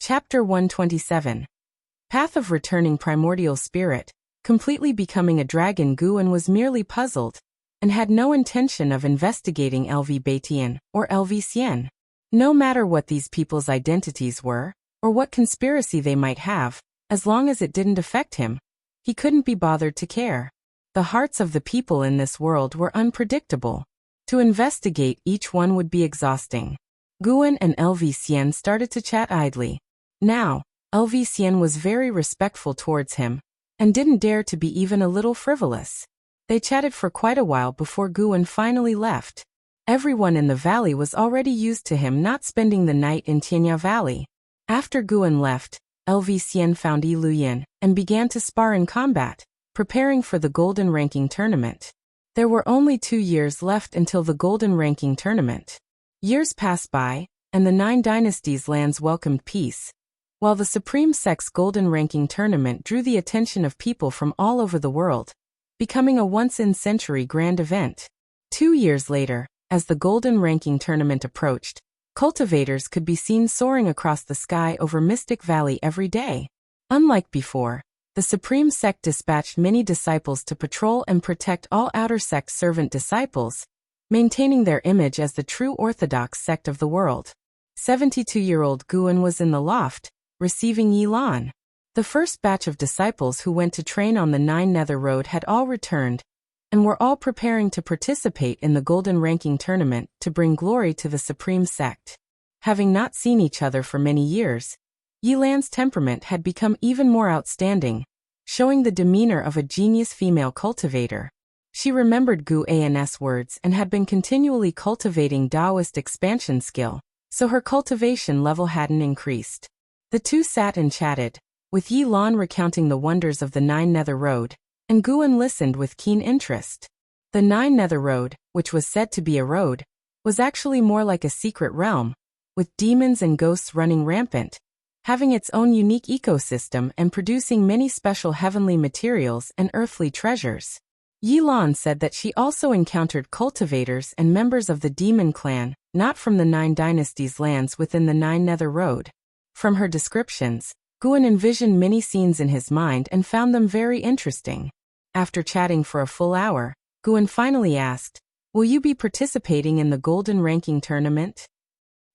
Chapter 127. Path of Returning Primordial Spirit. Completely becoming a dragon, Guan was merely puzzled, and had no intention of investigating LV Batian or LV Xian. No matter what these people's identities were, or what conspiracy they might have, as long as it didn't affect him, he couldn't be bothered to care. The hearts of the people in this world were unpredictable. To investigate each one would be exhausting. Guan and LV Xian started to chat idly. Now, LV Xian was very respectful towards him, and didn't dare to be even a little frivolous. They chatted for quite a while before Guan finally left. Everyone in the valley was already used to him not spending the night in Tianya Valley. After Guan left, LV Xian found Yi Luyan and began to spar in combat, preparing for the Golden Ranking Tournament. There were only 2 years left until the Golden Ranking Tournament. Years passed by, and the 9 Dynasties lands welcomed peace, while the Supreme Sect's Golden Ranking Tournament drew the attention of people from all over the world, becoming a once-in-century grand event. 2 years later, as the Golden Ranking Tournament approached, cultivators could be seen soaring across the sky over Mystic Valley every day. Unlike before, the Supreme Sect dispatched many disciples to patrol and protect all Outer Sect servant disciples, maintaining their image as the true orthodox sect of the world. 72-year-old Guan was in the loft, receiving Yi Lan. The first batch of disciples who went to train on the 9 Nether Road had all returned, and were all preparing to participate in the Golden Ranking Tournament to bring glory to the Supreme Sect. Having not seen each other for many years, Yi Lan's temperament had become even more outstanding, showing the demeanor of a genius female cultivator. She remembered Gu An's words and had been continually cultivating Taoist expansion skill, so her cultivation level hadn't increased. The two sat and chatted, with Yi Lan recounting the wonders of the 9 Nether Road, and Guan listened with keen interest. The 9 Nether Road, which was said to be a road, was actually more like a secret realm, with demons and ghosts running rampant, having its own unique ecosystem and producing many special heavenly materials and earthly treasures. Yi Lan said that she also encountered cultivators and members of the demon clan, not from the 9 Dynasties lands within the 9 Nether Road. From her descriptions, Guan envisioned many scenes in his mind and found them very interesting. After chatting for a full hour, Guan finally asked, "Will you be participating in the Golden Ranking Tournament?"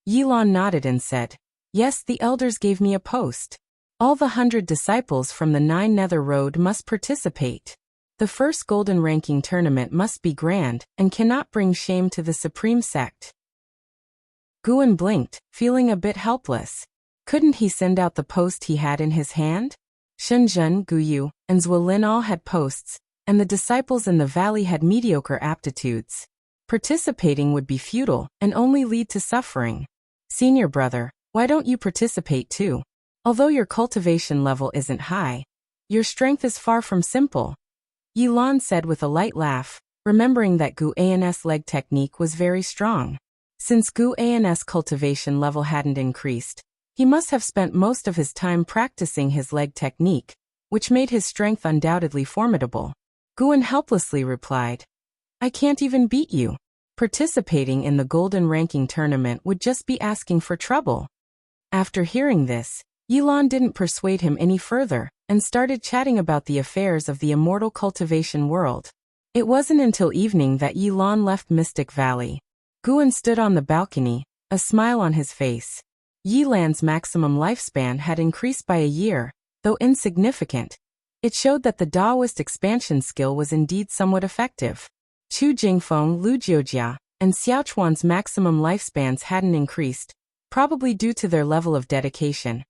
Yi Lan nodded and said, "Yes, the elders gave me a post. All the 100 disciples from the 9 Nether Road must participate. The first Golden Ranking Tournament must be grand and cannot bring shame to the Supreme Sect." Guan blinked, feeling a bit helpless. Couldn't he send out the post he had in his hand? Shenzhen, Guyu, and Zuolin all had posts, and the disciples in the valley had mediocre aptitudes. Participating would be futile and only lead to suffering. "Senior brother, why don't you participate too? Although your cultivation level isn't high, your strength is far from simple," Yi Lan said with a light laugh, remembering that Gu An's leg technique was very strong. Since Gu An's cultivation level hadn't increased, he must have spent most of his time practicing his leg technique, which made his strength undoubtedly formidable. Guan helplessly replied, "I can't even beat you. Participating in the Golden Ranking Tournament would just be asking for trouble." After hearing this, Yi Lan didn't persuade him any further, and started chatting about the affairs of the immortal cultivation world. It wasn't until evening that Yi Lan left Mystic Valley. Guan stood on the balcony, a smile on his face. Yi Lan's maximum lifespan had increased by a year, though insignificant. It showed that the Taoist expansion skill was indeed somewhat effective. Chu Jingfeng, Lu Jiujia, and Xiaochuan's maximum lifespans hadn't increased, probably due to their level of dedication.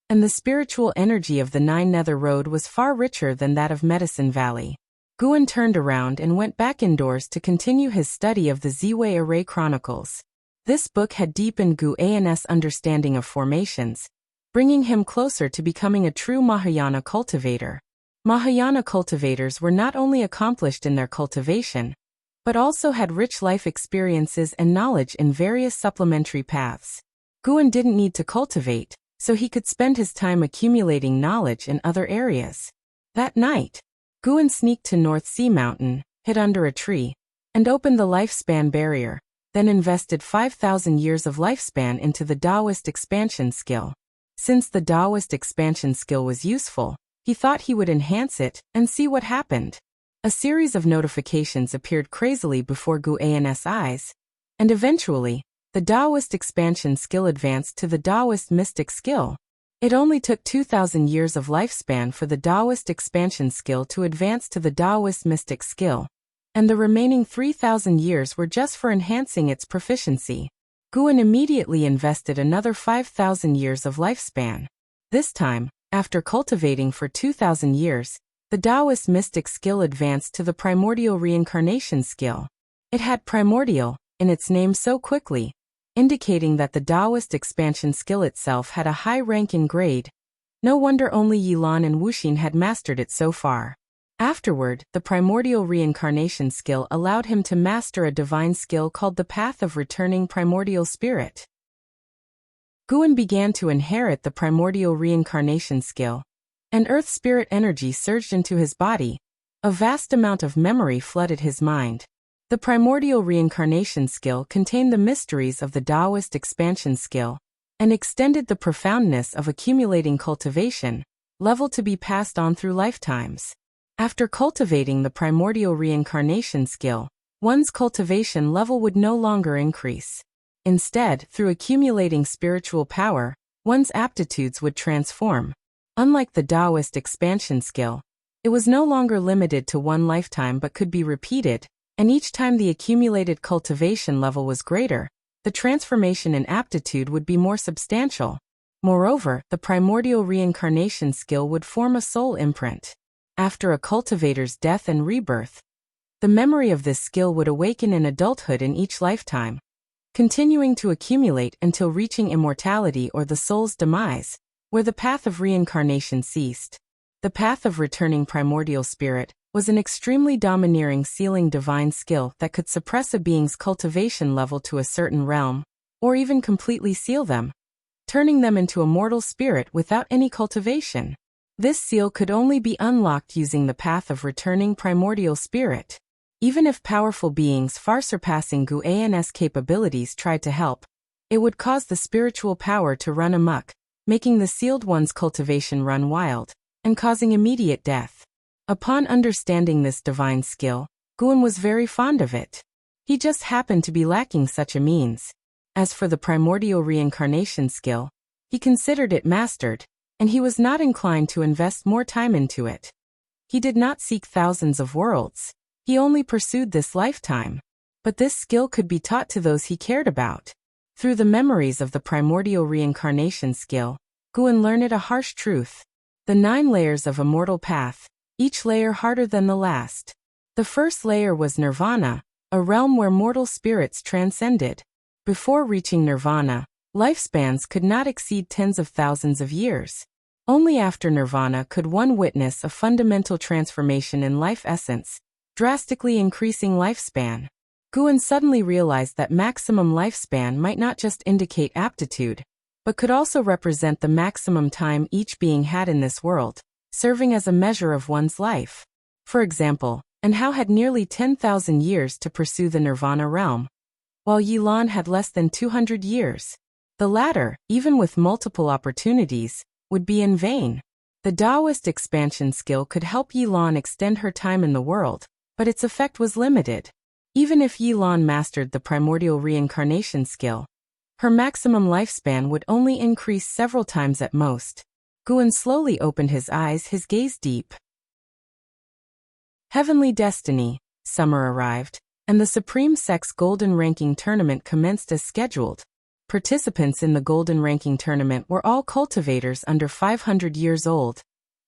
And the spiritual energy of the 9 Nether Road was far richer than that of Medicine Valley. Guan turned around and went back indoors to continue his study of the Ziwei Array Chronicles. This book had deepened Gu An's understanding of formations, bringing him closer to becoming a true Mahayana cultivator. Mahayana cultivators were not only accomplished in their cultivation, but also had rich life experiences and knowledge in various supplementary paths. Guan didn't need to cultivate, so he could spend his time accumulating knowledge in other areas. That night, Guan sneaked to North Sea Mountain, hid under a tree, and opened the lifespan barrier, then invested 5,000 years of lifespan into the Taoist expansion skill. Since the Taoist expansion skill was useful, he thought he would enhance it and see what happened. A series of notifications appeared crazily before Guan's eyes, and eventually, the Taoist expansion skill advanced to the Taoist mystic skill. It only took 2,000 years of lifespan for the Taoist expansion skill to advance to the Taoist mystic skill, and the remaining 3,000 years were just for enhancing its proficiency. Guan immediately invested another 5,000 years of lifespan. This time, after cultivating for 2,000 years, the Taoist mystic skill advanced to the primordial reincarnation skill. It had primordial in its name so quickly, indicating that the Taoist expansion skill itself had a high rank and grade. No wonder only Yilan and Wuxin had mastered it so far. Afterward, the primordial reincarnation skill allowed him to master a divine skill called the Path of Returning Primordial Spirit. Guan began to inherit the primordial reincarnation skill, and earth spirit energy surged into his body. A vast amount of memory flooded his mind. The primordial reincarnation skill contained the mysteries of the Taoist expansion skill, and extended the profoundness of accumulating cultivation, level to be passed on through lifetimes. After cultivating the primordial reincarnation skill, one's cultivation level would no longer increase. Instead, through accumulating spiritual power, one's aptitudes would transform. Unlike the Taoist expansion skill, it was no longer limited to one lifetime but could be repeated, and each time the accumulated cultivation level was greater, the transformation in aptitude would be more substantial. Moreover, the primordial reincarnation skill would form a soul imprint. After a cultivator's death and rebirth, the memory of this skill would awaken in adulthood in each lifetime, continuing to accumulate until reaching immortality or the soul's demise, where the path of reincarnation ceased. The Path of Returning Primordial Spirit was an extremely domineering sealing divine skill that could suppress a being's cultivation level to a certain realm, or even completely seal them, turning them into a mortal spirit without any cultivation. This seal could only be unlocked using the Path of Returning Primordial Spirit. Even if powerful beings far surpassing Guan's capabilities tried to help, it would cause the spiritual power to run amok, making the sealed one's cultivation run wild, and causing immediate death. Upon understanding this divine skill, Guan was very fond of it. He just happened to be lacking such a means. As for the primordial reincarnation skill, he considered it mastered, and he was not inclined to invest more time into it. He did not seek thousands of worlds. He only pursued this lifetime. But this skill could be taught to those he cared about. Through the memories of the primordial reincarnation skill, Guan learned a harsh truth. The 9 layers of immortal path, each layer harder than the last. The first layer was nirvana, a realm where mortal spirits transcended. Before reaching nirvana, lifespans could not exceed tens of thousands of years. Only after nirvana could one witness a fundamental transformation in life essence, drastically increasing lifespan. Guan suddenly realized that maximum lifespan might not just indicate aptitude, but could also represent the maximum time each being had in this world, serving as a measure of one's life. For example, Anhao had nearly 10,000 years to pursue the nirvana realm, while Yilan had less than 200 years. The latter, even with multiple opportunities, would be in vain. The Taoist expansion skill could help Yilan extend her time in the world, but its effect was limited. Even if Yilan mastered the primordial reincarnation skill, her maximum lifespan would only increase several times at most. Guan slowly opened his eyes, his gaze deep. Heavenly Destiny. Summer arrived, and the Supreme Sect's Golden Ranking Tournament commenced as scheduled. Participants in the Golden Ranking Tournament were all cultivators under 500 years old,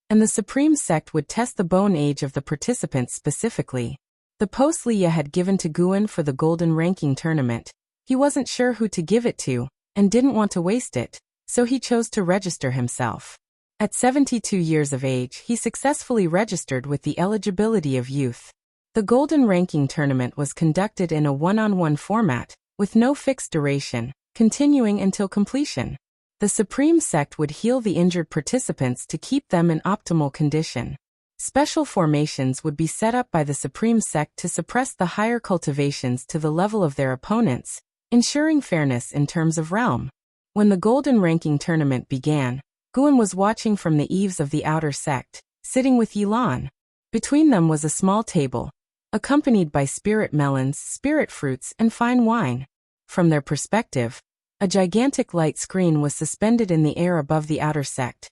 and the Supreme Sect would test the bone age of the participants specifically. The post Leia had given to Guan for the Golden Ranking Tournament. He wasn't sure who to give it to, and didn't want to waste it, so he chose to register himself. At 72 years of age, he successfully registered with the eligibility of youth. The Golden Ranking Tournament was conducted in a one-on-one format, with no fixed duration, continuing until completion. The Supreme Sect would heal the injured participants to keep them in optimal condition. Special formations would be set up by the Supreme Sect to suppress the higher cultivations to the level of their opponents, ensuring fairness in terms of realm. When the golden ranking tournament began, Guan was watching from the eaves of the outer sect, sitting with Yilan. Between them was a small table, accompanied by spirit melons, spirit fruits, and fine wine. From their perspective, a gigantic light screen was suspended in the air above the outer sect,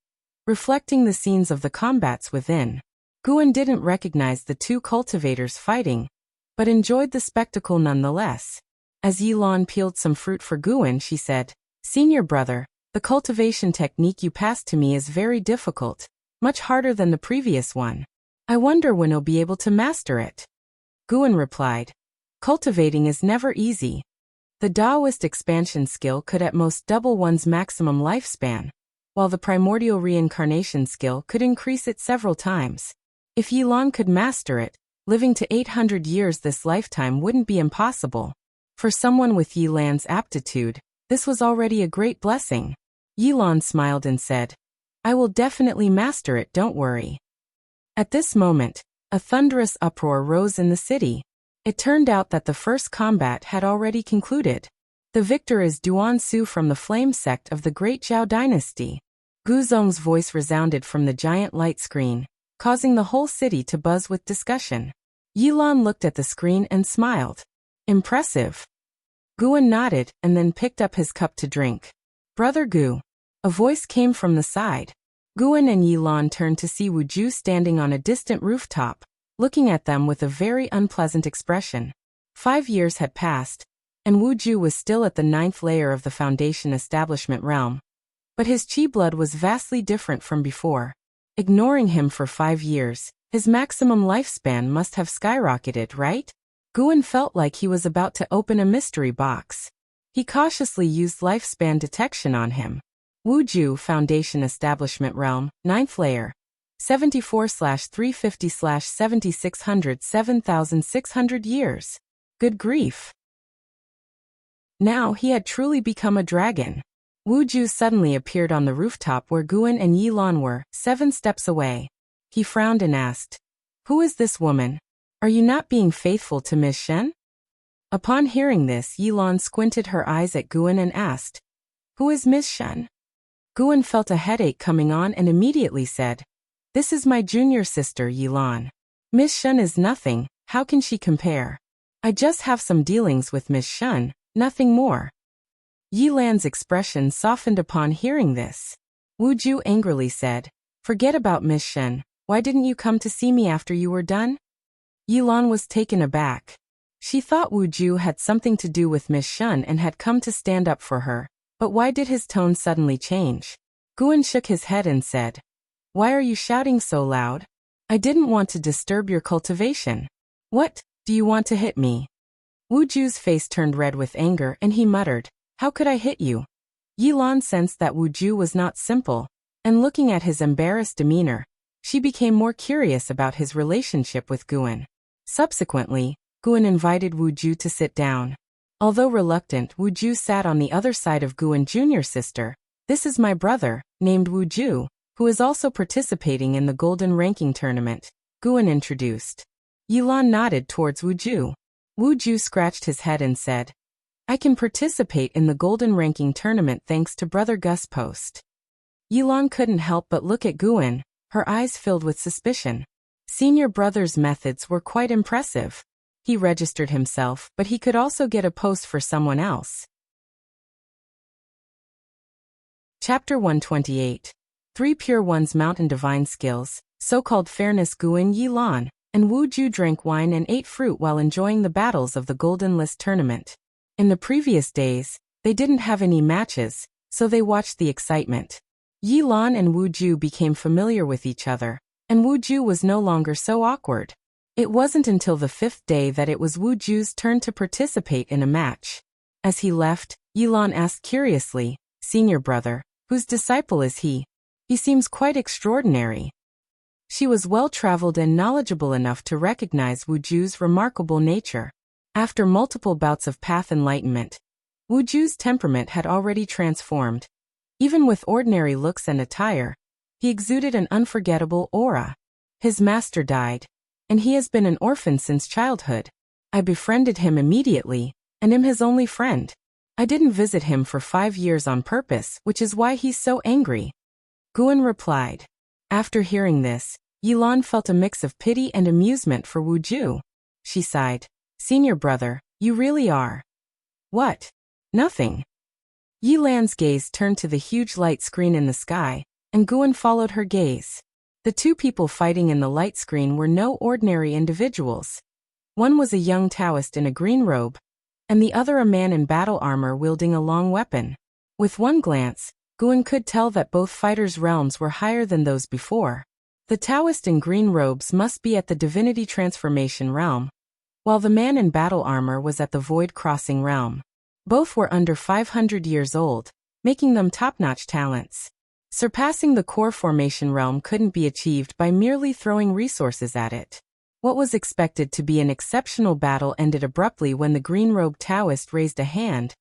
reflecting the scenes of the combats within. Guan didn't recognize the two cultivators fighting, but enjoyed the spectacle nonetheless. As Yilan peeled some fruit for Guan, she said, "Senior brother, the cultivation technique you passed to me is very difficult, much harder than the previous one. I wonder when I'll be able to master it." Guan replied, "Cultivating is never easy. The Taoist expansion skill could at most double one's maximum lifespan, while the primordial reincarnation skill could increase it several times. If Yilan could master it, living to 800 years this lifetime wouldn't be impossible. For someone with Yilan's aptitude, this was already a great blessing." Yilan smiled and said, "I will definitely master it, don't worry." At this moment, a thunderous uproar rose in the city. It turned out that the first combat had already concluded. The victor is Duan Su from the Flame sect of the Great Zhao dynasty. Gu Zong's voice resounded from the giant light screen, causing the whole city to buzz with discussion. Yilan looked at the screen and smiled. "Impressive." Guan nodded and then picked up his cup to drink. "Brother Gu." A voice came from the side. Guan and Yilan turned to see Wu Ju standing on a distant rooftop, looking at them with a very unpleasant expression. 5 years had passed, and Wu Ju was still at the 9th layer of the Foundation Establishment realm. But his chi blood was vastly different from before. Ignoring him for 5 years, his maximum lifespan must have skyrocketed, right? Guan felt like he was about to open a mystery box. He cautiously used lifespan detection on him. Wu Ju, Foundation Establishment Realm, 9th layer. 74/350/7600 7,600 years. Good grief. Now he had truly become a dragon. Wu Ju suddenly appeared on the rooftop where Guan and Yilan were, 7 steps away. He frowned and asked, "Who is this woman? Are you not being faithful to Miss Shen?" Upon hearing this, Yilan squinted her eyes at Guan and asked, "Who is Miss Shen?" Guan felt a headache coming on and immediately said, "This is my junior sister, Yilan. Miss Shen is nothing, how can she compare? I just have some dealings with Miss Shen, nothing more." Yilan's expression softened upon hearing this. Wu Ju angrily said, "Forget about Miss Shen, why didn't you come to see me after you were done?" Yilan was taken aback. She thought Wu Ju had something to do with Miss Shen and had come to stand up for her, but why did his tone suddenly change? Guan shook his head and said, "Why are you shouting so loud? I didn't want to disturb your cultivation. What, do you want to hit me?" Wu Ju's face turned red with anger and he muttered, "How could I hit you?" Yilan sensed that Wu Ju was not simple, and looking at his embarrassed demeanor, she became more curious about his relationship with Guan. Subsequently, Guan invited Wu Ju to sit down. Although reluctant, Wu Ju sat on the other side of Guan's junior sister. "This is my brother, named Wu Ju, who is also participating in the Golden Ranking Tournament," Guan introduced. Yilan nodded towards Wu Ju. Wu Ju scratched his head and said, "I can participate in the Golden Ranking Tournament thanks to Brother Gus' post." Yilan couldn't help but look at Guan, her eyes filled with suspicion. Senior brother's methods were quite impressive. He registered himself, but he could also get a post for someone else. Chapter 128. 3 Pure Ones Mountain Divine Skills, so-called Fairness. Guan, Yilan, and Wu Ju drank wine and ate fruit while enjoying the battles of the Golden List Tournament. In the previous days, they didn't have any matches, so they watched the excitement. Yilan and Wu Ju became familiar with each other, and Wu Ju was no longer so awkward. It wasn't until the 5th day that it was Wu Ju's turn to participate in a match. As he left, Yilan asked curiously, "Senior brother, whose disciple is he? He seems quite extraordinary." She was well-traveled and knowledgeable enough to recognize Wu Ju's remarkable nature. After multiple bouts of path enlightenment, Wu Ju's temperament had already transformed. Even with ordinary looks and attire, he exuded an unforgettable aura. His master died, and he has been an orphan since childhood. I befriended him immediately, and am his only friend. I didn't visit him for 5 years on purpose, which is why he's so angry. Guan replied. After hearing this, Yilan felt a mix of pity and amusement for Wu Ju. She sighed. Senior brother, you really are. What? Nothing. Yilan's gaze turned to the huge light screen in the sky, and Guan followed her gaze. The two people fighting in the light screen were no ordinary individuals. One was a young Taoist in a green robe, and the other a man in battle armor wielding a long weapon. With one glance, Guan could tell that both fighters' realms were higher than those before. The Taoist in green robes must be at the Divinity Transformation realm, while the man in battle armor was at the Void Crossing realm. Both were under 500 years old, making them top-notch talents. Surpassing the core formation realm couldn't be achieved by merely throwing resources at it. What was expected to be an exceptional battle ended abruptly when the green-robed Taoist raised a hand,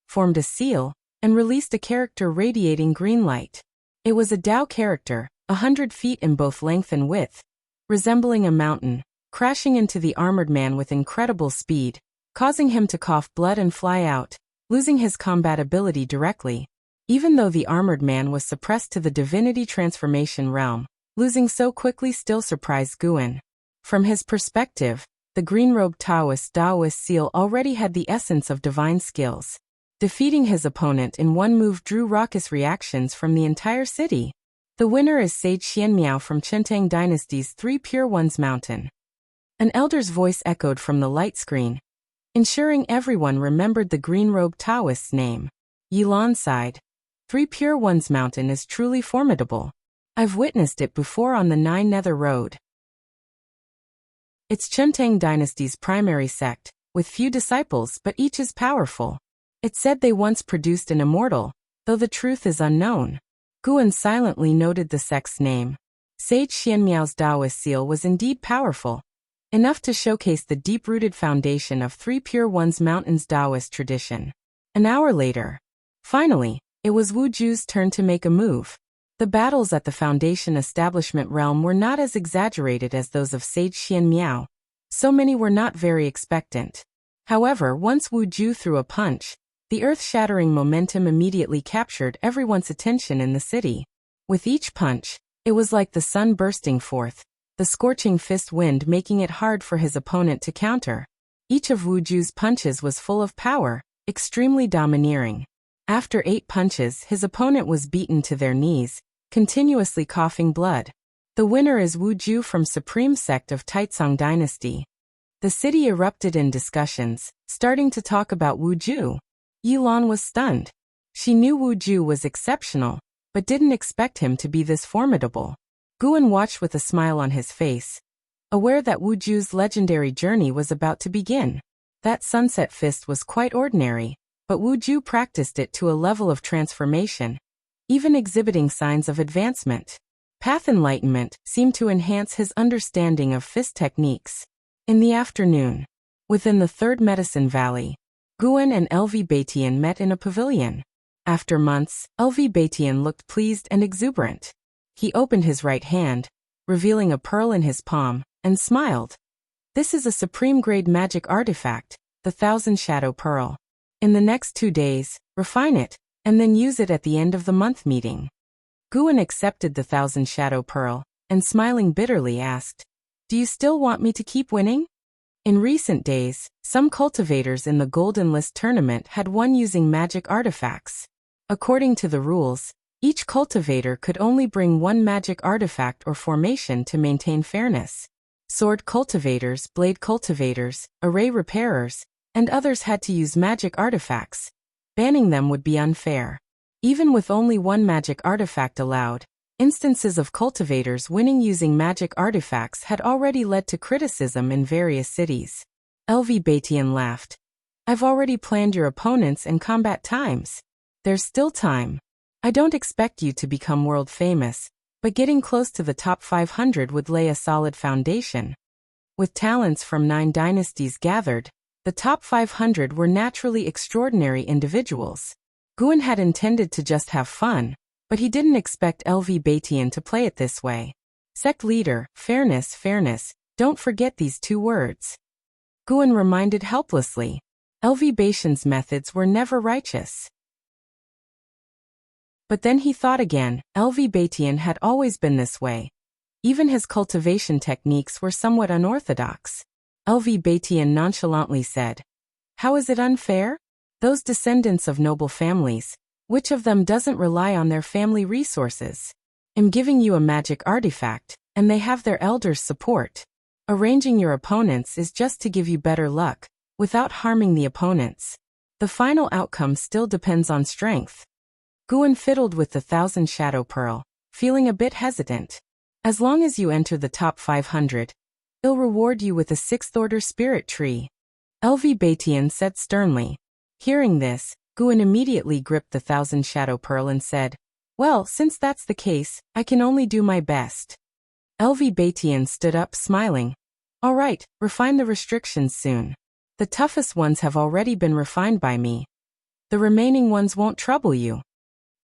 formed a seal, and released a character radiating green light. It was a Dao character, 100 feet in both length and width, resembling a mountain, crashing into the armored man with incredible speed, causing him to cough blood and fly out, losing his combat ability directly. Even though the armored man was suppressed to the Divinity Transformation realm, losing so quickly still surprised Guan. From his perspective, the green-robed Taoist seal already had the essence of divine skills. Defeating his opponent in one move drew raucous reactions from the entire city. The winner is Sage Xianmiao from Taicang Dynasty's Three Pure Ones Mountain. An elder's voice echoed from the light screen, ensuring everyone remembered the green-robed Taoist's name. Yilan sighed. Three Pure Ones Mountain is truly formidable. I've witnessed it before on the Nine Nether Road. It's Taicang Dynasty's primary sect, with few disciples but each is powerful. It's said they once produced an immortal, though the truth is unknown. Guan silently noted the sect's name. Sage Xianmiao's Taoist seal was indeed powerful, enough to showcase the deep-rooted foundation of Three Pure Ones Mountain's Taoist tradition. An hour later, finally, it was Wu Ju's turn to make a move. The battles at the Foundation Establishment realm were not as exaggerated as those of Sage Xianmiao. So many were not very expectant. However, once Wu Ju threw a punch, the earth-shattering momentum immediately captured everyone's attention in the city. With each punch, it was like the sun bursting forth, the scorching fist wind making it hard for his opponent to counter. Each of Wu Ju's punches was full of power, extremely domineering. After 8 punches, his opponent was beaten to their knees, continuously coughing blood. The winner is Wu Ju from Supreme Sect of Taicang Dynasty. The city erupted in discussions, starting to talk about Wu Ju. Yilan was stunned. She knew Wu Ju was exceptional, but didn't expect him to be this formidable. Guan watched with a smile on his face, aware that Wu Ju's legendary journey was about to begin. That sunset fist was quite ordinary, but Wu Ju practiced it to a level of transformation, even exhibiting signs of advancement. Path enlightenment seemed to enhance his understanding of fist techniques. In the afternoon, within the Third Medicine Valley, Guan and LV Batian met in a pavilion. After months, LV Batian looked pleased and exuberant. He opened his right hand, revealing a pearl in his palm, and smiled. This is a supreme-grade magic artifact, the Thousand Shadow Pearl. In the next 2 days, refine it, and then use it at the end of the month meeting. Guan accepted the Thousand Shadow Pearl, and smiling bitterly asked, Do you still want me to keep winning? In recent days, some cultivators in the Golden List tournament had won using magic artifacts. According to the rules, each cultivator could only bring one magic artifact or formation to maintain fairness. Sword cultivators, blade cultivators, array repairers, and others had to use magic artifacts. Banning them would be unfair. Even with only one magic artifact allowed, instances of cultivators winning using magic artifacts had already led to criticism in various cities. LV Batian laughed. I've already planned your opponents and combat times. There's still time. I don't expect you to become world famous, but getting close to the top 500 would lay a solid foundation. With talents from 9 dynasties gathered, the top 500 were naturally extraordinary individuals. Guan had intended to just have fun, but he didn't expect LV Batian to play it this way. Sect leader, fairness, don't forget these 2 words. Guan reminded helplessly. Elevatian's methods were never righteous. But then he thought again, Elevatian had always been this way. Even his cultivation techniques were somewhat unorthodox. Elevatian nonchalantly said, "How is it unfair? Those descendants of noble families, which of them doesn't rely on their family resources? I'm giving you a magic artifact, and they have their elders' support. Arranging your opponents is just to give you better luck, without harming the opponents. The final outcome still depends on strength." Guan fiddled with the 1,000 Shadow Pearl, feeling a bit hesitant. "As long as you enter the top 500, I'll reward you with a 6th-order spirit tree," Elevatian said sternly. Hearing this, Guan immediately gripped the 1,000 Shadow Pearl and said, "Well, since that's the case, I can only do my best." Elevatian stood up smiling. "All right, refine the restrictions soon. The toughest ones have already been refined by me. The remaining ones won't trouble you."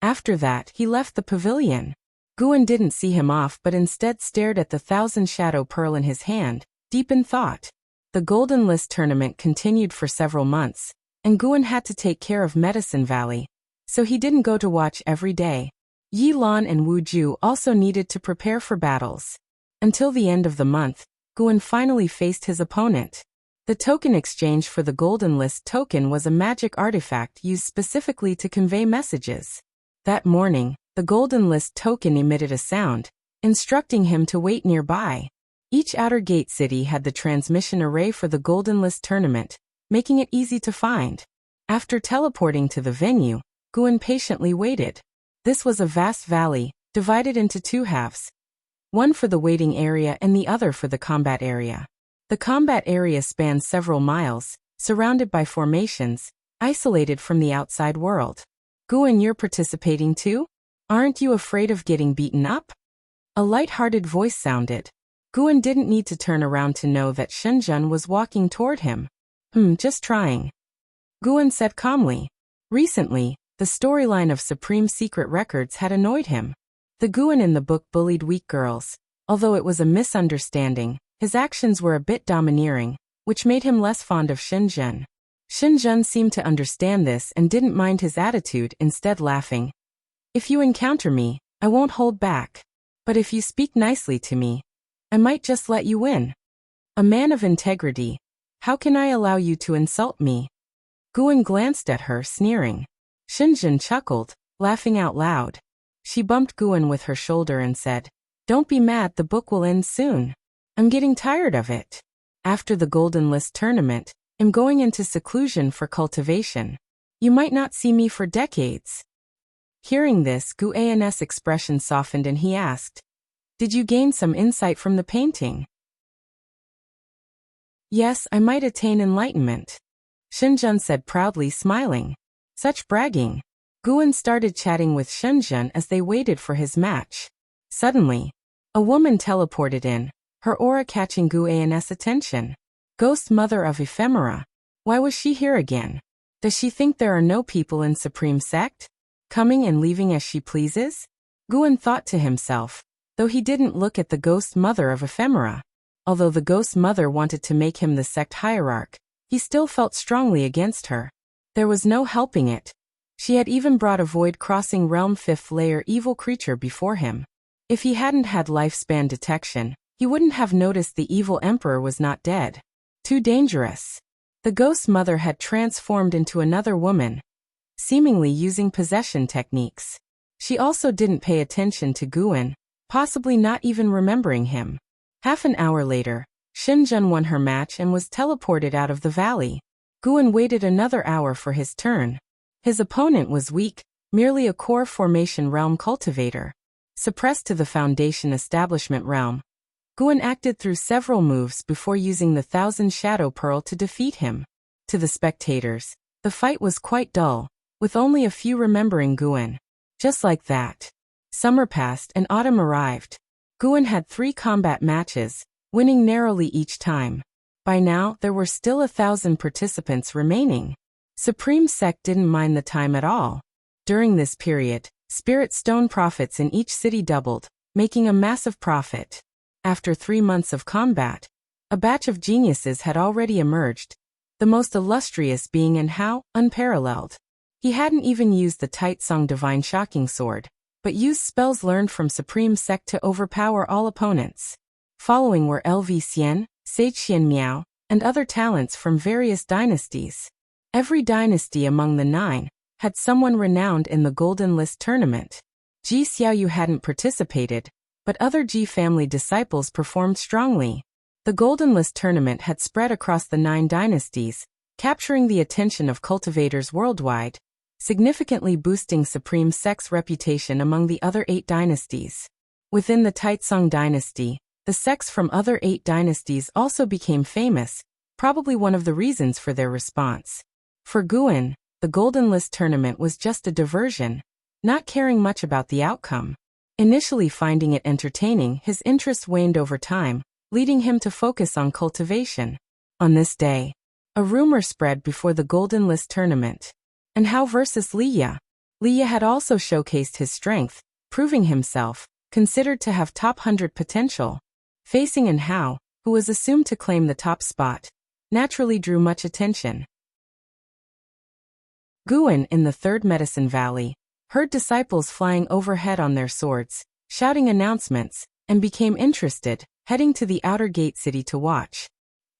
After that, he left the pavilion. Guan didn't see him off but instead stared at the 1,000 Shadow Pearl in his hand, deep in thought. The Golden List tournament continued for several months, and Guan had to take care of Medicine Valley, so he didn't go to watch every day. Yi Lan and Wu Ju also needed to prepare for battles. Until the end of the month, Guan finally faced his opponent. The token exchange for the Golden List token was a magic artifact used specifically to convey messages. That morning, the Golden List token emitted a sound, instructing him to wait nearby. Each outer gate city had the transmission array for the Golden List tournament, making it easy to find. After teleporting to the venue, Guan patiently waited. This was a vast valley, divided into 2 halves. One for the waiting area and the other for the combat area. The combat area spanned several miles, surrounded by formations, isolated from the outside world. "Guan, you're participating too? Aren't you afraid of getting beaten up?" A light-hearted voice sounded. Guan didn't need to turn around to know that Shenzhen was walking toward him. Just trying," Guan said calmly. Recently, the storyline of Supreme Secret Records had annoyed him. The Guan in the book bullied weak girls. Although it was a misunderstanding, his actions were a bit domineering, which made him less fond of Shenzhen. Shenzhen seemed to understand this and didn't mind his attitude, instead laughing. "If you encounter me, I won't hold back. But if you speak nicely to me, I might just let you win. A man of integrity, how can I allow you to insult me?" Guan glanced at her, sneering. Shenzhen chuckled, laughing out loud. She bumped Guan with her shoulder and said, "Don't be mad, the book will end soon. I'm getting tired of it. After the Golden List tournament, I'm going into seclusion for cultivation. You might not see me for decades." Hearing this, Guan's expression softened and he asked, "Did you gain some insight from the painting?" "Yes, I might attain enlightenment," Shenzhen said proudly, smiling. Such bragging. Guan started chatting with Shenzhen as they waited for his match. Suddenly, a woman teleported in, her aura catching Guan's attention. Ghost Mother of Ephemera. Why was she here again? Does she think there are no people in Supreme Sect? Coming and leaving as she pleases? Guan thought to himself, though he didn't look at the Ghost Mother of Ephemera. Although the Ghost Mother wanted to make him the sect hierarch, he still felt strongly against her. There was no helping it. She had even brought a void-crossing realm 5th layer evil creature before him. If he hadn't had lifespan detection, he wouldn't have noticed the evil emperor was not dead. Too dangerous. The Ghost Mother had transformed into another woman, seemingly using possession techniques. She also didn't pay attention to Guan, possibly not even remembering him. Half an hour later, Shenzhen won her match and was teleported out of the valley. Guan waited another hour for his turn. His opponent was weak, merely a core formation realm cultivator. Suppressed to the foundation establishment realm, Guan acted through several moves before using the 1,000 Shadow Pearl to defeat him. To the spectators, the fight was quite dull, with only a few remembering Guan. Just like that, summer passed and autumn arrived. Guan had 3 combat matches, winning narrowly each time. By now, there were still 1,000 participants remaining. Supreme Sect didn't mind the time at all. During this period, Spirit Stone profits in each city doubled, making a massive profit. After 3 months of combat, a batch of geniuses had already emerged. the most illustrious being in Hao, unparalleled. He hadn't even used the Taicang Divine Shocking Sword, but used spells learned from Supreme Sect to overpower all opponents. Following were LV Xian, Sage Xian Miao, and other talents from various dynasties. Every dynasty among the 9 had someone renowned in the Golden List tournament. Ji Xiaoyu hadn't participated, but other Ji family disciples performed strongly. The Golden List tournament had spread across the 9 dynasties, capturing the attention of cultivators worldwide, significantly boosting Supreme Sect's reputation among the other 8 dynasties. Within the Taicang dynasty, the sects from other 8 dynasties also became famous, probably one of the reasons for their response. For Guan, the Golden List tournament was just a diversion, not caring much about the outcome. Initially finding it entertaining, his interest waned over time, leading him to focus on cultivation. On this day, a rumor spread before the Golden List tournament. And Hao versus Liya. Liya had also showcased his strength, proving himself, considered to have top 100 potential. Facing in Hao, who was assumed to claim the top spot, naturally drew much attention. Guan in the Third Medicine Valley heard disciples flying overhead on their swords, shouting announcements, and became interested, heading to the outer gate city to watch.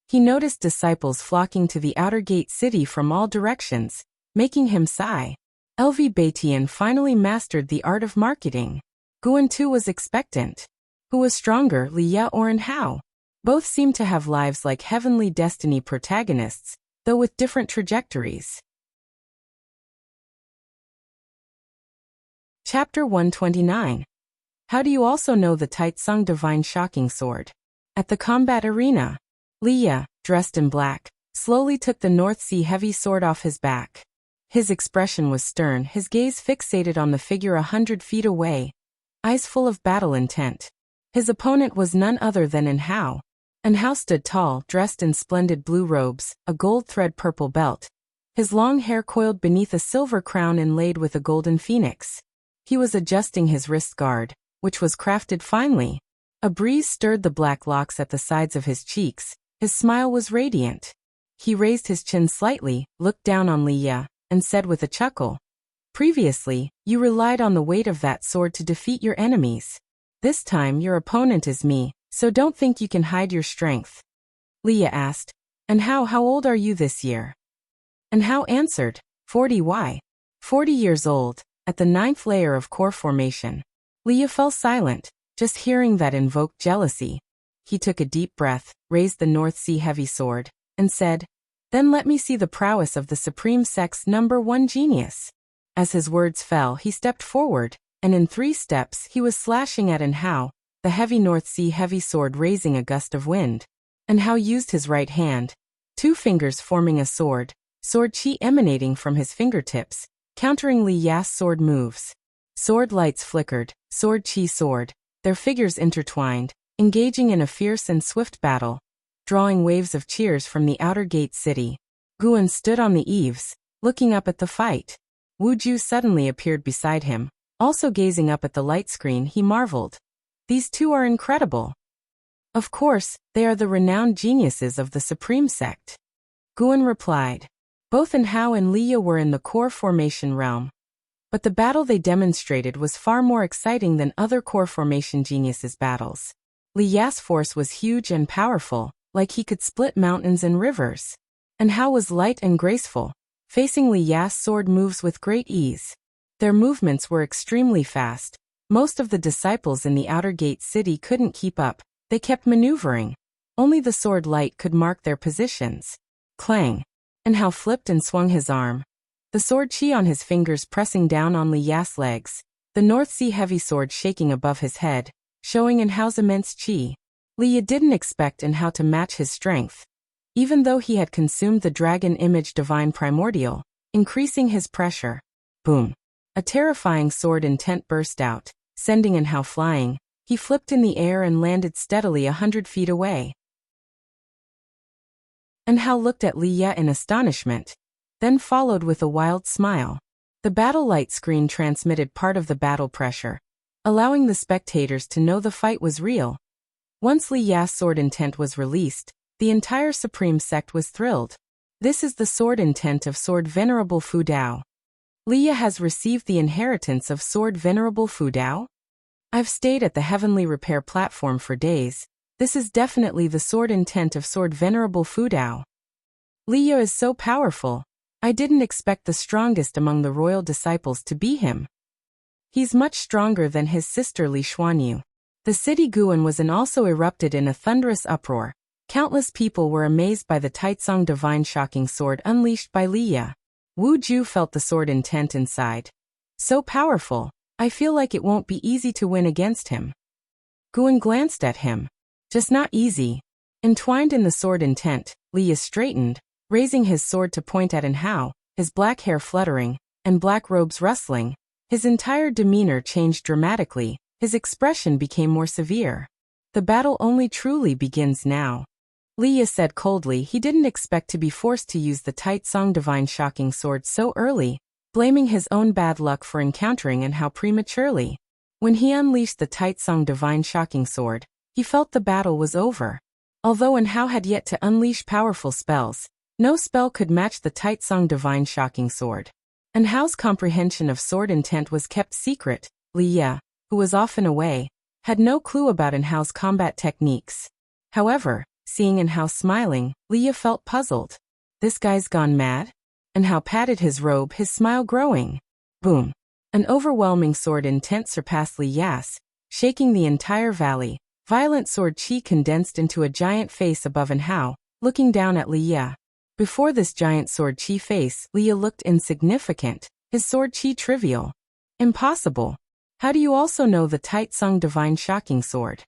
He noticed disciples flocking to the outer gate city from all directions, making him sigh. LV Batian finally mastered the art of marketing. Guan too was expectant. Who was stronger, Liya or Hao? Both seemed to have lives like heavenly destiny protagonists, though with different trajectories. Chapter 129. How do you also know the Taicang Divine Shocking Sword? At the combat arena, Liya, dressed in black, slowly took the North Sea heavy sword off his back. His expression was stern, his gaze fixated on the figure 100 feet away, eyes full of battle intent. His opponent was none other than Hao. Hao stood tall, dressed in splendid blue robes, a gold thread purple belt. His long hair coiled beneath a silver crown inlaid with a golden phoenix. He was adjusting his wrist guard, which was crafted finely. A breeze stirred the black locks at the sides of his cheeks. His smile was radiant. He raised his chin slightly, looked down on Liya, and said with a chuckle, "Previously, you relied on the weight of that sword to defeat your enemies. This time your opponent is me, so don't think you can hide your strength." Liya asked, "And how old are you this year?" And Hao answered, 40 why? 40 years old, at the 9th layer of core formation. Liya fell silent, just hearing that invoked jealousy. He took a deep breath, raised the North Sea heavy sword, and said, "Then let me see the prowess of the Supreme Sect's #1 genius." As his words fell, he stepped forward, and in 3 steps he was slashing at Hao, the heavy North Sea heavy sword raising a gust of wind. Hao used his right hand, 2 fingers forming a sword chi emanating from his fingertips, countering Liya's sword moves. Sword lights flickered, sword chi sword, their figures intertwined, engaging in a fierce and swift battle, drawing waves of cheers from the outer gate city. Guan stood on the eaves, looking up at the fight. Wu Ju suddenly appeared beside him, also gazing up at the light screen. He marveled. These two are incredible. Of course, they are the renowned geniuses of the Supreme Sect. Guan replied. Both Hao and Liya were in the core formation realm. But the battle they demonstrated was far more exciting than other core formation geniuses' battles. Liya's force was huge and powerful, like he could split mountains and rivers. Hao was light and graceful, facing Liya's sword moves with great ease. Their movements were extremely fast. Most of the disciples in the outer gate city couldn't keep up. They kept maneuvering. Only the sword light could mark their positions. Clang. Hao flipped and swung his arm. The sword chi on his fingers pressing down on Liya's legs. The North Sea heavy sword shaking above his head, showing Hao's immense chi. Liya didn't expect Hao to match his strength. Even though he had consumed the dragon image divine primordial, increasing his pressure. Boom. A terrifying sword intent burst out, sending Hao flying. He flipped in the air and landed steadily 100 feet away. Hao looked at Liya in astonishment, then followed with a wild smile. The battle light screen transmitted part of the battle pressure, allowing the spectators to know the fight was real. Once Liya's sword intent was released, the entire Supreme Sect was thrilled. This is the sword intent of Sword Venerable Fu Dao. Leah has received the inheritance of Sword Venerable Fu Dao? I've stayed at the Heavenly Repair platform for days. This is definitely the sword intent of Sword Venerable Fu Dao. Leah is so powerful. I didn't expect the strongest among the royal disciples to be him. He's much stronger than his sister Li Xuanyu. The city Guan was and also erupted in a thunderous uproar. Countless people were amazed by the Taicang Divine shocking sword unleashed by Leah. Wu Ju felt the sword intent inside. So powerful, I feel like it won't be easy to win against him. Guan glanced at him. Just not easy. Entwined in the sword intent, Leah straightened, raising his sword to point at Hao, his black hair fluttering, and black robes rustling. His entire demeanor changed dramatically, his expression became more severe. The battle only truly begins now. Leah said coldly he didn't expect to be forced to use the Taicang Divine shocking sword so early, blaming his own bad luck for encountering Hao prematurely. When he unleashed the Taicang Divine shocking sword, he felt the battle was over. Although Hao had yet to unleash powerful spells, no spell could match the Taicang Divine shocking sword. Hao's comprehension of sword intent was kept secret. Leah, who was often away, had no clue about Hao's combat techniques. However, seeing Hao smiling, Leah felt puzzled. This guy's gone mad? Hao patted his robe, his smile growing. Boom! An overwhelming sword intent surpassed Leah's, shaking the entire valley. Violent sword chi condensed into a giant face above Hao, looking down at Leah. Before this giant sword chi face, Leah looked insignificant, his sword chi trivial. Impossible. How do you also know the Taicang Divine shocking sword?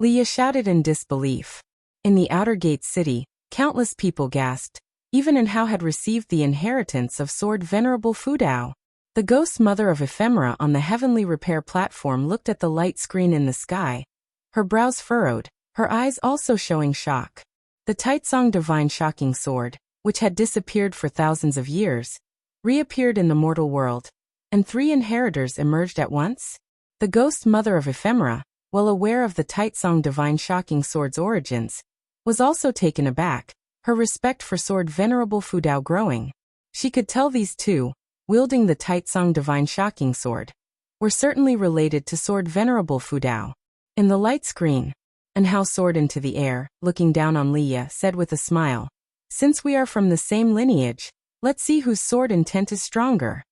Leah shouted in disbelief. In the outer gate city, countless people gasped. Even Hao had received the inheritance of Sword Venerable Fu Dao. The ghost mother of ephemera on the Heavenly Repair platform looked at the light screen in the sky. Her brows furrowed, her eyes also showing shock. The Taicang Divine shocking sword, which had disappeared for thousands of years, reappeared in the mortal world, and 3 inheritors emerged at once. The ghost mother of ephemera, well aware of the Taicang Divine shocking sword's origins, was also taken aback, her respect for Sword Venerable Fu Dao growing. She could tell these two, wielding the Taicang Divine shocking sword, were certainly related to Sword Venerable Fu Dao. In the light screen, Hao soared into the air, looking down on Leah, said with a smile, "Since we are from the same lineage, let's see whose sword intent is stronger."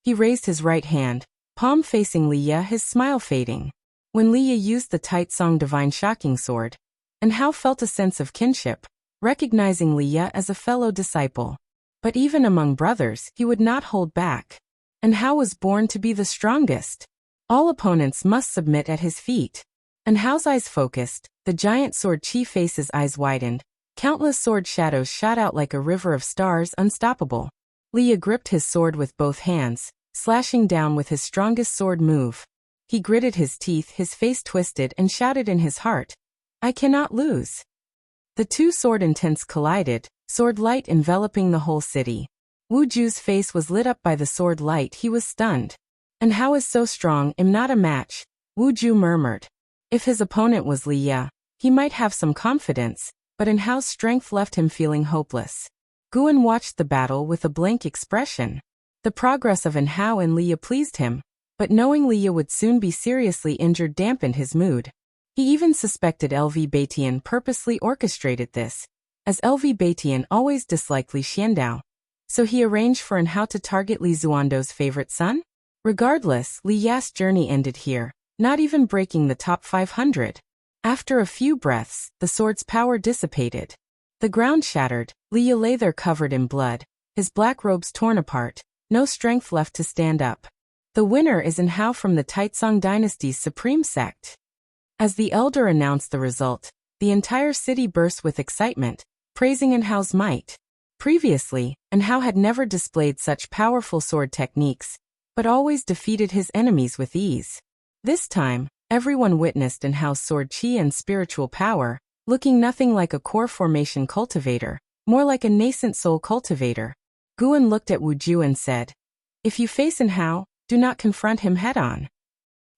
He raised his right hand, palm facing Leah, his smile fading. When Leah used the Taicang Divine shocking sword, Hao felt a sense of kinship, recognizing Leah as a fellow disciple. But even among brothers, he would not hold back. Hao was born to be the strongest. All opponents must submit at his feet. Hao's eyes focused, the giant sword chi face's eyes widened. Countless sword shadows shot out like a river of stars, unstoppable. Leah gripped his sword with both hands, slashing down with his strongest sword move. He gritted his teeth, his face twisted, and shouted in his heart, "I cannot lose." The 2 sword intents collided, sword light enveloping the whole city. Wu Ju's face was lit up by the sword light. He was stunned. Hao is so strong, I'm not a match, Wu Ju murmured. If his opponent was Leah, he might have some confidence, but Hao's strength left him feeling hopeless. Guan watched the battle with a blank expression. The progress of Hao and Leah pleased him, but knowing Leah would soon be seriously injured dampened his mood. He even suspected LV Baitian purposely orchestrated this, as LV Baitian always disliked Li Xiandao. So he arranged for Hao to target Li Zuando's favorite son? Regardless, Li Ya's journey ended here, not even breaking the top 500. After a few breaths, the sword's power dissipated. The ground shattered, Leah lay there covered in blood, his black robes torn apart, no strength left to stand up. The winner is Hao from the Taicang dynasty's supreme sect. As the elder announced the result, the entire city burst with excitement, praising Hao's might. Previously, Hao had never displayed such powerful sword techniques, but always defeated his enemies with ease. This time, everyone witnessed Hao's sword chi and spiritual power, looking nothing like a core formation cultivator, more like a nascent soul cultivator. Guan looked at Wu Ju and said, "If you face Hao, do not confront him head-on.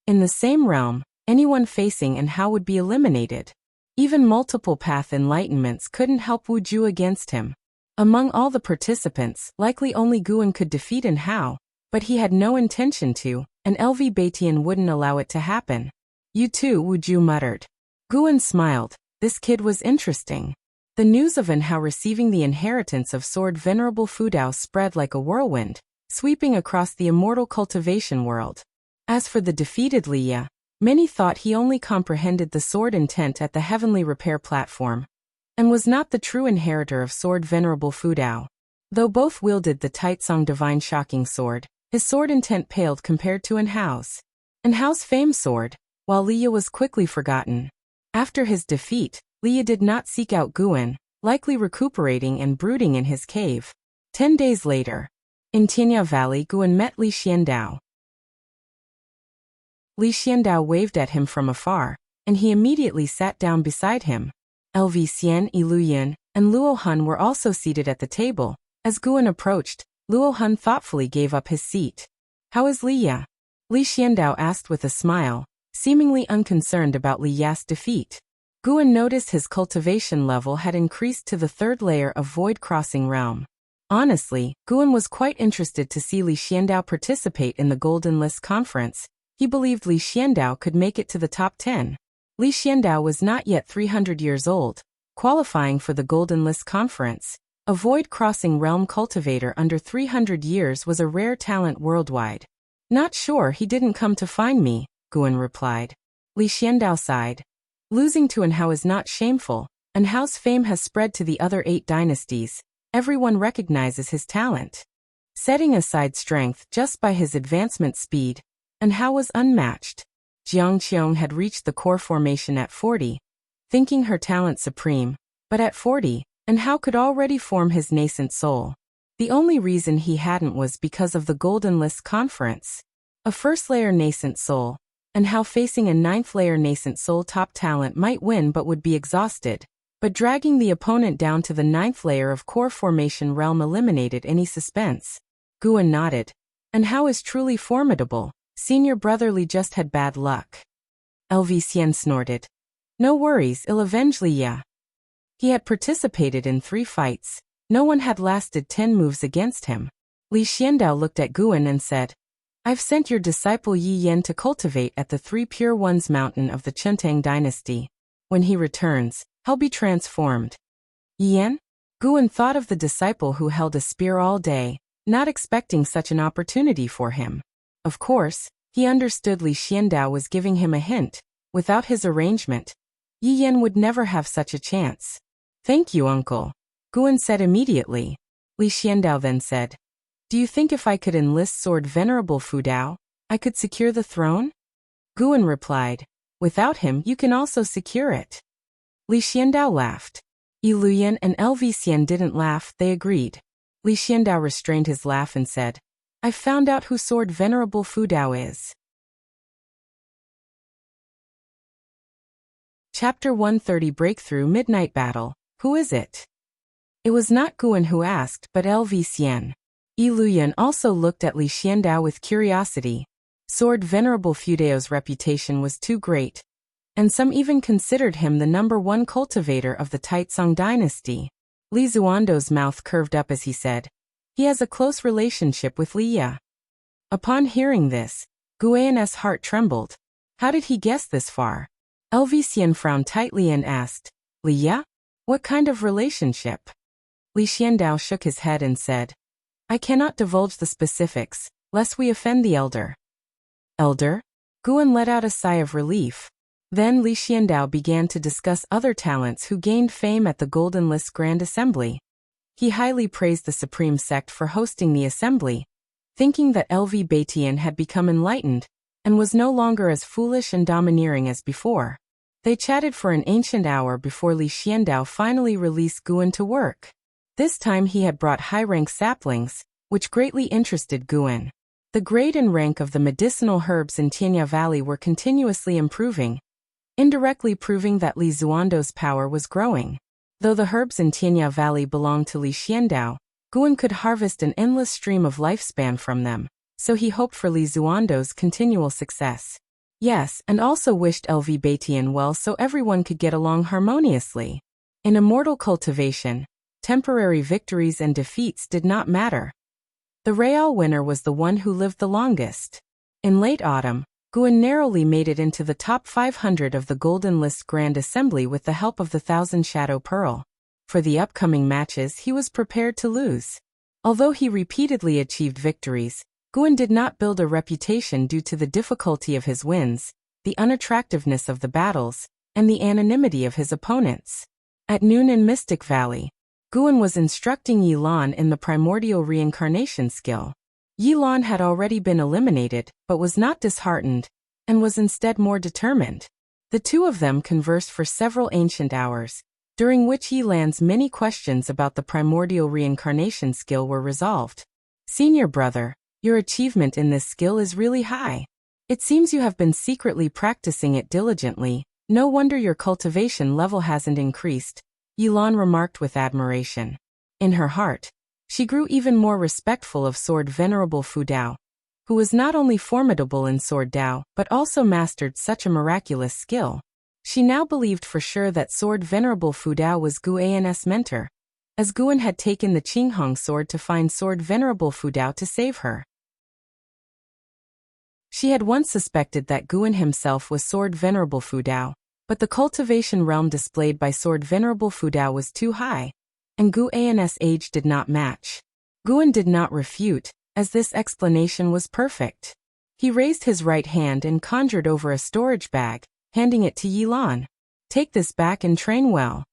In the same realm, anyone facing Hao would be eliminated." Even multiple path enlightenments couldn't help Wu Ju against him. Among all the participants, likely only Guan could defeat An Hao, but he had no intention to, and LV Batian wouldn't allow it to happen. You too, Wu Ju muttered. Guan smiled. This kid was interesting. The news of An Hao receiving the inheritance of Sword Venerable Fudao spread like a whirlwind, sweeping across the immortal cultivation world. As for the defeated Liya, many thought he only comprehended the sword intent at the heavenly repair platform, and was not the true inheritor of Sword Venerable Fudao. Though both wielded the Taicang Divine Shocking Sword, his sword intent paled compared to An Hao's. An Hao's famed sword, while Liya was quickly forgotten. After his defeat, Liya did not seek out Guan, likely recuperating and brooding in his cave. 10 days later, in Tianya Valley, Guan met Li Xiandao. Li Xiandao waved at him from afar, and he immediately sat down beside him. LV Xian, Iluyan, and Luo Hun were also seated at the table. As Guan approached, Luo Hun thoughtfully gave up his seat. How is Liya? Li Xiandao asked with a smile, seemingly unconcerned about Liya's defeat. Guan noticed his cultivation level had increased to the 3rd layer of Void Crossing Realm. Honestly, Guan was quite interested to see Li Xiandao participate in the Golden List Conference. He believed Li Xiandao could make it to the top 10. Li Xiandao was not yet 300 years old, qualifying for the Golden List Conference. A Void Crossing Realm cultivator under 300 years was a rare talent worldwide. Not sure he didn't come to find me, Guan replied. Li Xiandao sighed. Losing to An Hao is not shameful. An Hao's fame has spread to the other 8 dynasties. Everyone recognizes his talent. Setting aside strength just by his advancement speed, An Hao was unmatched. Jiang Qiong had reached the core formation at 40, thinking her talent supreme, but at 40, An Hao could already form his nascent soul. The only reason he hadn't was because of the Golden List Conference. A 1st-layer nascent soul, An Hao facing a 9th-layer nascent soul top talent might win but would be exhausted, but dragging the opponent down to the 9th layer of core formation realm eliminated any suspense. Guan nodded. An Hao is truly formidable. Senior brother Li just had bad luck. LV Xian snorted. No worries, I'll avenge Liya. He had participated in 3 fights. No one had lasted 10 moves against him. Li Xiandao looked at Guan and said, I've sent your disciple Yi Yan to cultivate at the 3 Pure Ones mountain of the Chuntang dynasty. When he returns, he'll be transformed. Yi Yan? Guan thought of the disciple who held a spear all day, not expecting such an opportunity for him. Of course, he understood Li Xiandao was giving him a hint. Without his arrangement, Yi Yan would never have such a chance. Thank you, uncle, Guan said immediately. Li Xiandao then said, Do you think if I could enlist Sword Venerable Fudao, I could secure the throne? Guan replied, Without him you can also secure it. Li Xiandao laughed. Iluyan and LV Xian didn't laugh, they agreed. Li Xiandao restrained his laugh and said, I've found out who Sword Venerable Fudao is. Chapter 130 Breakthrough Midnight Battle. Who is it? It was not Guan who asked, but LV Xian. Iluyan also looked at Li Xiandao with curiosity. Sword Venerable Fudao's reputation was too great, and some even considered him the #1 cultivator of the Taicang dynasty. Li Zuando's mouth curved up as he said, He has a close relationship with Liya. Upon hearing this, Guan's heart trembled. How did he guess this far? LV Xian frowned tightly and asked, Liya? What kind of relationship? Li Xiandao shook his head and said, I cannot divulge the specifics, lest we offend the elder. Elder? Guan let out a sigh of relief. Then Li Xiandao began to discuss other talents who gained fame at the Golden List Grand Assembly. He highly praised the Supreme Sect for hosting the assembly, thinking that LV Batian had become enlightened, and was no longer as foolish and domineering as before. They chatted for an ancient hour before Li Xiandao finally released Guan to work. This time he had brought high-rank saplings, which greatly interested Guan. The grade and rank of the medicinal herbs in Tianya Valley were continuously improving, indirectly proving that Li Zuando's power was growing. Though the herbs in Tianya Valley belonged to Li Xiandao, Guan could harvest an endless stream of lifespan from them, so he hoped for Li Zuando's continual success. Yes, and also wished LV Batian well so everyone could get along harmoniously. In immortal cultivation, temporary victories and defeats did not matter. The real winner was the one who lived the longest. In late autumn, Guan narrowly made it into the top 500 of the Golden List Grand Assembly with the help of the Thousand Shadow Pearl. For the upcoming matches he was prepared to lose. Although he repeatedly achieved victories, Guan did not build a reputation due to the difficulty of his wins, the unattractiveness of the battles, and the anonymity of his opponents. At noon in Mystic Valley, Guan was instructing Yilan in the primordial reincarnation skill. Yilan had already been eliminated, but was not disheartened, and was instead more determined. The two of them conversed for several ancient hours, during which Yilan's many questions about the primordial reincarnation skill were resolved. Senior brother, your achievement in this skill is really high. It seems you have been secretly practicing it diligently. No wonder your cultivation level hasn't increased, Yilan remarked with admiration. In her heart, she grew even more respectful of Sword Venerable Fu Dao, who was not only formidable in Sword Dao, but also mastered such a miraculous skill. She now believed for sure that Sword Venerable Fu Dao was Guan's mentor, as Guan had taken the Qinghong sword to find Sword Venerable Fu Dao to save her. She had once suspected that Guan himself was Sword Venerable Fu Dao, but the cultivation realm displayed by Sword Venerable Fu Dao was too high, and Guan's age did not match. Guan did not refute, as this explanation was perfect. He raised his right hand and conjured over a storage bag, handing it to Yilan. Take this back and train well.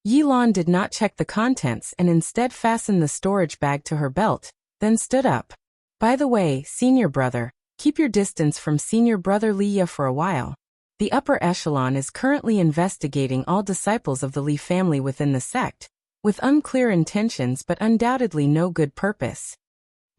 Yilan did not check the contents and instead fastened the storage bag to her belt, then stood up. By the way, senior brother, keep your distance from senior brother Liya for a while. The upper echelon is currently investigating all disciples of the Li family within the sect, with unclear intentions but undoubtedly no good purpose.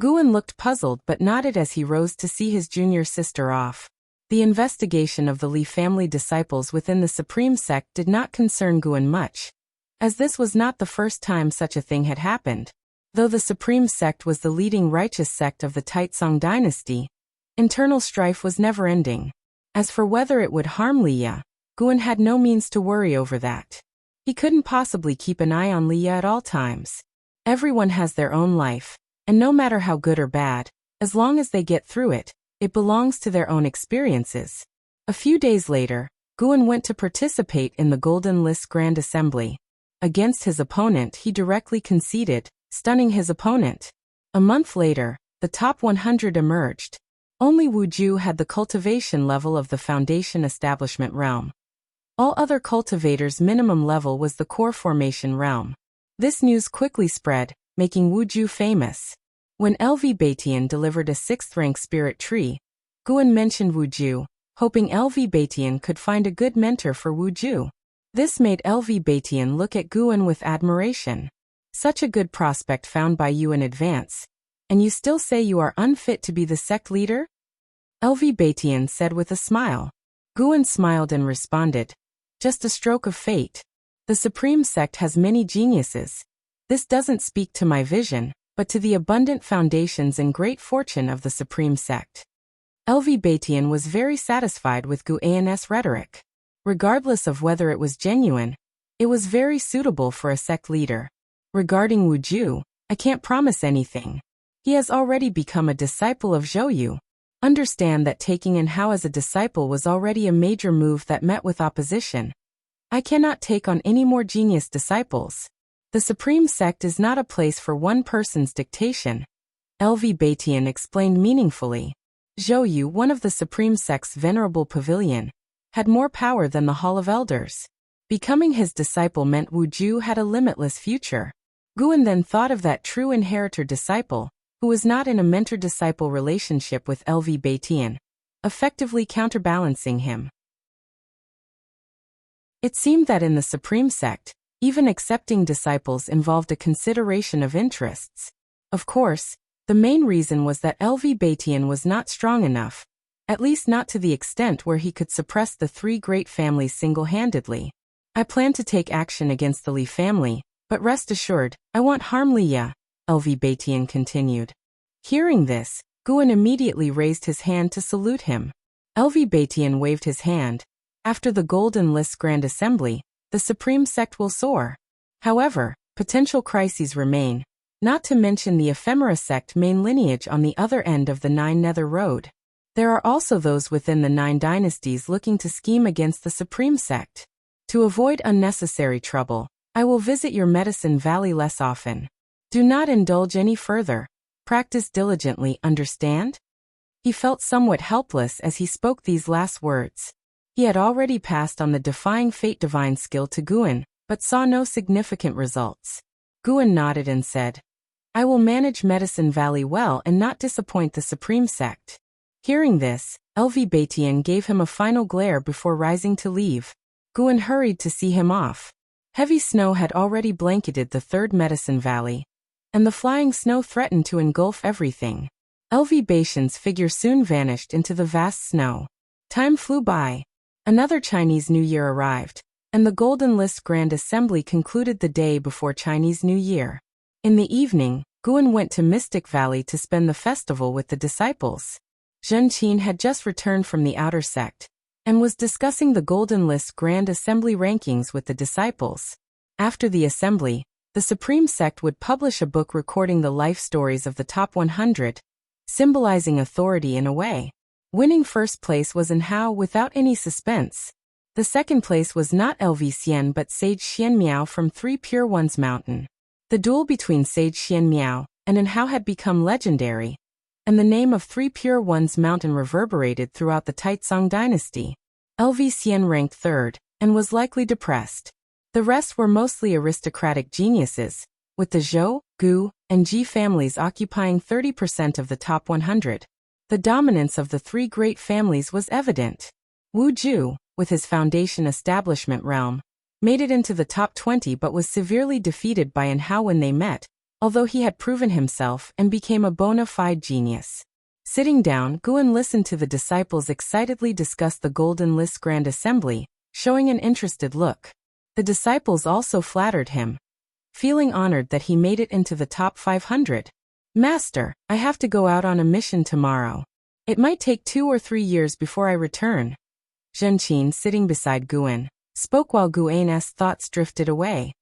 Guan looked puzzled but nodded as he rose to see his junior sister off. The investigation of the Li family disciples within the Supreme Sect did not concern Guan much, as this was not the first time such a thing had happened. Though the Supreme Sect was the leading righteous sect of the Taicang Dynasty, internal strife was never-ending. As for whether it would harm Liya, Guan had no means to worry over that. He couldn't possibly keep an eye on Liya at all times. Everyone has their own life, and no matter how good or bad, as long as they get through it, it belongs to their own experiences. A few days later, Guan went to participate in the Golden List Grand Assembly. Against his opponent he directly conceded, stunning his opponent. A month later, the top 100 emerged. Only Wu Ju had the cultivation level of the Foundation Establishment realm. All other cultivators' minimum level was the Core Formation realm. This news quickly spread, making Wu Ju famous. When LV Batian delivered a 6th-rank spirit tree, Guan mentioned Wu Ju, hoping LV Batian could find a good mentor for Wu Ju. This made LV Batian look at Guan with admiration. Such a good prospect found by you in advance, and you still say you are unfit to be the sect leader? LV Batian said with a smile. Guan smiled and responded, just a stroke of fate. The Supreme Sect has many geniuses. This doesn't speak to my vision, but to the abundant foundations and great fortune of the Supreme Sect. LV Batian was very satisfied with Guan's rhetoric. Regardless of whether it was genuine, it was very suitable for a sect leader. Regarding Wu Ju, I can't promise anything. He has already become a disciple of Zhou. Understand that taking in Hao as a disciple was already a major move that met with opposition. I cannot take on any more genius disciples. The Supreme Sect is not a place for one person's dictation. LV Batian explained meaningfully. Zhou, one of the Supreme Sect's venerable pavilion, had more power than the Hall of Elders. Becoming his disciple meant Wu Ju had a limitless future. Guan then thought of that true inheritor disciple, who was not in a mentor-disciple relationship with LV Batian, effectively counterbalancing him. It seemed that in the Supreme Sect, even accepting disciples involved a consideration of interests. Of course, the main reason was that LV Batian was not strong enough, at least not to the extent where he could suppress the 3 great families single-handedly. I plan to take action against the Li family, but rest assured, I won't harm Liya, LV Batian continued. Hearing this, Guan immediately raised his hand to salute him. LV Batian waved his hand. After the Golden List Grand Assembly, the Supreme Sect will soar. However, potential crises remain, not to mention the Ephemera Sect main lineage on the other end of the Nine Nether Road. There are also those within the Nine Dynasties looking to scheme against the Supreme Sect. To avoid unnecessary trouble, I will visit your Medicine Valley less often. Do not indulge any further. Practice diligently, understand? He felt somewhat helpless as he spoke these last words. He had already passed on the Defying Fate Divine skill to Guan, but saw no significant results. Guan nodded and said, I will manage Medicine Valley well and not disappoint the Supreme Sect. Hearing this, LV Batian gave him a final glare before rising to leave. Guan hurried to see him off. Heavy snow had already blanketed the third Medicine Valley, and the flying snow threatened to engulf everything. LV Batian's figure soon vanished into the vast snow. Time flew by. Another Chinese New Year arrived, and the Golden List Grand Assembly concluded the day before Chinese New Year. In the evening, Guan went to Mystic Valley to spend the festival with the disciples. Zhen Qin had just returned from the outer sect, and was discussing the Golden List Grand Assembly rankings with the disciples. After the assembly, the Supreme Sect would publish a book recording the life stories of the top 100, symbolizing authority in a way. Winning first place was in Hao without any suspense. The second place was not LV Xian but Sage Xian Miao from Three Pure Ones Mountain. The duel between Sage Xian Miao and In Hao had become legendary, and the name of Three Pure Ones Mountain reverberated throughout the Taicang Dynasty. LV Xian ranked third, and was likely depressed. The rest were mostly aristocratic geniuses, with the Zhou, Gu, and Ji families occupying 30% of the top 100. The dominance of the three great families was evident. Wu Ju, with his foundation establishment realm, made it into the top 20 but was severely defeated by In Hao when they met, although he had proven himself and became a bona fide genius. Sitting down, Guan listened to the disciples excitedly discuss the Golden List Grand Assembly, showing an interested look. The disciples also flattered him, feeling honored that he made it into the top 500. Master, I have to go out on a mission tomorrow. It might take 2 or 3 years before I return. Zhen Qin, sitting beside Guan, spoke while Guan's thoughts drifted away.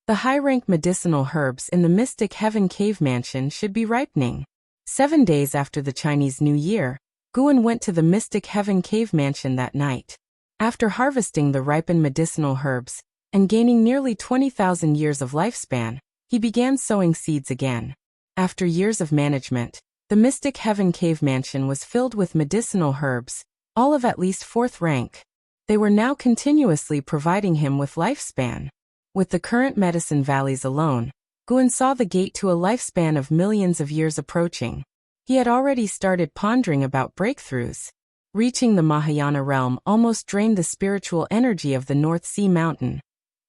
The high-rank medicinal herbs in the Mystic Heaven Cave Mansion should be ripening. 7 days after the Chinese New Year, Guan went to the Mystic Heaven Cave Mansion that night. After harvesting the ripened medicinal herbs and gaining nearly 20,000 years of lifespan, he began sowing seeds again. After years of management, the Mystic Heaven Cave Mansion was filled with medicinal herbs, all of at least 4th rank. They were now continuously providing him with lifespan. With the current medicine valleys alone, Guan saw the gate to a lifespan of millions of years approaching. He had already started pondering about breakthroughs. Reaching the Mahayana realm almost drained the spiritual energy of the North Sea Mountain.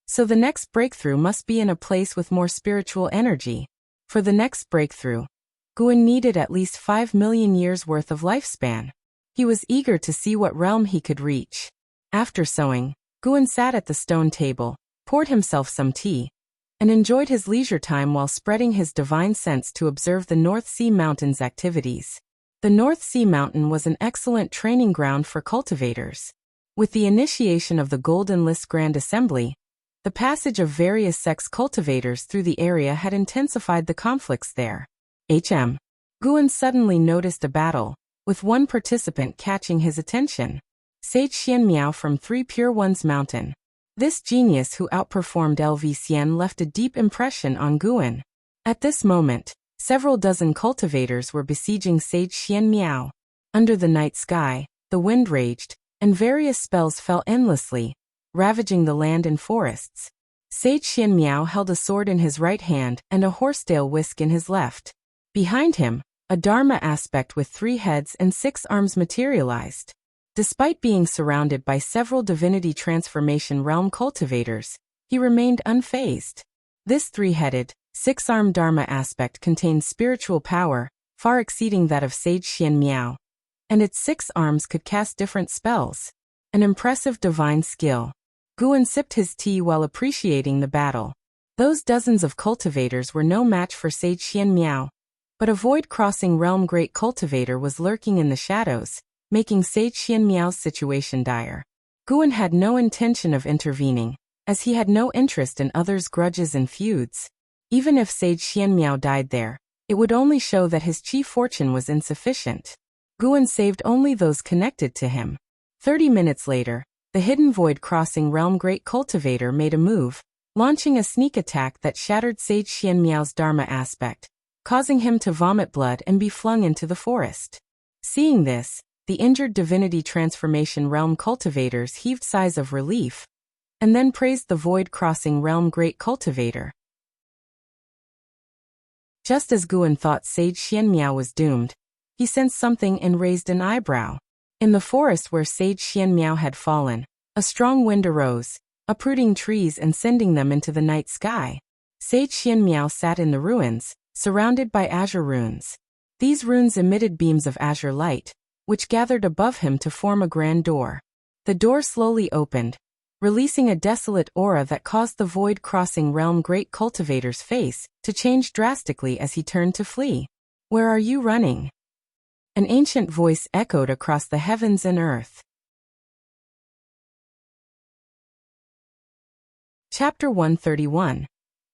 So the next breakthrough must be in a place with more spiritual energy. For the next breakthrough, Guan needed at least 5 million years worth of lifespan. He was eager to see what realm he could reach. After sowing, Guan sat at the stone table, poured himself some tea, and enjoyed his leisure time while spreading his divine sense to observe the North Sea Mountain's activities. The North Sea Mountain was an excellent training ground for cultivators. With the initiation of the Golden List Grand Assembly, the passage of various sex cultivators through the area had intensified the conflicts there. Guan suddenly noticed a battle, with one participant catching his attention. Sage Xian Miao from Three Pure Ones Mountain. This genius who outperformed LV Xian left a deep impression on Guan. At this moment, several dozen cultivators were besieging Sage Xian Miao. Under the night sky, the wind raged, and various spells fell endlessly, ravaging the land and forests. Sage Xian Miao held a sword in his right hand and a horsetail whisk in his left. Behind him, a Dharma aspect with 3 heads and 6 arms materialized. Despite being surrounded by several divinity transformation realm cultivators, he remained unfazed. This 3-headed, 6-armed Dharma aspect contained spiritual power, far exceeding that of Sage Xian Miao, and its 6 arms could cast different spells. An impressive divine skill. Guan sipped his tea while appreciating the battle. Those dozens of cultivators were no match for Sage Xian Miao. But a void-crossing realm great cultivator was lurking in the shadows, making Sage Xianmiao's situation dire. Guan had no intention of intervening, as he had no interest in others' grudges and feuds. Even if Sage Xianmiao died there, it would only show that his chi fortune was insufficient. Guan saved only those connected to him. 30 minutes later, the hidden void-crossing realm great cultivator made a move, launching a sneak attack that shattered Sage Xianmiao's Dharma aspect, causing him to vomit blood and be flung into the forest. Seeing this, the injured divinity transformation realm cultivators heaved sighs of relief, and then praised the void-crossing realm great cultivator. Just as Guan thought Sage Xianmiao was doomed, he sensed something and raised an eyebrow. In the forest where Sage Xianmiao had fallen, a strong wind arose, uprooting trees and sending them into the night sky. Sage Xianmiao sat in the ruins, surrounded by azure runes. These runes emitted beams of azure light, which gathered above him to form a grand door. The door slowly opened, releasing a desolate aura that caused the void-crossing realm great cultivator's face to change drastically as he turned to flee. "Where are you running?" An ancient voice echoed across the heavens and earth. Chapter 131.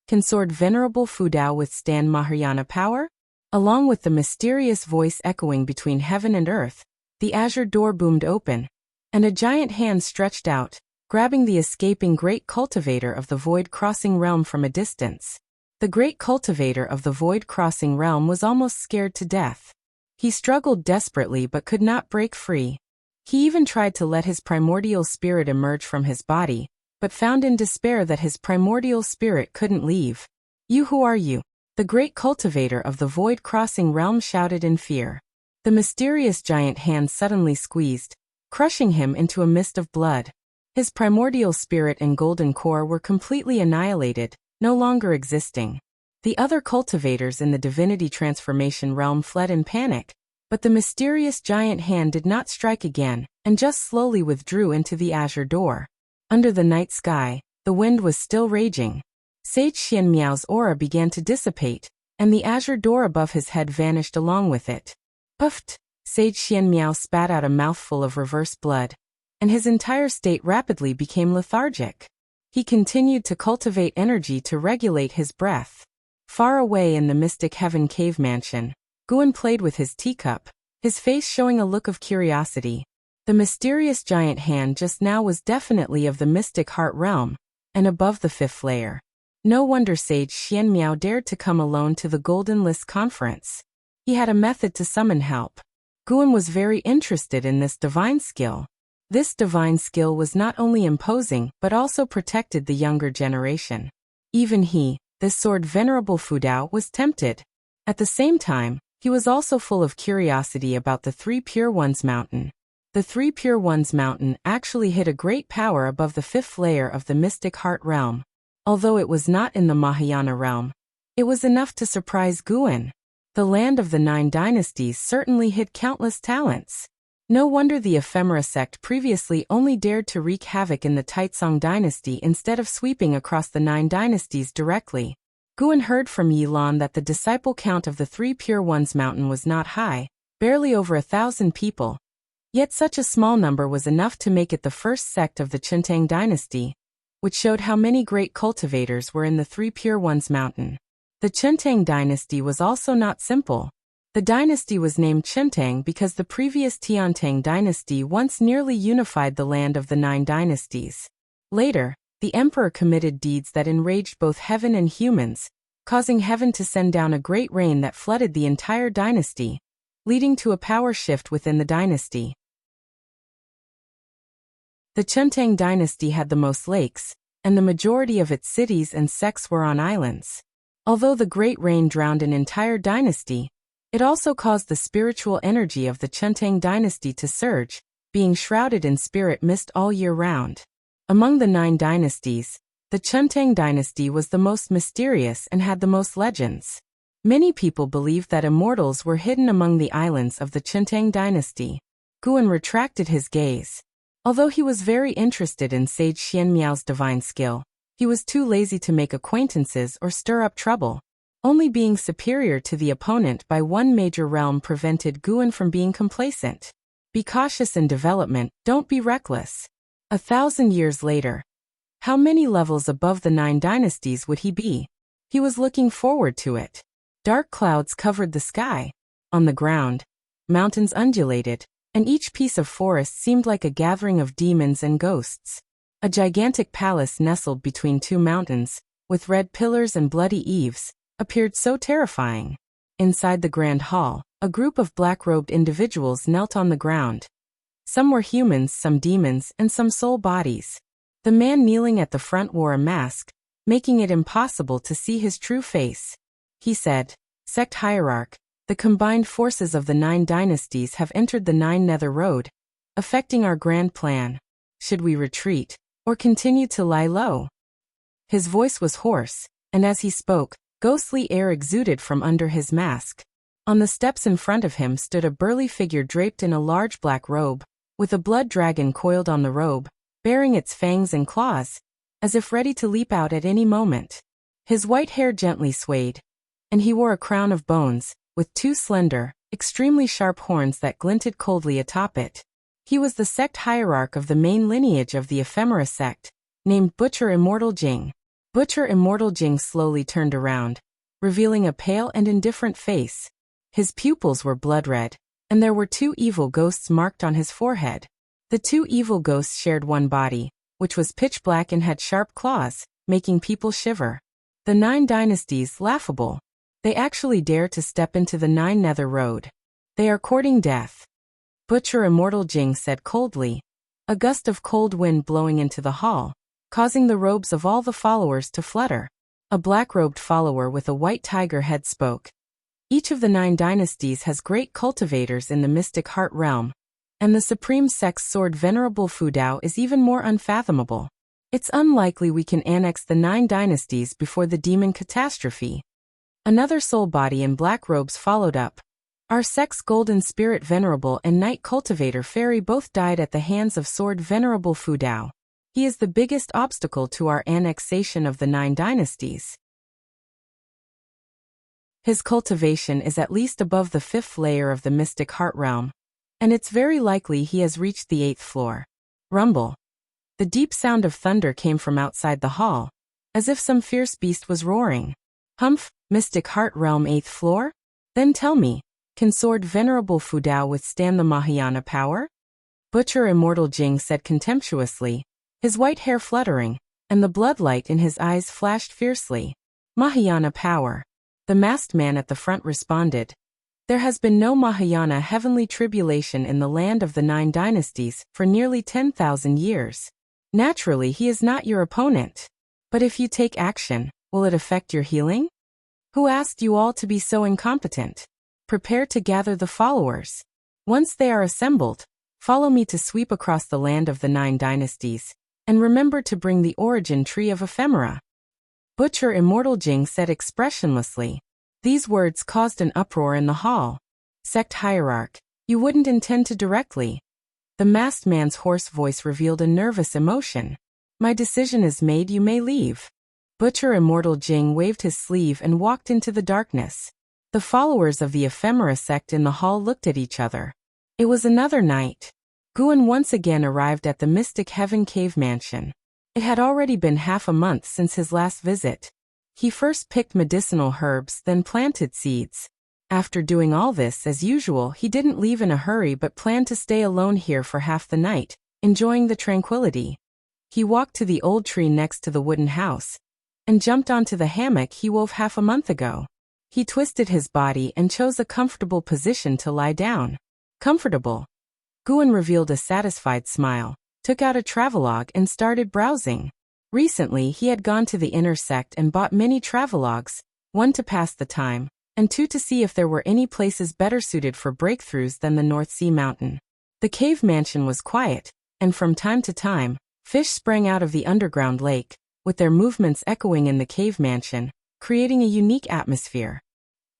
Can Sword Venerable Fudao withstand Mahayana power? Along with the mysterious voice echoing between heaven and earth, the azure door boomed open, and a giant hand stretched out, grabbing the escaping great cultivator of the void-crossing realm from a distance. The great cultivator of the void-crossing realm was almost scared to death. He struggled desperately but could not break free. He even tried to let his primordial spirit emerge from his body, but found in despair that his primordial spirit couldn't leave. "You, who are you?" The great cultivator of the void-crossing realm shouted in fear. The mysterious giant hand suddenly squeezed, crushing him into a mist of blood. His primordial spirit and golden core were completely annihilated, no longer existing. The other cultivators in the divinity transformation realm fled in panic, but the mysterious giant hand did not strike again, and just slowly withdrew into the azure door. Under the night sky, the wind was still raging. Sage Xianmiao's aura began to dissipate, and the azure door above his head vanished along with it. Puffed! Sage Xianmiao spat out a mouthful of reverse blood, and his entire state rapidly became lethargic. He continued to cultivate energy to regulate his breath. Far away in the mystic heaven cave mansion, Guan played with his teacup, his face showing a look of curiosity. The mysterious giant hand just now was definitely of the mystic heart realm, and above the 5th layer. No wonder Sage Xianmiao dared to come alone to the Golden List conference. He had a method to summon help. Guan was very interested in this divine skill. This divine skill was not only imposing but also protected the younger generation. Even he, this sword Venerable Fudao, was tempted. At the same time, he was also full of curiosity about the Three Pure Ones Mountain. The Three Pure Ones Mountain actually hid a great power above the 5th layer of the mystic heart realm. Although it was not in the Mahayana realm, it was enough to surprise Guan. The land of the 9 dynasties certainly hid countless talents. No wonder the ephemera sect previously only dared to wreak havoc in the Taicang dynasty instead of sweeping across the 9 dynasties directly. Guan heard from Yilan that the disciple count of the Three Pure Ones Mountain was not high, barely over 1,000 people. Yet such a small number was enough to make it the first sect of the Chentang dynasty, which showed how many great cultivators were in the Three Pure Ones Mountain. The Chentang dynasty was also not simple. The dynasty was named Chentang because the previous Tiantang dynasty once nearly unified the land of the 9 dynasties. Later, the emperor committed deeds that enraged both heaven and humans, causing heaven to send down a great rain that flooded the entire dynasty, leading to a power shift within the dynasty. The Chentang dynasty had the most lakes, and the majority of its cities and sects were on islands. Although the great rain drowned an entire dynasty, it also caused the spiritual energy of the Chentang dynasty to surge, being shrouded in spirit mist all year round. Among the 9 dynasties, the Chentang dynasty was the most mysterious and had the most legends. Many people believed that immortals were hidden among the islands of the Chentang dynasty. Guan retracted his gaze. Although he was very interested in Sage Xianmiao's divine skill, he was too lazy to make acquaintances or stir up trouble. Only being superior to the opponent by one major realm prevented Guan from being complacent. Be cautious in development, don't be reckless. 1,000 years later. How many levels above the 9 dynasties would he be? He was looking forward to it. Dark clouds covered the sky. On the ground, mountains undulated, and each piece of forest seemed like a gathering of demons and ghosts. A gigantic palace nestled between 2 mountains, with red pillars and bloody eaves, appeared so terrifying. Inside the grand hall, a group of black-robed individuals knelt on the ground. Some were humans, some demons, and some soul bodies. The man kneeling at the front wore a mask, making it impossible to see his true face. He said, "Sect Hierarch, the combined forces of the 9 dynasties have entered the 9 Nether Road, affecting our grand plan. Should we retreat, or continue to lie low?" His voice was hoarse, and as he spoke, ghostly air exuded from under his mask. On the steps in front of him stood a burly figure draped in a large black robe, with a blood dragon coiled on the robe, baring its fangs and claws, as if ready to leap out at any moment. His white hair gently swayed, and he wore a crown of bones, with 2 slender, extremely sharp horns that glinted coldly atop it. He was the sect hierarch of the main lineage of the Ephemera sect, named Butcher Immortal Jing. Butcher Immortal Jing slowly turned around, revealing a pale and indifferent face. His pupils were blood red, and there were 2 evil ghosts marked on his forehead. The 2 evil ghosts shared one body, which was pitch black and had sharp claws, making people shiver. The 9 dynasties, laughable. They actually dare to step into the 9 Nether Road. They are courting death. Butcher Immortal Jing said coldly, a gust of cold wind blowing into the hall, causing the robes of all the followers to flutter. A black-robed follower with a white tiger head spoke. Each of the 9 dynasties has great cultivators in the mystic heart realm, and the supreme sect's sword Venerable Fudao is even more unfathomable. It's unlikely we can annex the 9 dynasties before the demon catastrophe. Another soul body in black robes followed up. Our sect's golden spirit Venerable and night cultivator Fairy both died at the hands of sword Venerable Fudao. He is the biggest obstacle to our annexation of the 9 dynasties. His cultivation is at least above the 5th layer of the mystic heart realm, and it's very likely he has reached the 8th floor. Rumble. The deep sound of thunder came from outside the hall, as if some fierce beast was roaring. Humph, mystic heart realm 8th floor? Then tell me, can sword Venerable Fudao withstand the Mahayana power? Butcher Immortal Jing said contemptuously, his white hair fluttering, and the bloodlight in his eyes flashed fiercely. Mahayana power. The masked man at the front responded. There has been no Mahayana heavenly tribulation in the land of the 9 dynasties for nearly 10,000 years. Naturally, he is not your opponent. But if you take action, will it affect your healing? Who asked you all to be so incompetent? Prepare to gather the followers. Once they are assembled, follow me to sweep across the land of the 9 dynasties, and remember to bring the origin tree of ephemera. Butcher Immortal Jing said expressionlessly. These words caused an uproar in the hall. Sect Hierarch, you wouldn't intend to directly. The masked man's hoarse voice revealed a nervous emotion. My decision is made, you may leave. Butcher Immortal Jing waved his sleeve and walked into the darkness. The followers of the ephemera sect in the hall looked at each other. It was another night. Guan once again arrived at the Mystic Heaven Cave Mansion. It had already been half a month since his last visit. He first picked medicinal herbs, then planted seeds. After doing all this as usual, he didn't leave in a hurry but planned to stay alone here for half the night, enjoying the tranquility. He walked to the old tree next to the wooden house, and jumped onto the hammock he wove half a month ago. He twisted his body and chose a comfortable position to lie down. Comfortable. Guan revealed a satisfied smile, took out a travelogue and started browsing. Recently he had gone to the inner sect and bought many travelogues, 1 to pass the time, and 2 to see if there were any places better suited for breakthroughs than the North Sea Mountain. The cave mansion was quiet, and from time to time, fish sprang out of the underground lake, with their movements echoing in the cave mansion, creating a unique atmosphere.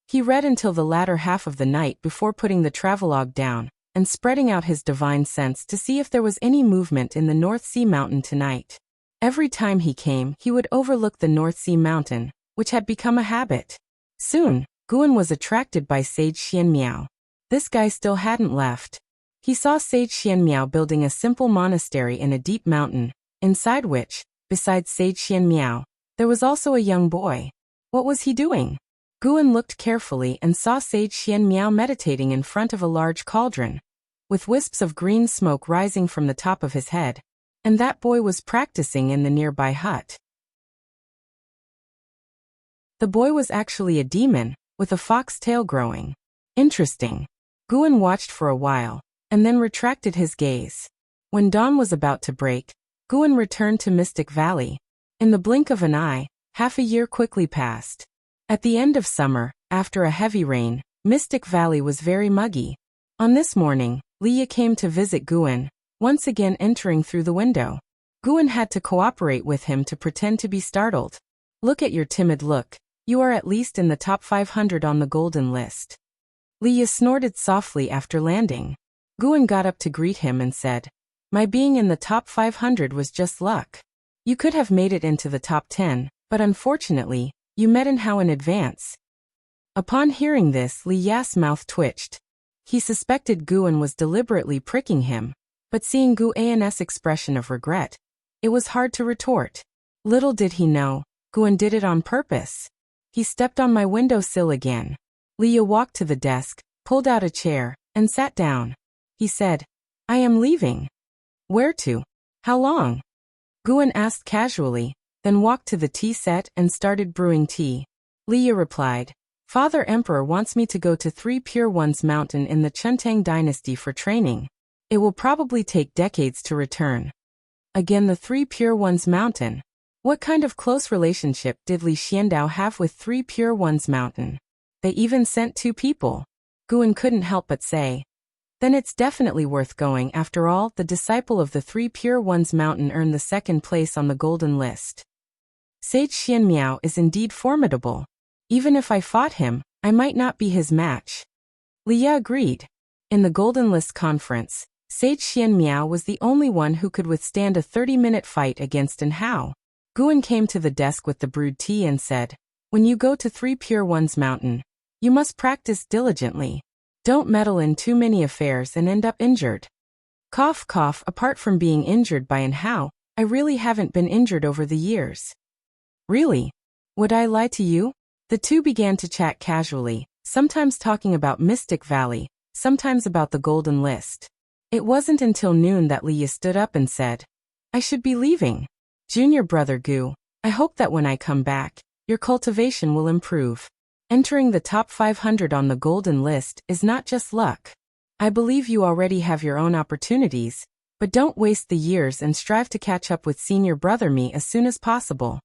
He read until the latter half of the night before putting the travelogue down, and spreading out his divine sense to see if there was any movement in the North Sea Mountain tonight. Every time he came, he would overlook the North Sea Mountain, which had become a habit. Soon, Guan was attracted by Sage Xianmiao. This guy still hadn't left. He saw Sage Xianmiao building a simple monastery in a deep mountain, inside which, besides Sage Xianmiao, there was also a young boy. What was he doing? Guan looked carefully and saw Sage Xianmiao meditating in front of a large cauldron, with wisps of green smoke rising from the top of his head, and that boy was practicing in the nearby hut. The boy was actually a demon, with a fox tail growing. Interesting. Guan watched for a while, and then retracted his gaze. When dawn was about to break, Guan returned to Mystic Valley. In the blink of an eye, half a year quickly passed. At the end of summer, after a heavy rain, Mystic Valley was very muggy. On this morning, Leah came to visit Guan, once again entering through the window. Guan had to cooperate with him to pretend to be startled. Look at your timid look. You are at least in the top 500 on the golden list. Leah snorted softly after landing. Guan got up to greet him and said, "My being in the top 500 was just luck. You could have made it into the top 10, but unfortunately, you met in how in advance." Upon hearing this, Li Ya's mouth twitched. He suspected Guan was deliberately pricking him, but seeing Guan's expression of regret, it was hard to retort. Little did he know, Guan did it on purpose. He stepped on my windowsill again. Leah walked to the desk, pulled out a chair, and sat down. He said, "I am leaving." "Where to? How long?" Guan asked casually, then walked to the tea set and started brewing tea. Leah replied, "Father Emperor wants me to go to Three Pure Ones Mountain in the Taicang Dynasty for training. It will probably take decades to return." Again, the Three Pure Ones Mountain. What kind of close relationship did Li Xiandao have with Three Pure Ones Mountain? They even sent 2 people. Guan couldn't help but say, "Then it's definitely worth going. After all, the disciple of the Three Pure Ones Mountain earned the 2nd place on the golden list. Sage Xianmiao is indeed formidable. Even if I fought him, I might not be his match." Leah agreed. In the golden list conference, Sage Xianmiao was the only one who could withstand a 30-minute fight against An Hao. Guan came to the desk with the brewed tea and said, "When you go to Three Pure Ones Mountain, you must practice diligently. Don't meddle in too many affairs and end up injured." Cough cough. Apart from being injured by An Hao, I really haven't been injured over the years. Really? Would I lie to you? The two began to chat casually, sometimes talking about Mystic Valley, sometimes about the golden list. It wasn't until noon that Leah stood up and said, "I should be leaving. Junior brother Gu, I hope that when I come back, your cultivation will improve. Entering the top 500 on the golden list is not just luck. I believe you already have your own opportunities, but don't waste the years and strive to catch up with senior brother me as soon as possible."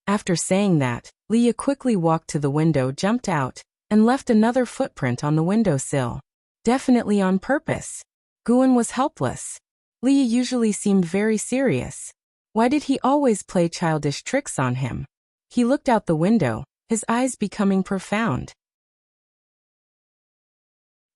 After saying that, Leah quickly walked to the window, jumped out, and left another footprint on the windowsill. Definitely on purpose. Guan was helpless. Leah usually seemed very serious. Why did he always play childish tricks on him? He looked out the window, his eyes becoming profound.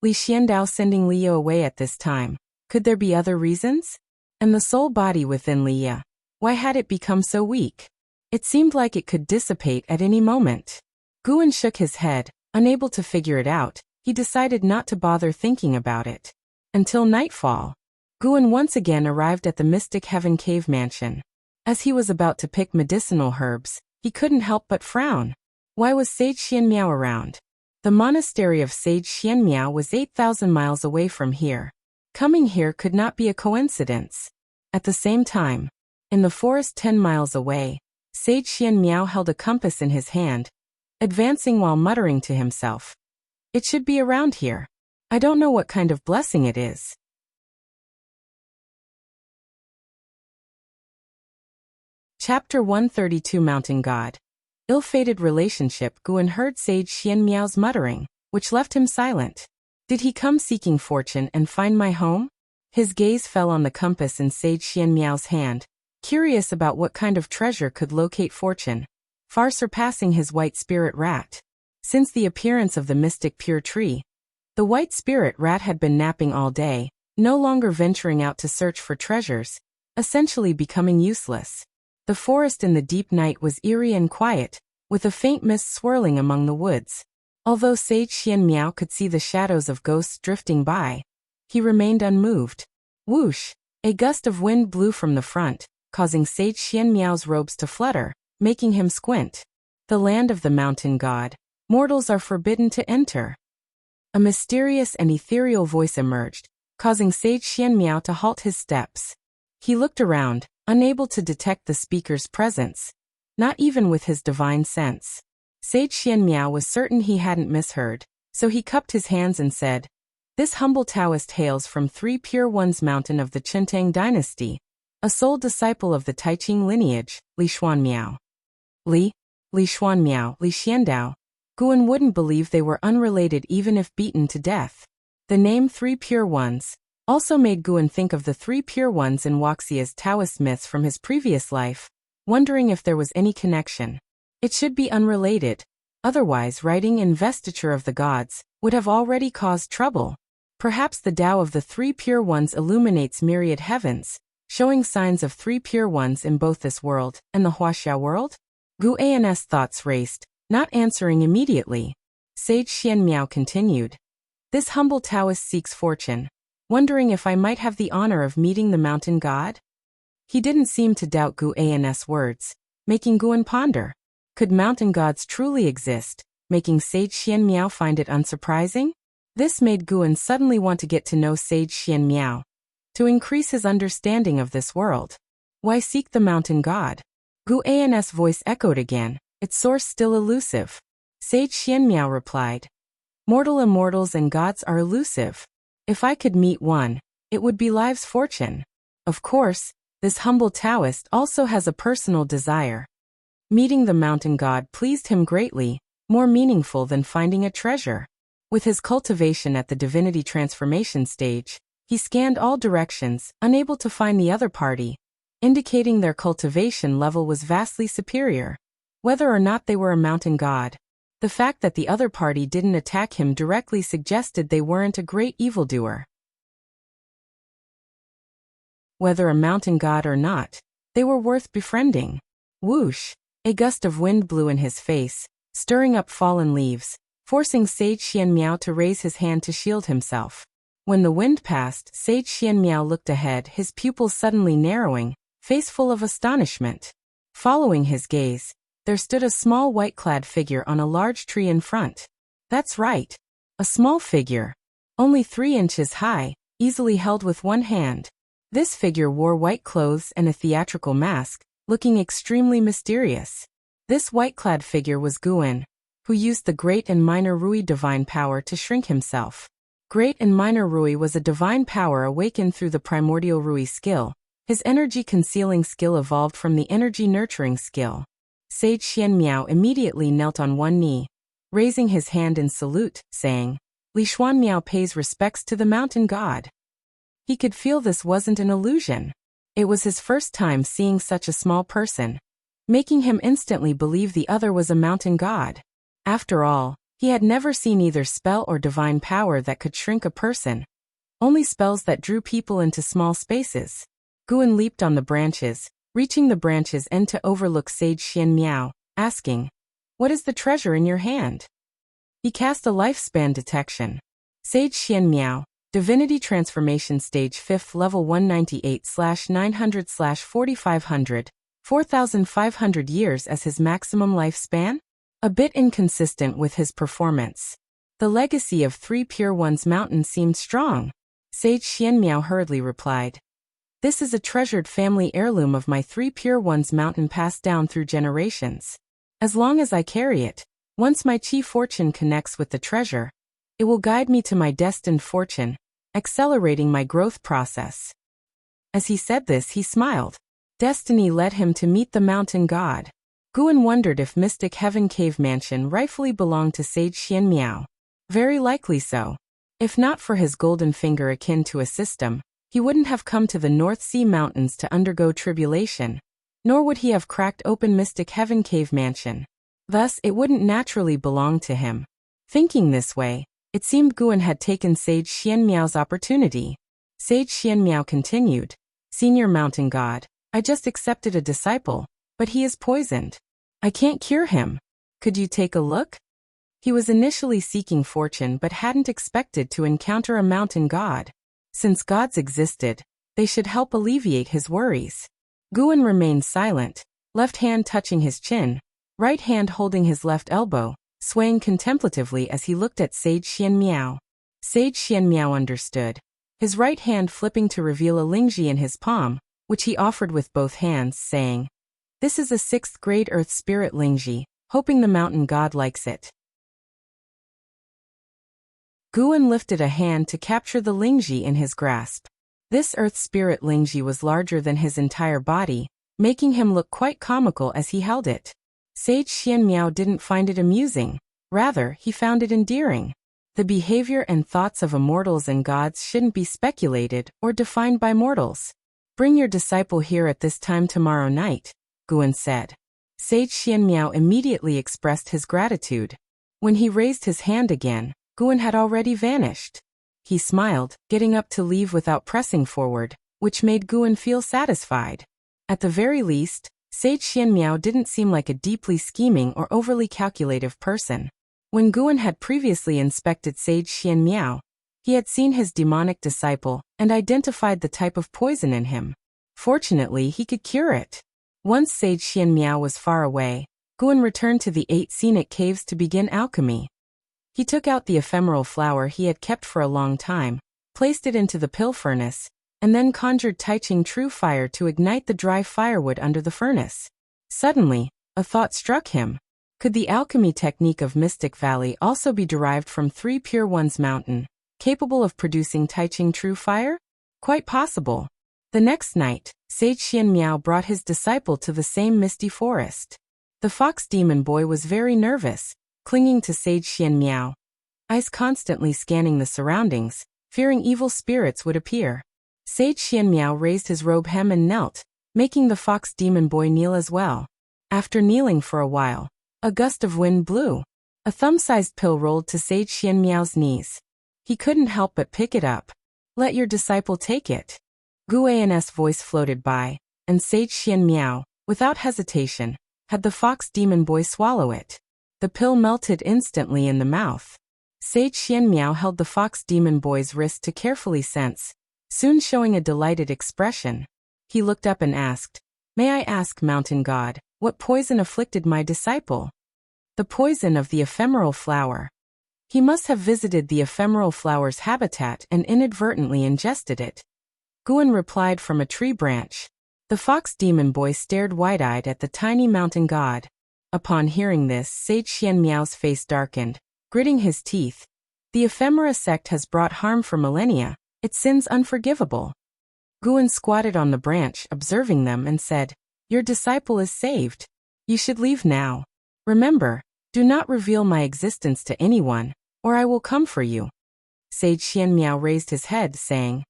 Li Xiandao sending Leah away at this time. Could there be other reasons? And the soul body within Leah, why had it become so weak? It seemed like it could dissipate at any moment. Guan shook his head, unable to figure it out. He decided not to bother thinking about it. Until nightfall. Guan once again arrived at the Mystic Heaven Cave Mansion. As he was about to pick medicinal herbs, he couldn't help but frown. Why was Sage Xianmiao around? The monastery of Sage Xianmiao was 8,000 miles away from here. Coming here could not be a coincidence. At the same time, in the forest 10 miles away, Sage Xianmiao held a compass in his hand, advancing while muttering to himself. "It should be around here. I don't know what kind of blessing it is." Chapter 132 Mountain God. Ill-fated relationship. Guan heard Sage Xianmiao's muttering, which left him silent. Did he come seeking fortune and find my home? His gaze fell on the compass in Sage Xianmiao's hand, curious about what kind of treasure could locate fortune, far surpassing his white spirit rat. Since the appearance of the mystic pure tree, the white spirit rat had been napping all day, no longer venturing out to search for treasures, essentially becoming useless. The forest in the deep night was eerie and quiet, with a faint mist swirling among the woods. Although Sage Xian Miao could see the shadows of ghosts drifting by, he remained unmoved. Whoosh! A gust of wind blew from the front, causing Sage Xian Miao's robes to flutter, making him squint. The land of the mountain god. Mortals are forbidden to enter. A mysterious and ethereal voice emerged, causing Sage Xian Miao to halt his steps. He looked around, unable to detect the speaker's presence, not even with his divine sense. Sage Xian Miao was certain he hadn't misheard, so he cupped his hands and said, "This humble Taoist hails from Three Pure Ones Mountain of the Taicang Dynasty, a sole disciple of the Taicang lineage, Li Xuan Miao." Li Xuan Miao, Li Xiandao. Guan wouldn't believe they were unrelated even if beaten to death. The name Three Pure Ones also made Guan think of the Three Pure Ones in Wuxia's Taoist myths from his previous life, wondering if there was any connection. It should be unrelated, otherwise writing Investiture of the Gods would have already caused trouble. Perhaps the Tao of the Three Pure Ones illuminates myriad heavens, showing signs of Three Pure Ones in both this world and the Huaxia world? Gu An's thoughts raced, not answering immediately. Sage Xian Miao continued. This humble Taoist seeks fortune, wondering if I might have the honor of meeting the mountain god? He didn't seem to doubt Gu An's words, making Guan ponder. Could mountain gods truly exist, making Sage Xian Miao find it unsurprising? This made Guan suddenly want to get to know Sage Xian Miao, to increase his understanding of this world. Why seek the mountain god? Gu An's voice echoed again, its source still elusive. Sage Xian Miao replied, Mortal immortals and gods are elusive. If I could meet one, it would be life's fortune. Of course, this humble Taoist also has a personal desire. Meeting the mountain god pleased him greatly, more meaningful than finding a treasure. With his cultivation at the divinity transformation stage, he scanned all directions, unable to find the other party, indicating their cultivation level was vastly superior. Whether or not they were a mountain god, the fact that the other party didn't attack him directly suggested they weren't a great evildoer. Whether a mountain god or not, they were worth befriending. Whoosh! A gust of wind blew in his face, stirring up fallen leaves, forcing Sage Xian Miao to raise his hand to shield himself. When the wind passed, Sage Xian Miao looked ahead, his pupils suddenly narrowing, face full of astonishment. Following his gaze, there stood a small white-clad figure on a large tree in front. That's right. A small figure. Only 3 inches high, easily held with one hand. This figure wore white clothes and a theatrical mask, looking extremely mysterious. This white-clad figure was Guan, who used the Great and Minor Rui divine power to shrink himself. Great and Minor Rui was a divine power awakened through the primordial Rui skill. His energy concealing skill evolved from the energy nurturing skill. Sage Xian Miao immediately knelt on one knee, raising his hand in salute, saying, Li Xuan Miao pays respects to the mountain god. He could feel this wasn't an illusion. It was his first time seeing such a small person, making him instantly believe the other was a mountain god. After all, he had never seen either spell or divine power that could shrink a person, only spells that drew people into small spaces. Guan leaped on the branches, reaching the branch's end to overlook Sage Xian Miao, asking, What is the treasure in your hand? He cast a lifespan detection. Sage Xian Miao, Divinity Transformation Stage 5th Level 198/900/4500, 4,500 years as his maximum lifespan? A bit inconsistent with his performance. The legacy of Three Pure Ones Mountain seemed strong. Sage Xian Miao hurriedly replied, This is a treasured family heirloom of my Three Pure Ones Mountain passed down through generations. As long as I carry it, once my chi fortune connects with the treasure, it will guide me to my destined fortune, accelerating my growth process. As he said this, he smiled. Destiny led him to meet the mountain god. Guan wondered if Mystic Heaven Cave Mansion rightfully belonged to Sage Xian Miao. Very likely so. If not for his golden finger akin to a system, he wouldn't have come to the North Sea Mountains to undergo tribulation, nor would he have cracked open Mystic Heaven Cave Mansion. Thus, it wouldn't naturally belong to him. Thinking this way, it seemed Guan had taken Sage Xian Miao's opportunity. Sage Xian Miao continued, Senior Mountain God, I just accepted a disciple, but he is poisoned. I can't cure him. Could you take a look? He was initially seeking fortune but hadn't expected to encounter a mountain god. Since gods existed, they should help alleviate his worries. Guan remained silent, left hand touching his chin, right hand holding his left elbow, swaying contemplatively as he looked at Sage Xianmiao. Sage Xianmiao understood, his right hand flipping to reveal a lingji in his palm, which he offered with both hands, saying, "This is a 6th grade earth spirit lingji, hoping the mountain god likes it." Guan lifted a hand to capture the lingji in his grasp. This earth spirit lingji was larger than his entire body, making him look quite comical as he held it. Sage Xianmiao didn't find it amusing, rather he found it endearing. The behavior and thoughts of immortals and gods shouldn't be speculated or defined by mortals. "Bring your disciple here at this time tomorrow night," Guan said. Sage Xianmiao immediately expressed his gratitude. When he raised his hand again, Guan had already vanished. He smiled, getting up to leave without pressing forward, which made Guan feel satisfied. At the very least, Sage Xianmiao didn't seem like a deeply scheming or overly calculative person. When Guan had previously inspected Sage Xianmiao, he had seen his demonic disciple and identified the type of poison in him. Fortunately, he could cure it. Once Sage Xianmiao was far away, Guan returned to the 8 scenic caves to begin alchemy. He took out the ephemeral flower he had kept for a long time, placed it into the pill furnace, and then conjured Taicang true fire to ignite the dry firewood under the furnace. Suddenly, a thought struck him. Could the alchemy technique of Mystic Valley also be derived from 3 Pure Ones Mountain, capable of producing Taicang true fire? Quite possible. The next night, Sage Xianmiao brought his disciple to the same misty forest. The fox demon boy was very nervous, clinging to Sage Xianmiao, eyes constantly scanning the surroundings, fearing evil spirits would appear. Sage Xianmiao raised his robe hem and knelt, making the fox demon boy kneel as well. After kneeling for a while, a gust of wind blew. A thumb-sized pill rolled to Sage Xianmiao's knees. He couldn't help but pick it up. "Let your disciple take it." Guan's voice floated by, and Sage Xianmiao, without hesitation, had the fox demon boy swallow it. The pill melted instantly in the mouth. Sage Xianmiao held the fox demon boy's wrist to carefully sense, soon showing a delighted expression. He looked up and asked, "May I ask, Mountain God, what poison afflicted my disciple?" "The poison of the ephemeral flower." He must have visited the ephemeral flower's habitat and inadvertently ingested it. Guan replied from a tree branch. The fox demon boy stared wide-eyed at the tiny mountain god. Upon hearing this, Sage Xianmiao's face darkened, gritting his teeth. "The ephemera sect has brought harm for millennia, its sins unforgivable." Guan squatted on the branch, observing them, and said, "Your disciple is saved. You should leave now. Remember, do not reveal my existence to anyone, or I will come for you." Sage Xianmiao raised his head, saying,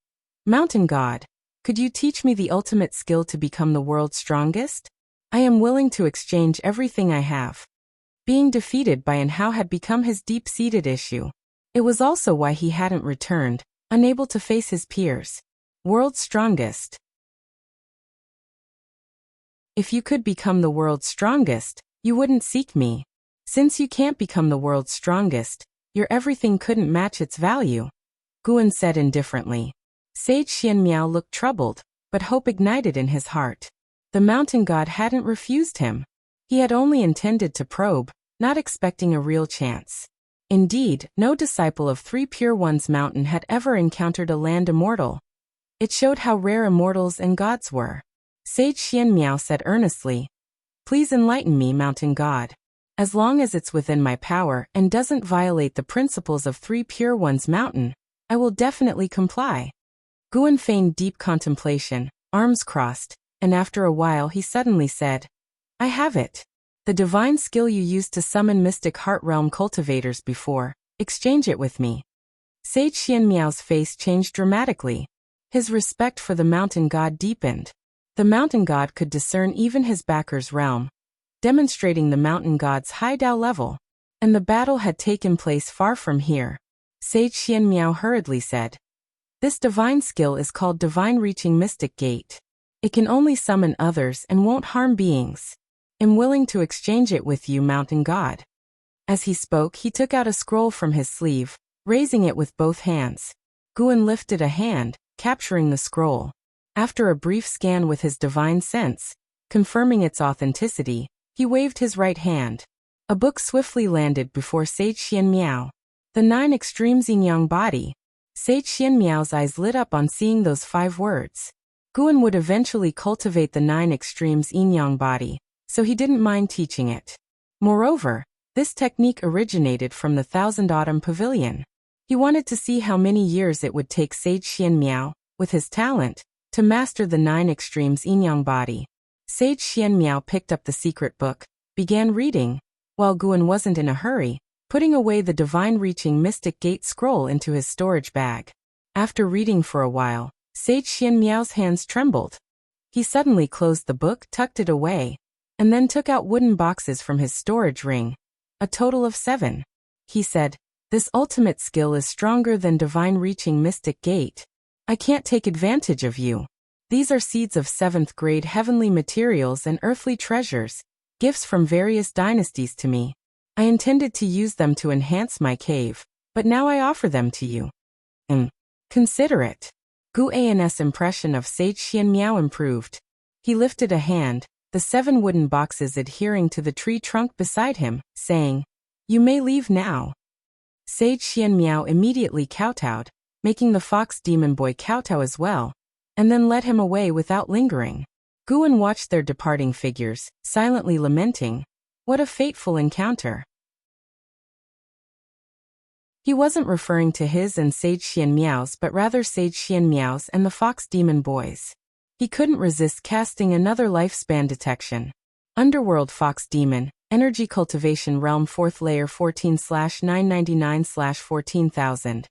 "Mountain God, could you teach me the ultimate skill to become the world's strongest? I am willing to exchange everything I have." Being defeated by Anhao had become his deep-seated issue. It was also why he hadn't returned, unable to face his peers. World's strongest. If you could become the world's strongest, you wouldn't seek me. Since you can't become the world's strongest, your everything couldn't match its value," Guan said indifferently. Sage Xianmiao looked troubled, but hope ignited in his heart. The mountain god hadn't refused him. He had only intended to probe, not expecting a real chance. Indeed, no disciple of 3 Pure Ones Mountain had ever encountered a land immortal. It showed how rare immortals and gods were. Sage Xianmiao said earnestly, "Please enlighten me, mountain god. As long as it's within my power and doesn't violate the principles of 3 Pure Ones Mountain, I will definitely comply." Guan feigned deep contemplation, arms crossed, and after a while he suddenly said, "I have it. The divine skill you used to summon mystic heart realm cultivators before, exchange it with me." Sage Xianmiao's face changed dramatically. His respect for the mountain god deepened. The mountain god could discern even his backer's realm, demonstrating the mountain god's high Dao level. And the battle had taken place far from here. Sage Xianmiao hurriedly said, "This divine skill is called Divine Reaching Mystic Gate. It can only summon others and won't harm beings. am willing to exchange it with you, mountain god. As he spoke, he took out a scroll from his sleeve, raising it with both hands. Guan lifted a hand, capturing the scroll. After a brief scan with his divine sense, confirming its authenticity, he waved his right hand. A book swiftly landed before Sage Xianmiao. The 9 Extremes Yin-Yang Body. Sage Xianmiao's eyes lit up on seeing those 5 words. Guan would eventually cultivate the 9 Extremes Yin-Yang Body, so he didn't mind teaching it. Moreover, this technique originated from the Thousand Autumn Pavilion. He wanted to see how many years it would take Sage Xianmiao, with his talent, to master the 9 Extremes Yin-Yang Body. Sage Xianmiao picked up the secret book, began reading, while Guan wasn't in a hurry, putting away the divine-reaching Mystic Gate scroll into his storage bag. After reading for a while, Sage Xianmiao's hands trembled. He suddenly closed the book, tucked it away, and then took out wooden boxes from his storage ring. A total of 7. He said, "This ultimate skill is stronger than divine-reaching Mystic Gate. I can't take advantage of you. These are seeds of 7th grade heavenly materials and earthly treasures, gifts from various dynasties to me. I intended to use them to enhance my cave, but now I offer them to you. Consider it." Gu An's impression of Sage Xianmiao improved. He lifted a hand, the 7 wooden boxes adhering to the tree trunk beside him, saying, "You may leave now." Sage Xianmiao immediately kowtowed, making the fox demon boy kowtow as well, and then led him away without lingering. Guan watched their departing figures, silently lamenting, "What a fateful encounter." He wasn't referring to his and Sage Xianmiao's but rather Sage Xianmiao's and the fox demon boys. He couldn't resist casting another lifespan detection. Underworld Fox Demon, Energy Cultivation Realm 4th Layer 14/999/14000.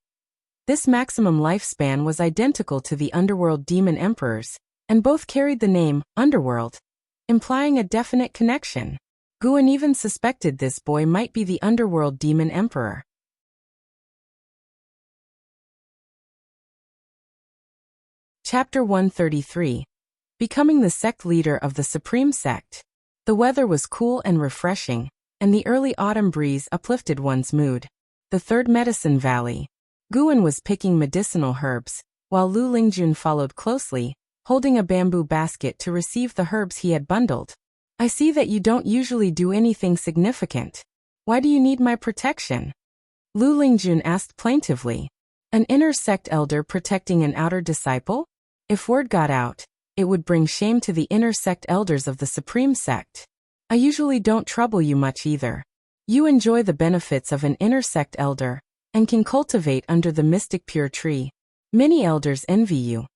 This maximum lifespan was identical to the Underworld Demon Emperor's, and both carried the name, Underworld, implying a definite connection. Guan even suspected this boy might be the Underworld Demon Emperor. Chapter 133. Becoming the sect leader of the Supreme Sect. The weather was cool and refreshing, and the early autumn breeze uplifted one's mood. The Third Medicine Valley. Guan was picking medicinal herbs, while Lu Lingjun followed closely, holding a bamboo basket to receive the herbs he had bundled. "I see that you don't usually do anything significant. Why do you need my protection?" Lu Lingjun asked plaintively. An inner sect elder protecting an outer disciple? If word got out, it would bring shame to the inner sect elders of the Supreme Sect. "I usually don't trouble you much either. You enjoy the benefits of an inner sect elder, and can cultivate under the mystic pure tree. Many elders envy you,"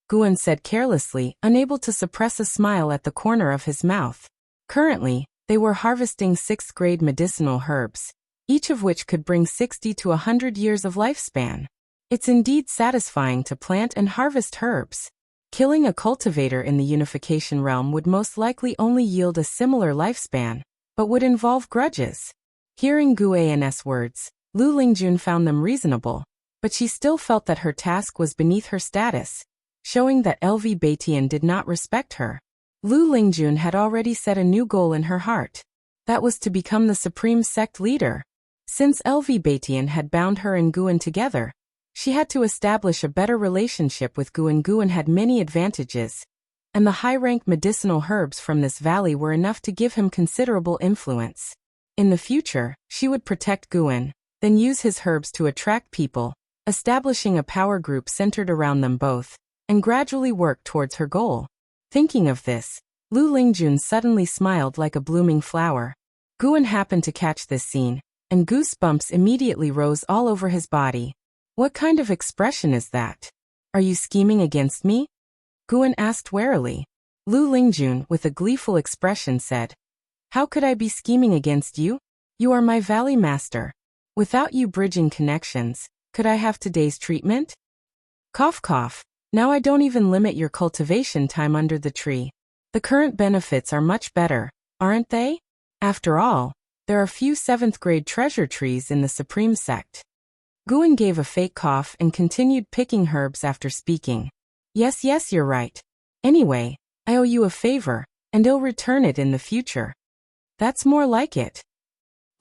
Guan said carelessly, unable to suppress a smile at the corner of his mouth. Currently, they were harvesting 6th grade medicinal herbs, each of which could bring 60 to 100 years of lifespan. It's indeed satisfying to plant and harvest herbs. Killing a cultivator in the unification realm would most likely only yield a similar lifespan, but would involve grudges. Hearing Gu An's words, Lu Lingjun found them reasonable, but she still felt that her task was beneath her status, showing that LV Baitian did not respect her. Lu Lingjun had already set a new goal in her heart. That was to become the Supreme Sect leader. Since LV Baitian had bound her and Guan together, she had to establish a better relationship with Guan. Guan had many advantages, and the high-rank medicinal herbs from this valley were enough to give him considerable influence. In the future, she would protect Guan, then use his herbs to attract people, establishing a power group centered around them both, and gradually work towards her goal. Thinking of this, Lu Lingjun suddenly smiled like a blooming flower. Guan happened to catch this scene, and goosebumps immediately rose all over his body. "What kind of expression is that? Are you scheming against me?" Guan asked warily. Lu Lingjun, with a gleeful expression, said, "How could I be scheming against you? You are my valley master. Without you bridging connections, could I have today's treatment?" Cough cough. "Now I don't even limit your cultivation time under the tree. The current benefits are much better, aren't they? After all, there are few 7th grade treasure trees in the Supreme Sect." Guan gave a fake cough and continued picking herbs after speaking. Yes, you're right. Anyway, I owe you a favor, and he'll return it in the future. That's more like it.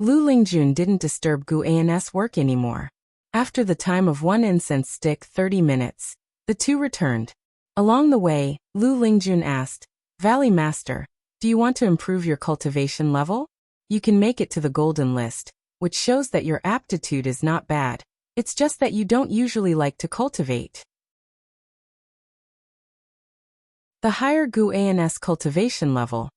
Lu Lingjun didn't disturb Gu An's work anymore. After the time of one incense stick 30 minutes, the two returned. Along the way, Lu Lingjun asked, Valley Master, do you want to improve your cultivation level? You can make it to the golden list, which shows that your aptitude is not bad. It's just that you don't usually like to cultivate. The higher Gu An's cultivation level,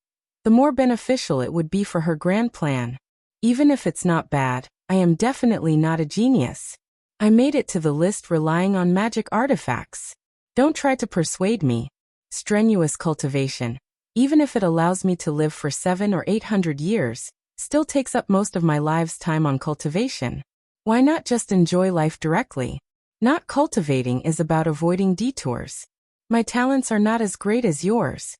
the more beneficial it would be for her grand plan. Even if it's not bad, I am definitely not a genius. I made it to the list relying on magic artifacts. Don't try to persuade me. Strenuous cultivation, even if it allows me to live for 700 or 800 years, still takes up most of my life's time on cultivation. Why not just enjoy life directly? Not cultivating is about avoiding detours. My talents are not as great as yours.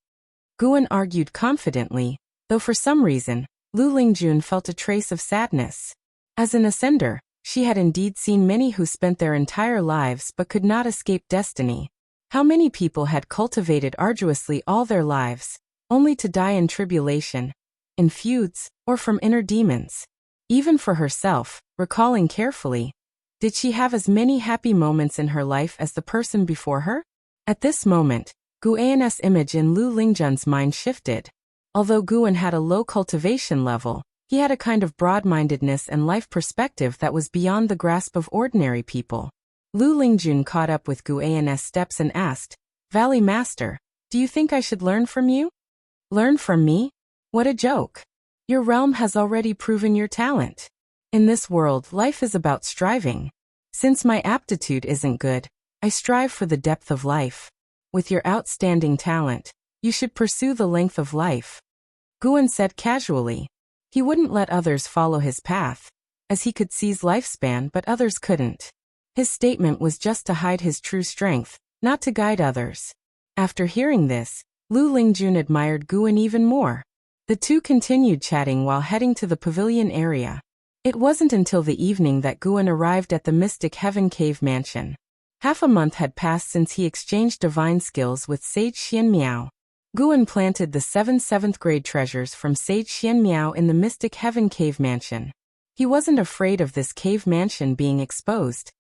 Guan argued confidently, though for some reason, Lu Lingjun felt a trace of sadness. As an ascender, she had indeed seen many who spent their entire lives but could not escape destiny. How many people had cultivated arduously all their lives, only to die in tribulation, in feuds, or from inner demons? Even for herself, recalling carefully, did she have as many happy moments in her life as the person before her? At this moment, Gu An's image in Lu Lingjun's mind shifted. Although Guan had a low cultivation level, he had a kind of broad-mindedness and life perspective that was beyond the grasp of ordinary people. Lu Lingjun caught up with Gu An's steps and asked, Valley Master, do you think I should learn from you? Learn from me? What a joke. Your realm has already proven your talent. In this world, life is about striving. Since my aptitude isn't good, I strive for the depth of life. With your outstanding talent, you should pursue the length of life. Guan said casually. He wouldn't let others follow his path, as he could seize lifespan but others couldn't. His statement was just to hide his true strength, not to guide others. After hearing this, Lu Lingjun admired Guan even more. The two continued chatting while heading to the pavilion area. It wasn't until the evening that Guan arrived at the Mystic Heaven Cave Mansion. Half a month had passed since he exchanged divine skills with Sage Xianmiao. Guan planted the 7 7th-grade treasures from Sage Xianmiao in the Mystic Heaven Cave Mansion. He wasn't afraid of this cave mansion being exposed.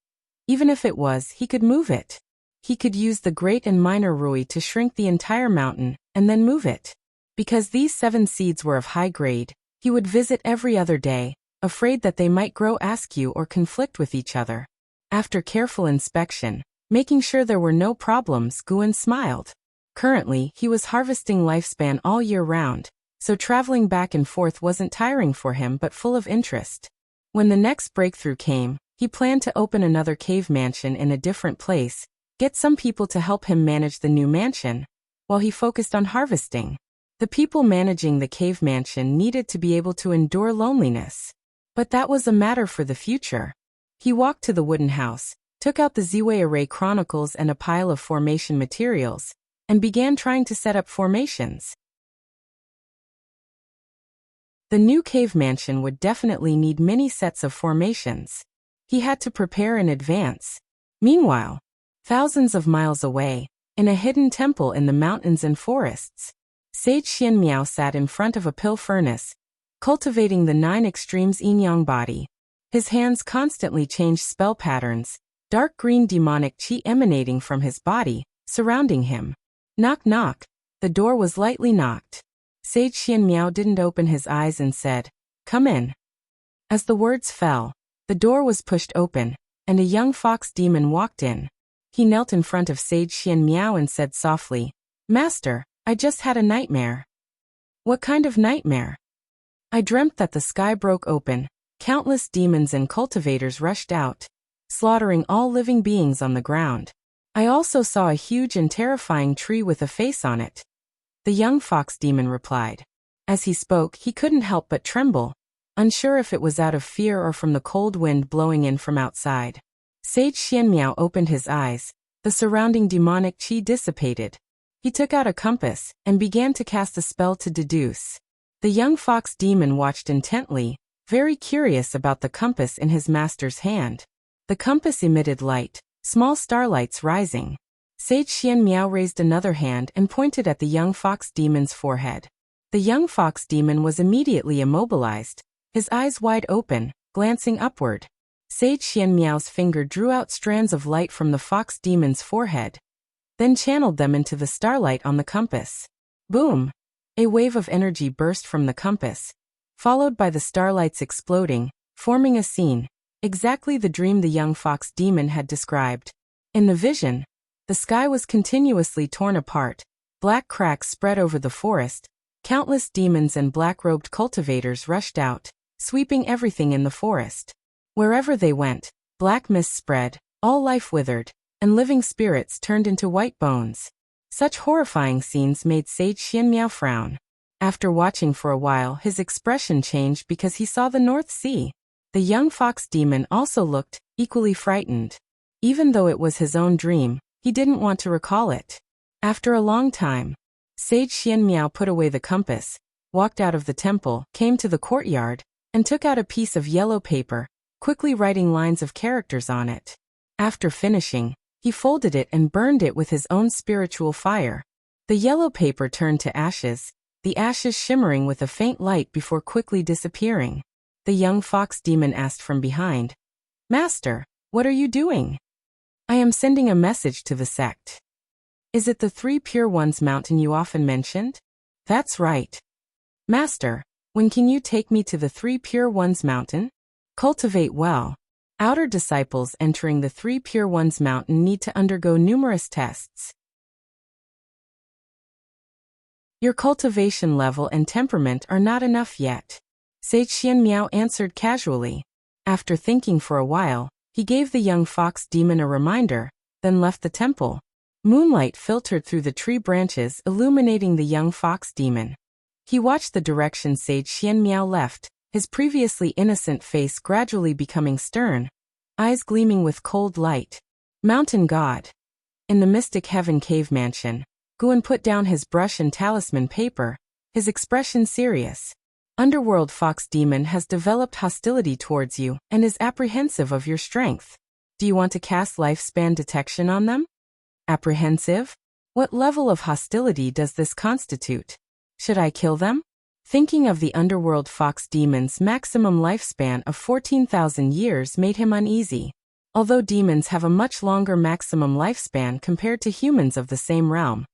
Even if it was, he could move it. He could use the Great and Minor Rui to shrink the entire mountain, and then move it. Because these 7 seeds were of high grade, he would visit every other day, afraid that they might grow askew or conflict with each other. After careful inspection, making sure there were no problems, Guan smiled. Currently, he was harvesting lifespan all year round, so traveling back and forth wasn't tiring for him but full of interest. When the next breakthrough came, he planned to open another cave mansion in a different place, get some people to help him manage the new mansion, while he focused on harvesting. The people managing the cave mansion needed to be able to endure loneliness. But that was a matter for the future. He walked to the wooden house, took out the Ziwei Array Chronicles and a pile of formation materials, and began trying to set up formations. The new cave mansion would definitely need many sets of formations. He had to prepare in advance. Meanwhile, thousands of miles away, in a hidden temple in the mountains and forests, Sage Xianmiao sat in front of a pill furnace, cultivating the 9 extremes yin-yang body. His hands constantly changed spell patterns, dark green demonic qi emanating from his body, surrounding him. Knock knock. The door was lightly knocked. Sage Xianmiao didn't open his eyes and said, Come in. As the words fell, the door was pushed open, and a young fox demon walked in. He knelt in front of Sage Xianmiao and said softly, Master, I just had a nightmare. What kind of nightmare? I dreamt that the sky broke open, countless demons and cultivators rushed out, slaughtering all living beings on the ground. I also saw a huge and terrifying tree with a face on it. The young fox demon replied. As he spoke, he couldn't help but tremble, unsure if it was out of fear or from the cold wind blowing in from outside. Sage Xianmiao opened his eyes. The surrounding demonic qi dissipated. He took out a compass and began to cast a spell to deduce. The young fox demon watched intently, very curious about the compass in his master's hand. The compass emitted light, small starlights rising. Sage Xian Miao raised another hand and pointed at the young fox demon's forehead. The young fox demon was immediately immobilized, his eyes wide open, glancing upward. Sage Xian Miao's finger drew out strands of light from the fox demon's forehead, then channeled them into the starlight on the compass. Boom! A wave of energy burst from the compass, followed by the starlights exploding, forming a scene, exactly the dream the young fox demon had described. In the vision, the sky was continuously torn apart, black cracks spread over the forest, countless demons and black-robed cultivators rushed out, sweeping everything in the forest. Wherever they went, black mist spread, all life withered, and living spirits turned into white bones. Such horrifying scenes made Sage Xian Miao frown. After watching for a while, his expression changed because he saw the North Sea. The young fox demon also looked equally frightened. Even though it was his own dream, he didn't want to recall it. After a long time, Sage Xian Miao put away the compass, walked out of the temple, came to the courtyard, and took out a piece of yellow paper, quickly writing lines of characters on it. After finishing, he folded it and burned it with his own spiritual fire. The yellow paper turned to ashes, the ashes shimmering with a faint light before quickly disappearing. The young fox demon asked from behind, "Master, what are you doing?" "I am sending a message to the sect." "Is it the Three Pure Ones mountain you often mentioned?" "That's right." "Master, when can you take me to the Three Pure Ones mountain?" "Cultivate well. Outer disciples entering the Three Pure Ones mountain need to undergo numerous tests. Your cultivation level and temperament are not enough yet." Sage Xian Miao answered casually. After thinking for a while, he gave the young fox demon a reminder, then left the temple. Moonlight filtered through the tree branches, illuminating the young fox demon. He watched the direction Sage Xian Miao left, his previously innocent face gradually becoming stern, eyes gleaming with cold light. Mountain God. In the Mystic Heaven Cave Mansion, Guan put down his brush and talisman paper, his expression serious. Underworld Fox Demon has developed hostility towards you and is apprehensive of your strength. Do you want to cast lifespan detection on them? Apprehensive? What level of hostility does this constitute? Should I kill them? Thinking of the Underworld Fox Demon's maximum lifespan of 14,000 years made him uneasy. Although demons have a much longer maximum lifespan compared to humans of the same realm,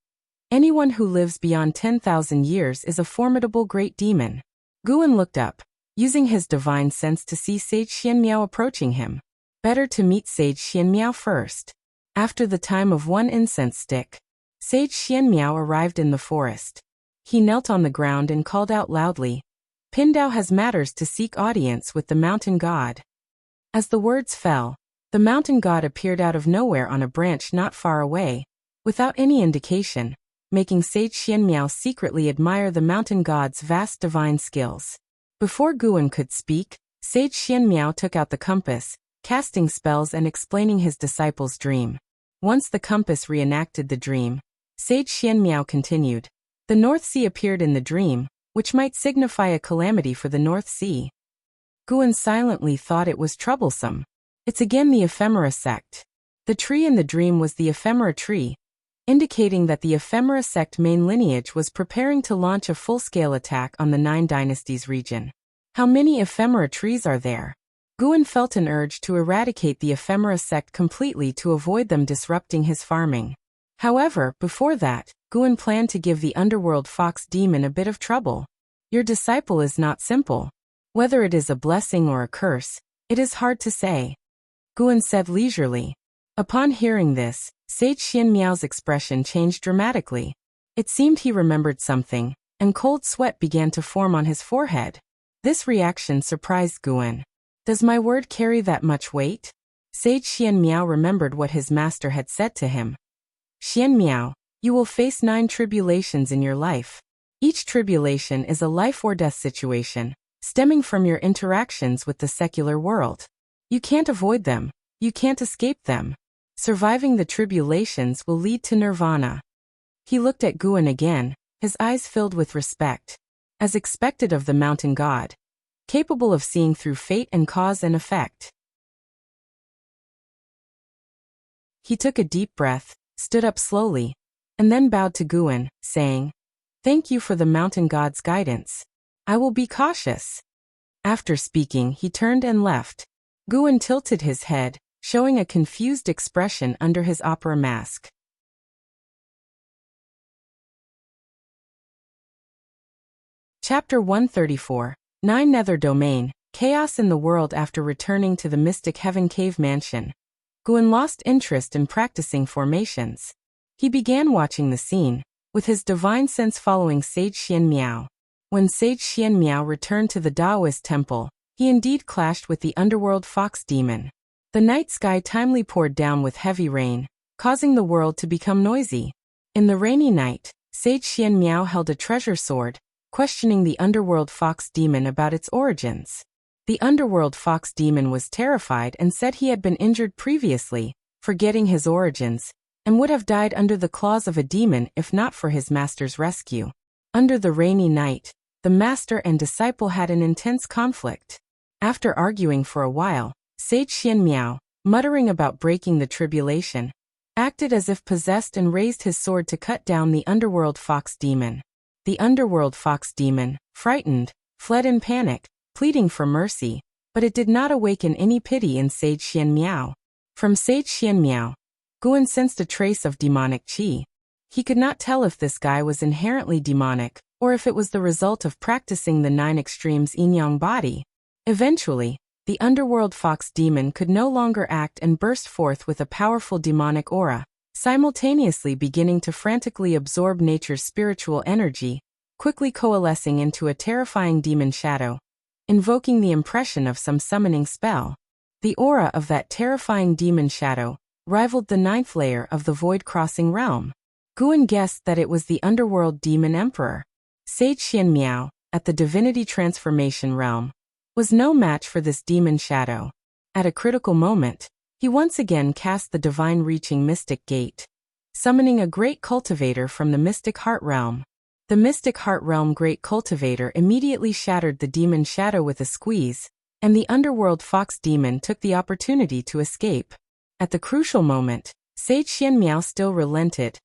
anyone who lives beyond 10,000 years is a formidable great demon. Guan looked up, using his divine sense to see Sage Xian Miao approaching him. Better to meet Sage Xian Miao first. After the time of one incense stick, Sage Xian Miao arrived in the forest. He knelt on the ground and called out loudly, "Pindao has matters to seek audience with the mountain god." As the words fell, the mountain god appeared out of nowhere on a branch not far away, without any indication, making Sage Xian Miao secretly admire the mountain god's vast divine skills. Before Guan could speak, Sage Xian Miao took out the compass, casting spells and explaining his disciple's dream. Once the compass reenacted the dream, Sage Xian Miao continued, "The North Sea appeared in the dream, which might signify a calamity for the North Sea." Guan silently thought it was troublesome. It's again the ephemera sect. The tree in the dream was the ephemera tree, indicating that the ephemera sect main lineage was preparing to launch a full-scale attack on the Nine Dynasties region. How many ephemera trees are there? Guan felt an urge to eradicate the ephemera sect completely to avoid them disrupting his farming. However, before that, Guan planned to give the Underworld Fox Demon a bit of trouble. Your disciple is not simple. Whether it is a blessing or a curse, it is hard to say, Guan said leisurely. Upon hearing this, Sage Xian Miao's expression changed dramatically. It seemed he remembered something, and cold sweat began to form on his forehead. This reaction surprised Guan. Does my word carry that much weight? Sage Xian Miao remembered what his master had said to him. Xian Miao, you will face 9 tribulations in your life. Each tribulation is a life or death situation, stemming from your interactions with the secular world. You can't avoid them. You can't escape them. Surviving the tribulations will lead to nirvana. He looked at Guan again, his eyes filled with respect. As expected of the mountain god, capable of seeing through fate and cause and effect. He took a deep breath, stood up slowly, and then bowed to Guan, saying, "Thank you for the mountain god's guidance. I will be cautious." After speaking, he turned and left. Guan tilted his head, showing a confused expression under his opera mask. Chapter 134. 9 Nether Domain, Chaos in the World. After returning to the Mystic Heaven Cave Mansion, Guan lost interest in practicing formations. He began watching the scene, with his divine sense following Sage Xian Miao. When Sage Xian Miao returned to the Taoist temple, he indeed clashed with the underworld fox demon. The night sky timely poured down with heavy rain, causing the world to become noisy. In the rainy night, Sage Xian Miao held a treasure sword, questioning the underworld fox demon about its origins. The underworld fox demon was terrified and said he had been injured previously, forgetting his origins, and would have died under the claws of a demon if not for his master's rescue. Under the rainy night, the master and disciple had an intense conflict. After arguing for a while, Sage Xian Miao, muttering about breaking the tribulation, acted as if possessed and raised his sword to cut down the underworld fox demon. The underworld fox demon, frightened, fled in panic, pleading for mercy, but it did not awaken any pity in Sage Xian Miao. From Sage Xian Miao, Guan sensed a trace of demonic qi. He could not tell if this guy was inherently demonic, or if it was the result of practicing the 9 extremes yin-yang body. Eventually, the underworld fox demon could no longer act and burst forth with a powerful demonic aura, simultaneously beginning to frantically absorb nature's spiritual energy, quickly coalescing into a terrifying demon shadow, invoking the impression of some summoning spell. The aura of that terrifying demon shadow rivaled the 9th layer of the void-crossing realm. Guan guessed that it was the underworld demon emperor. Sage Xian Miao, at the divinity transformation realm, was no match for this demon shadow. At a critical moment, he once again cast the divine reaching mystic gate, summoning a great cultivator from the mystic heart realm. The mystic heart realm great cultivator immediately shattered the demon shadow with a squeeze, and the underworld fox demon took the opportunity to escape. At the crucial moment, Sage Xian Miao still relented,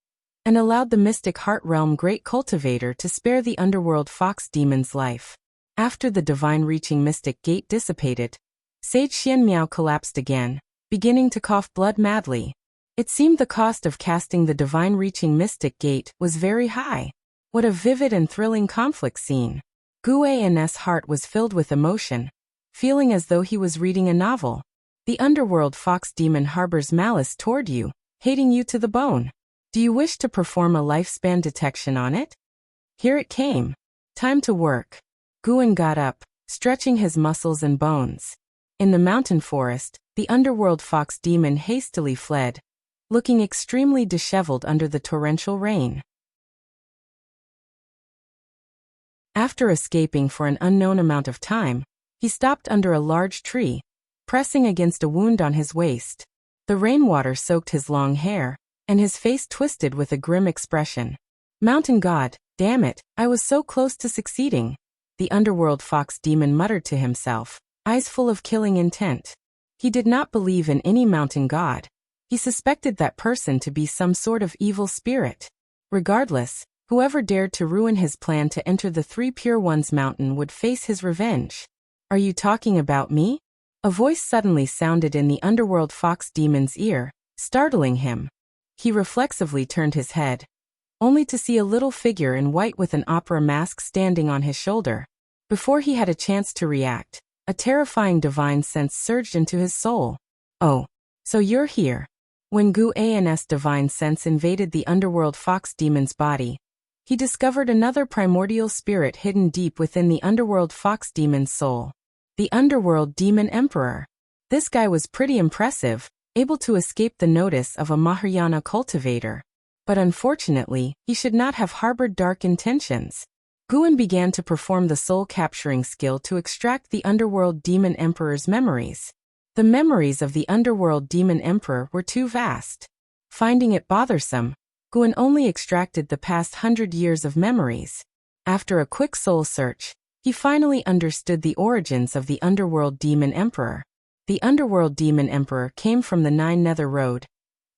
and allowed the mystic heart realm great cultivator to spare the underworld fox demon's life. After the divine reaching mystic gate dissipated, Sage Xian Miao collapsed again, beginning to cough blood madly. It seemed the cost of casting the divine reaching mystic gate was very high. What a vivid and thrilling conflict scene. Guan's heart was filled with emotion, feeling as though he was reading a novel. The underworld fox demon harbors malice toward you, hating you to the bone. Do you wish to perform a lifespan detection on it? Here it came. Time to work. Guan got up, stretching his muscles and bones. In the mountain forest, the underworld fox demon hastily fled, looking extremely disheveled under the torrential rain. After escaping for an unknown amount of time, he stopped under a large tree, pressing against a wound on his waist. The rainwater soaked his long hair, and his face twisted with a grim expression. "Mountain god, damn it, I was so close to succeeding," the underworld fox demon muttered to himself, eyes full of killing intent. He did not believe in any mountain god. He suspected that person to be some sort of evil spirit. Regardless, whoever dared to ruin his plan to enter the 3 Pure Ones mountain would face his revenge. "Are you talking about me?" A voice suddenly sounded in the underworld fox demon's ear, startling him. He reflexively turned his head, only to see a little figure in white with an opera mask standing on his shoulder. Before he had a chance to react, a terrifying divine sense surged into his soul. "Oh, so you're here." When Guan's divine sense invaded the underworld fox demon's body, he discovered another primordial spirit hidden deep within the underworld fox demon's soul. The underworld demon emperor. This guy was pretty impressive, able to escape the notice of a Mahayana cultivator. But unfortunately, he should not have harbored dark intentions. Guan began to perform the soul-capturing skill to extract the underworld demon emperor's memories. The memories of the underworld demon emperor were too vast. Finding it bothersome, Guan only extracted the past 100 years of memories. After a quick soul search, he finally understood the origins of the underworld demon emperor. The underworld demon emperor came from the 9 Nether Road,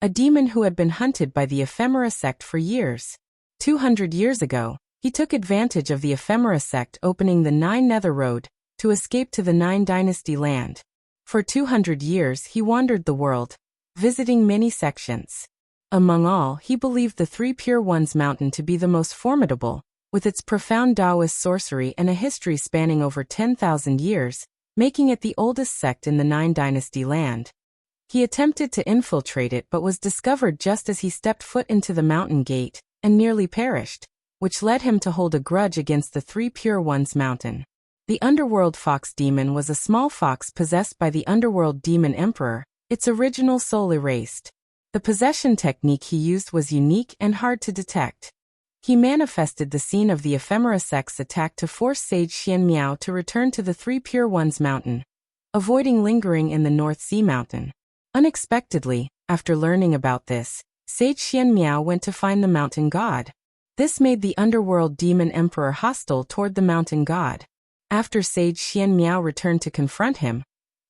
a demon who had been hunted by the Ephemera sect for years. 200 years ago, he took advantage of the Ephemera sect opening the Nine Nether Road to escape to the Nine Dynasty land. For 200 years he wandered the world, visiting many sections. Among all, he believed the Three Pure Ones mountain to be the most formidable, with its profound Taoist sorcery and a history spanning over 10,000 years, making it the oldest sect in the Nine Dynasty land. He attempted to infiltrate it but was discovered just as he stepped foot into the mountain gate, and nearly perished, which led him to hold a grudge against the Three Pure Ones mountain. The underworld fox demon was a small fox possessed by the underworld demon emperor, its original soul erased. The possession technique he used was unique and hard to detect. He manifested the scene of the Ephemera sect's attack to force Sage Xianmiao to return to the Three Pure Ones mountain, avoiding lingering in the North Sea mountain. Unexpectedly, after learning about this, Sage Xianmiao went to find the mountain god. This made the underworld demon emperor hostile toward the mountain god. After Sage Xianmiao returned to confront him,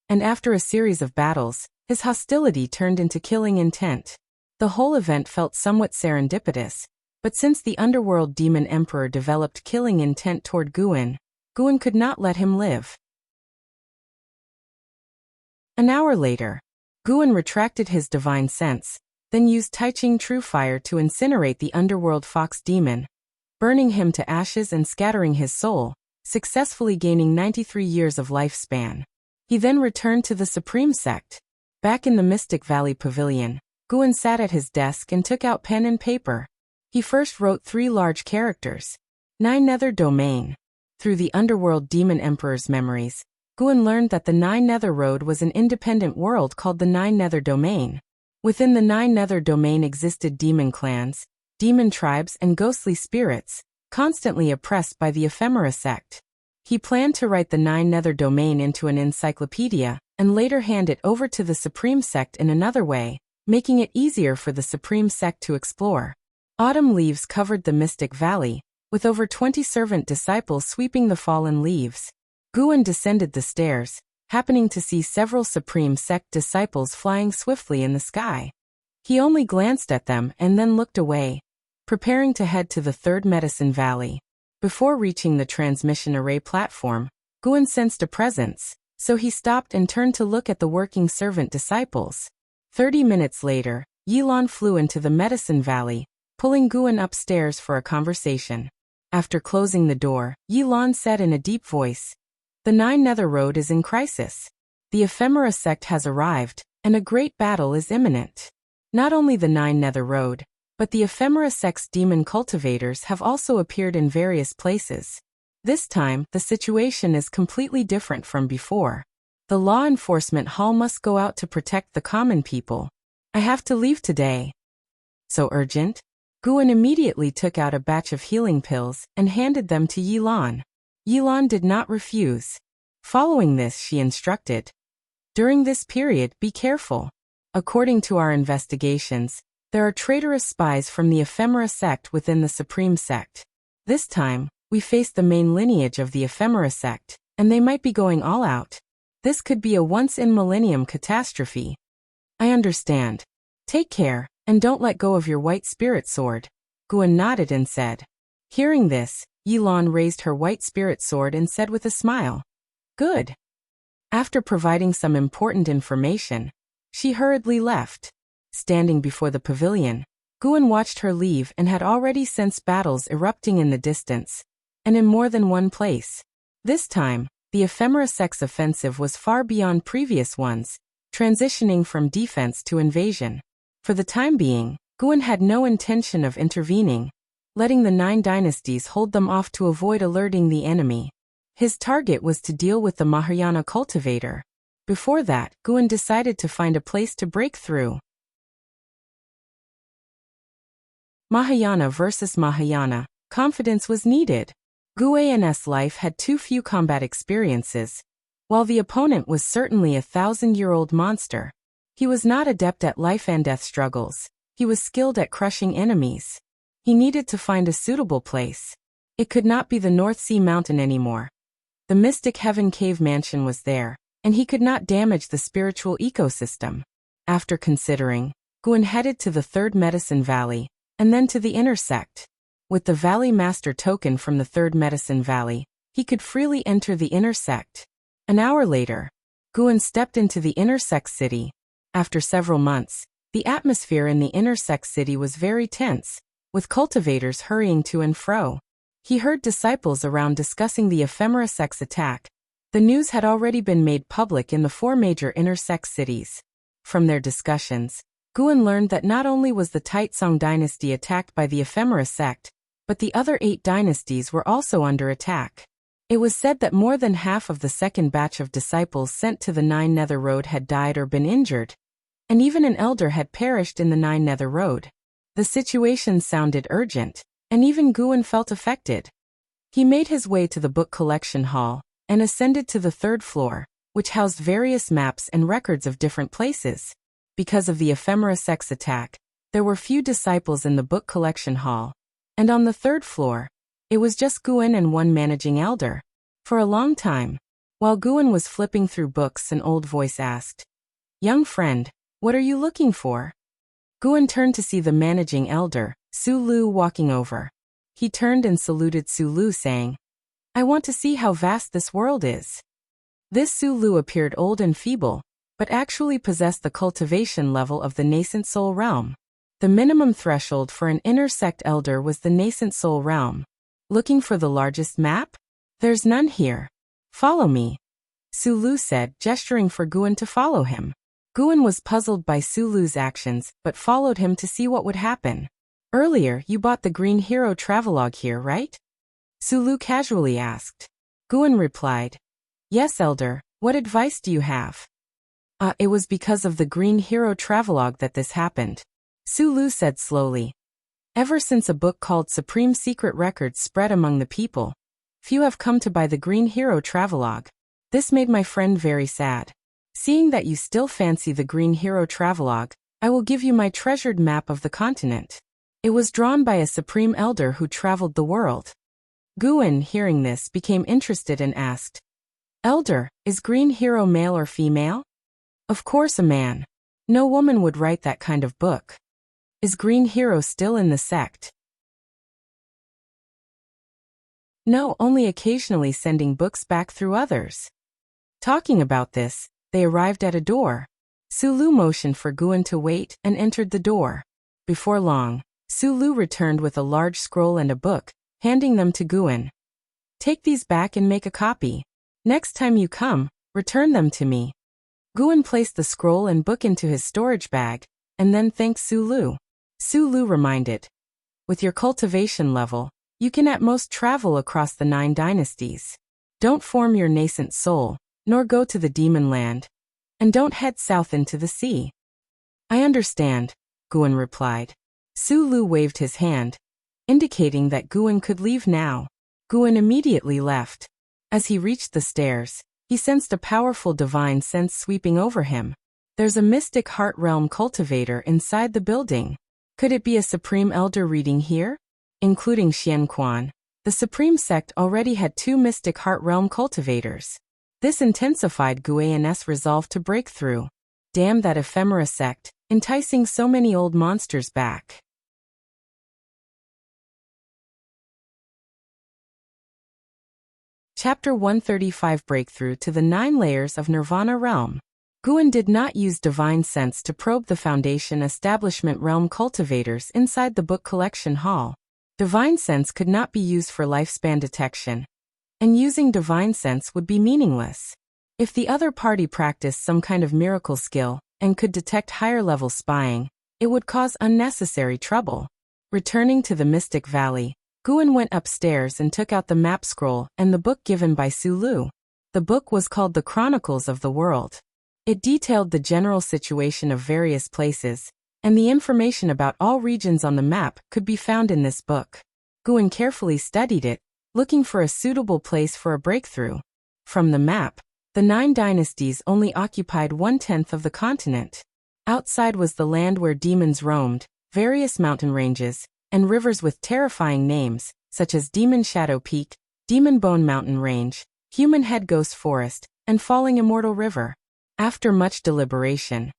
and after a series of battles, his hostility turned into killing intent. The whole event felt somewhat serendipitous, but since the underworld demon emperor developed killing intent toward Guan could not let him live. An hour later, Guan retracted his divine sense, then used Taicang True Fire to incinerate the underworld fox demon, burning him to ashes and scattering his soul, successfully gaining 93 years of lifespan. He then returned to the Supreme Sect. Back in the Mystic Valley Pavilion, Guan sat at his desk and took out pen and paper. He first wrote 3 large characters. Nine Nether Domain. Through the underworld demon emperor's memories, Guan learned that the Nine Nether Road was an independent world called the Nine Nether Domain. Within the Nine Nether Domain existed demon clans, demon tribes and ghostly spirits, constantly oppressed by the Ephemera sect. He planned to write the Nine Nether Domain into an encyclopedia, and later hand it over to the Supreme Sect in another way, making it easier for the Supreme Sect to explore. Autumn leaves covered the Mystic Valley, with over 20 servant disciples sweeping the fallen leaves. Guan descended the stairs, happening to see several Supreme Sect disciples flying swiftly in the sky. He only glanced at them and then looked away, preparing to head to the Third Medicine Valley. Before reaching the transmission array platform, Guan sensed a presence, so he stopped and turned to look at the working servant disciples. 30 minutes later, Yilan flew into the Medicine Valley, pulling Guan upstairs for a conversation. After closing the door, Yilan said in a deep voice, "The Nine Nether Road is in crisis. The Ephemera sect has arrived, and a great battle is imminent. Not only the Nine Nether Road, but the Ephemera sect's demon cultivators have also appeared in various places. This time, the situation is completely different from before. The law enforcement hall must go out to protect the common people. I have to leave today." "So urgent?" Guan immediately took out a batch of healing pills and handed them to Yilan. Yilan did not refuse. Following this, she instructed, "During this period, be careful. According to our investigations, there are traitorous spies from the Ephemera sect within the Supreme Sect. This time, we face the main lineage of the Ephemera sect, and they might be going all out. This could be a once-in-millennium catastrophe." "I understand. Take care, and don't let go of your white spirit sword." Guan nodded and said. Hearing this, Yilan raised her white spirit sword and said with a smile, "Good." After providing some important information, she hurriedly left. Standing before the pavilion, Guan watched her leave and had already sensed battles erupting in the distance, and in more than one place. This time, the Ephemera sect's offensive was far beyond previous ones, transitioning from defense to invasion. For the time being, Guan had no intention of intervening, letting the Nine Dynasties hold them off to avoid alerting the enemy. His target was to deal with the Mahayana cultivator. Before that, Guan decided to find a place to break through. Mahayana versus Mahayana, confidence was needed. Guan's life had too few combat experiences. While the opponent was certainly a 1,000-year-old monster, he was not adept at life-and-death struggles. He was skilled at crushing enemies. He needed to find a suitable place. It could not be the North Sea mountain anymore. The Mystic Heaven Cave mansion was there, and he could not damage the spiritual ecosystem. After considering, Guan headed to the Third Medicine Valley, and then to the intersect. With the Valley Master token from the Third Medicine Valley, he could freely enter the intersect. An hour later, Guan stepped into the intersect city. After several months, the atmosphere in the intersect city was very tense, with cultivators hurrying to and fro. He heard disciples around discussing the ephemera sect's attack. The news had already been made public in the 4 major intersect cities. From their discussions, Guan learned that not only was the Taicang dynasty attacked by the ephemera sect, but the other 8 dynasties were also under attack. It was said that more than half of the second batch of disciples sent to the Nine Nether Road had died or been injured, and even an elder had perished in the Nine Nether Road. The situation sounded urgent, and even Guan felt affected. He made his way to the book collection hall, and ascended to the 3rd floor, which housed various maps and records of different places. Because of the ephemera sect's attack, there were few disciples in the book collection hall, and on the 3rd floor, it was just Guan and one managing elder. For a long time, while Guan was flipping through books, an old voice asked, "Young friend, what are you looking for?" Guan turned to see the managing elder, Su Lu, walking over. He turned and saluted Su Lu, saying, "I want to see how vast this world is." This Su Lu appeared old and feeble, but actually possessed the cultivation level of the nascent soul realm. The minimum threshold for an intersect elder was the nascent soul realm. Looking for the largest map? There's none here. Follow me, Su Lu said, gesturing for Guan to follow him. Guan was puzzled by Su Lu's actions, but followed him to see what would happen. "Earlier, you bought the Green Hero travelogue here, right?" Su Lu casually asked. Guan replied, "Yes, elder, what advice do you have?" It was because of the Green Hero travelogue that this happened," Su Lu said slowly. "Ever since a book called Supreme Secret Records spread among the people, few have come to buy the Green Hero travelogue. This made my friend very sad. Seeing that you still fancy the Green Hero travelogue, I will give you my treasured map of the continent. It was drawn by a supreme elder who traveled the world." Guan, hearing this, became interested and asked, "Elder, is Green Hero male or female?" "Of course a man. No woman would write that kind of book." "Is Green Hero still in the sect?" "No, only occasionally sending books back through others." Talking about this, they arrived at a door. Su Lu motioned for Guan to wait and entered the door. Before long, Su Lu returned with a large scroll and a book, handing them to Guan. "Take these back and make a copy. Next time you come, return them to me." Guan placed the scroll and book into his storage bag, and then thanked Su Lu. Su Lu reminded, "With your cultivation level, you can at most travel across the 9 dynasties. Don't form your nascent soul, nor go to the demon land. And don't head south into the sea." "I understand," Guan replied. Su Lu waved his hand, indicating that Guan could leave now. Guan immediately left. As he reached the stairs, he sensed a powerful divine sense sweeping over him. There's a mystic heart realm cultivator inside the building. Could it be a supreme elder reading here? Including Xian Quan, the supreme sect already had 2 mystic heart realm cultivators. This intensified Guan's resolve to break through. Damn that ephemera sect, enticing so many old monsters back. Chapter 135, Breakthrough to the 9 Layers of Nirvana Realm. Guan did not use divine sense to probe the Foundation Establishment Realm cultivators inside the book collection hall. Divine sense could not be used for lifespan detection, and using divine sense would be meaningless. If the other party practiced some kind of miracle skill and could detect higher-level spying, it would cause unnecessary trouble. Returning to the Mystic Valley, Guan went upstairs and took out the map scroll and the book given by Su Lu. The book was called The Chronicles of the World. It detailed the general situation of various places, and the information about all regions on the map could be found in this book. Guan carefully studied it, looking for a suitable place for a breakthrough. From the map, the 9 dynasties only occupied 1/10 of the continent. Outside was the land where demons roamed, various mountain ranges, and rivers with terrifying names, such as Demon Shadow Peak, Demon Bone Mountain Range, Human Head Ghost Forest, and Falling Immortal River. After much deliberation,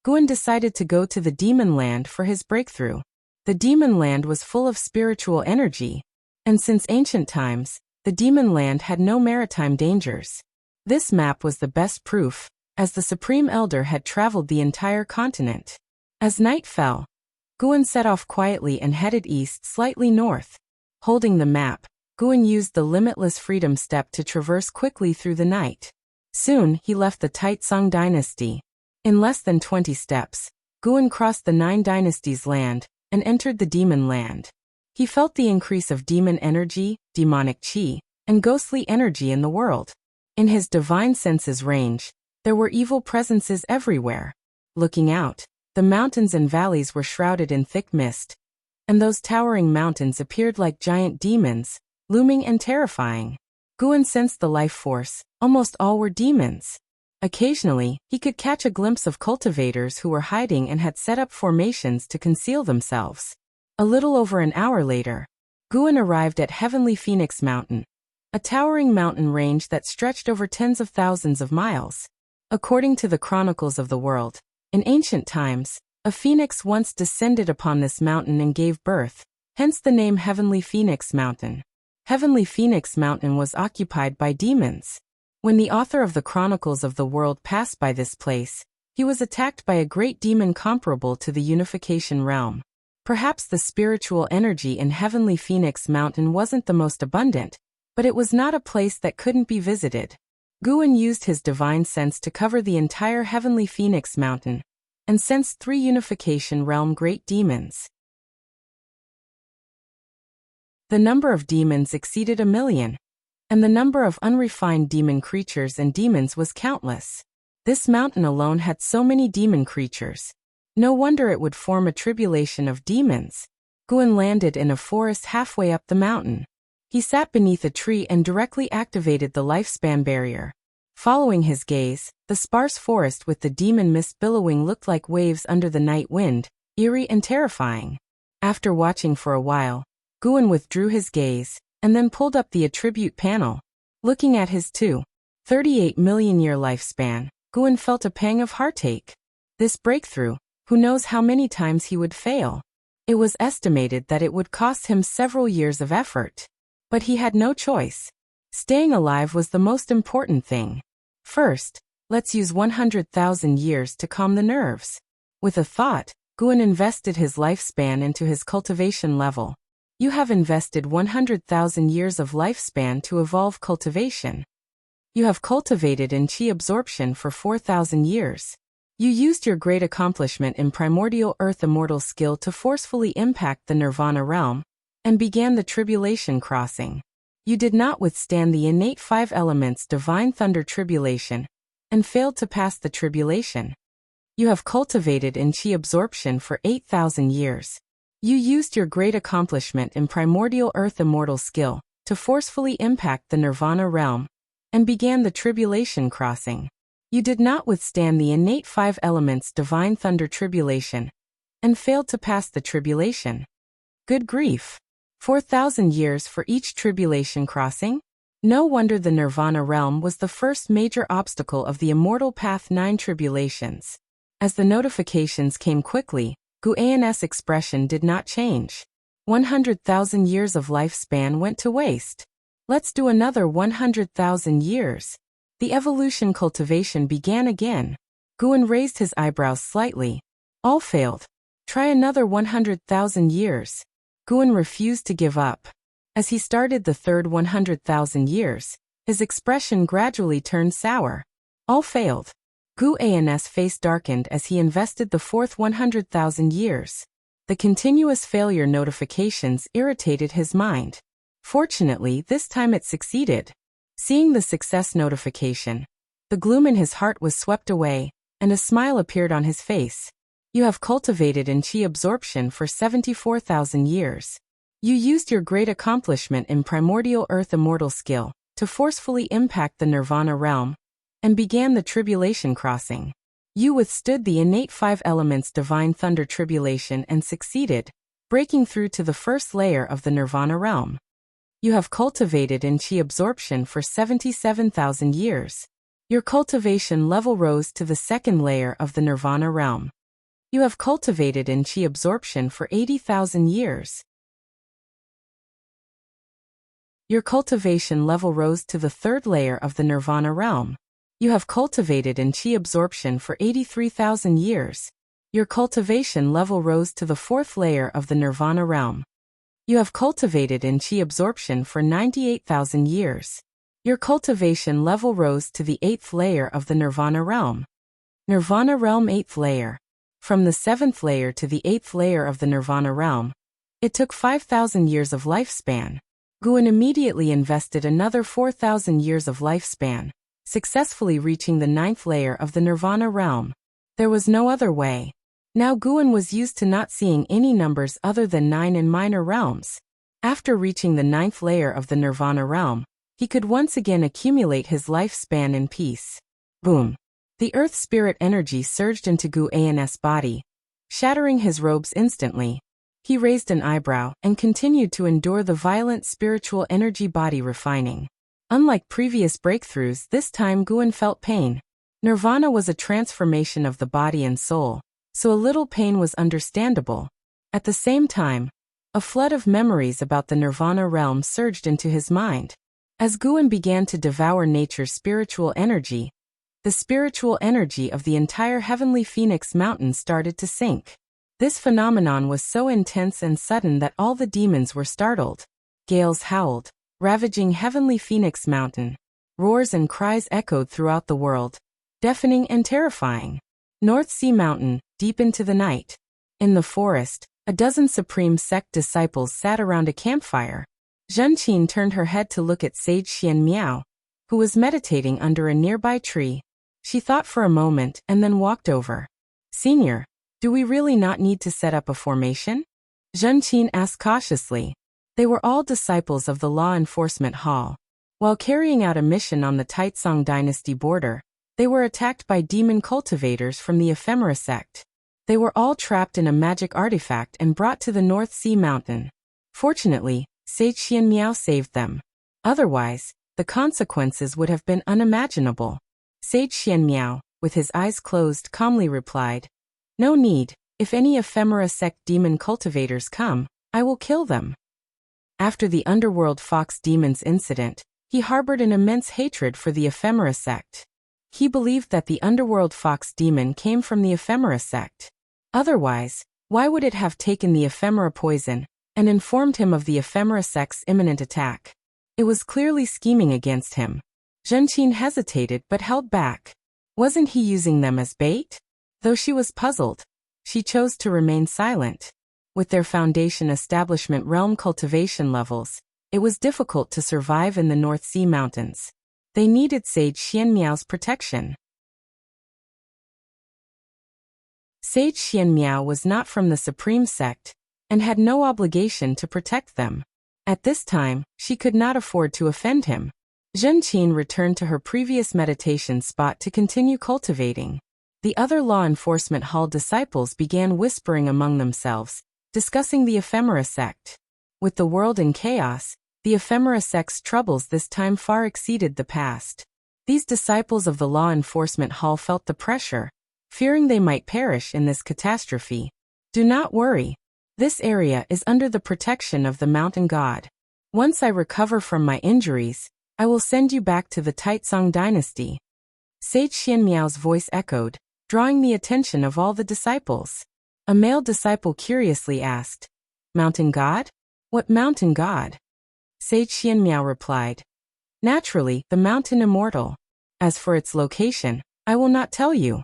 Guan decided to go to the demon land for his breakthrough. The demon land was full of spiritual energy, and since ancient times, the demon land had no maritime dangers. This map was the best proof, as the Supreme Elder had traveled the entire continent. As night fell, Guan set off quietly and headed east slightly north. Holding the map, Guan used the limitless freedom step to traverse quickly through the night. Soon, he left the Taicang Dynasty. In less than 20 steps, Guan crossed the 9 dynasties' land and entered the demon land. He felt the increase of demon energy, demonic qi, and ghostly energy in the world. In his divine senses range, there were evil presences everywhere. Looking out, the mountains and valleys were shrouded in thick mist, and those towering mountains appeared like giant demons, looming and terrifying. Guan sensed the life force, almost all were demons. Occasionally, he could catch a glimpse of cultivators who were hiding and had set up formations to conceal themselves. A little over an hour later, Guan arrived at Heavenly Phoenix Mountain, a towering mountain range that stretched over tens of thousands of miles. According to the chronicles of the world, in ancient times, a phoenix once descended upon this mountain and gave birth, hence the name Heavenly Phoenix Mountain. Heavenly Phoenix Mountain was occupied by demons. When the author of the chronicles of the world passed by this place, he was attacked by a great demon comparable to the unification realm. Perhaps the spiritual energy in Heavenly Phoenix Mountain wasn't the most abundant, but it was not a place that couldn't be visited. Guan used his divine sense to cover the entire Heavenly Phoenix Mountain, and sensed 3 unification realm great demons. The number of demons exceeded 1,000,000, and the number of unrefined demon creatures and demons was countless. This mountain alone had so many demon creatures. No wonder it would form a tribulation of demons. Guan landed in a forest halfway up the mountain. He sat beneath a tree and directly activated the lifespan barrier. Following his gaze, the sparse forest with the demon mist billowing looked like waves under the night wind, eerie and terrifying. After watching for a while, Guan withdrew his gaze, and then pulled up the attribute panel. Looking at his 2.38 million year lifespan, Guan felt a pang of heartache. This breakthrough, who knows how many times he would fail? It was estimated that it would cost him several years of effort. But he had no choice. Staying alive was the most important thing. First, let's use 100,000 years to calm the nerves. With a thought, Guan invested his lifespan into his cultivation level. You have invested 100,000 years of lifespan to evolve cultivation. You have cultivated in qi absorption for 4,000 years. You used your great accomplishment in primordial earth immortal skill to forcefully impact the nirvana realm, and began the tribulation crossing. You did not withstand the innate 5 elements divine thunder tribulation, and failed to pass the tribulation. You have cultivated in qi absorption for 8,000 years. You used your great accomplishment in primordial earth immortal skill to forcefully impact the nirvana realm, and began the tribulation crossing. You did not withstand the innate 5 elements divine thunder tribulation, and failed to pass the tribulation. Good grief! 4,000 years for each tribulation crossing? No wonder the nirvana realm was the first major obstacle of the immortal path 9 tribulations. As the notifications came quickly, Guan's expression did not change. 100,000 years of lifespan went to waste. Let's do another 100,000 years. The evolution cultivation began again. Guan raised his eyebrows slightly. All failed. Try another 100,000 years. Guan refused to give up. As he started the third 100,000 years, his expression gradually turned sour. All failed. Guan's face darkened as he invested the fourth 100,000 years. The continuous failure notifications irritated his mind. Fortunately, this time it succeeded. Seeing the success notification, the gloom in his heart was swept away, and a smile appeared on his face. You have cultivated in qi absorption for 74,000 years. You used your great accomplishment in primordial earth immortal skill to forcefully impact the nirvana realm, and began the tribulation crossing. You withstood the innate 5 elements divine thunder tribulation and succeeded, breaking through to the first layer of the nirvana realm. You have cultivated in qi absorption for 77,000 years. Your cultivation level rose to the second layer of the Nirvana realm. You have cultivated in Qi absorption for 80,000 years. Your cultivation level rose to the third layer of the Nirvana realm. You have cultivated in Qi absorption for 83,000 years. Your cultivation level rose to the fourth layer of the Nirvana realm. You have cultivated in Qi absorption for 98,000 years. Your cultivation level rose to the eighth layer of the Nirvana realm. Nirvana realm 8th layer. From the 7th layer to the 8th layer of the Nirvana realm, it took 5,000 years of lifespan. Guan immediately invested another 4,000 years of lifespan, successfully reaching the 9th layer of the Nirvana realm. There was no other way. Now Guan was used to not seeing any numbers other than 9 in minor realms. After reaching the 9th layer of the Nirvana realm, he could once again accumulate his lifespan in peace. Boom! The earth spirit energy surged into Guan's body, shattering his robes instantly. He raised an eyebrow and continued to endure the violent spiritual energy body refining. Unlike previous breakthroughs, this time Guan felt pain. Nirvana was a transformation of the body and soul, so a little pain was understandable. At the same time, a flood of memories about the Nirvana realm surged into his mind. As Guan began to devour nature's spiritual energy, the spiritual energy of the entire heavenly Phoenix Mountain started to sink. This phenomenon was so intense and sudden that all the demons were startled. Gales howled, ravaging heavenly Phoenix Mountain. Roars and cries echoed throughout the world, deafening and terrifying. North Sea Mountain, deep into the night. In the forest, a dozen Supreme Sect disciples sat around a campfire. Zhen Qin turned her head to look at Sage Xian Miao, who was meditating under a nearby tree. She thought for a moment and then walked over. "Senior, do we really not need to set up a formation?" Zhen Qin asked cautiously. They were all disciples of the Law Enforcement Hall. While carrying out a mission on the Taicang Dynasty border, they were attacked by demon cultivators from the Ephemera sect. They were all trapped in a magic artifact and brought to the North Sea Mountain. Fortunately, Sage Xian Miao saved them. Otherwise, the consequences would have been unimaginable. Sage Xian Miao, with his eyes closed, calmly replied, "No need. If any Ephemera sect demon cultivators come, I will kill them." After the Underworld Fox Demons incident, he harbored an immense hatred for the Ephemera sect. He believed that the Underworld Fox Demon came from the Ephemera sect. Otherwise, why would it have taken the Ephemera poison and informed him of the Ephemera sect's imminent attack? It was clearly scheming against him. Zhen Qin hesitated but held back. Wasn't he using them as bait? Though she was puzzled, she chose to remain silent. With their foundation establishment realm cultivation levels, it was difficult to survive in the North Sea Mountains. They needed Sage Xian Miao's protection. Sage Xian Miao was not from the Supreme Sect and had no obligation to protect them. At this time, she could not afford to offend him. Zhen Qin returned to her previous meditation spot to continue cultivating. The other Law Enforcement Hall disciples began whispering among themselves, discussing the Ephemera sect. With the world in chaos, the Ephemera sect's troubles this time far exceeded the past. These disciples of the Law Enforcement Hall felt the pressure, fearing they might perish in this catastrophe. "Do not worry. This area is under the protection of the Mountain God. Once I recover from my injuries, I will send you back to the Taicang Dynasty." Sage Xian Miao's voice echoed, drawing the attention of all the disciples. A male disciple curiously asked, "Mountain God? What mountain god?" Sage Xian Miao replied, "Naturally, the mountain immortal. As for its location, I will not tell you."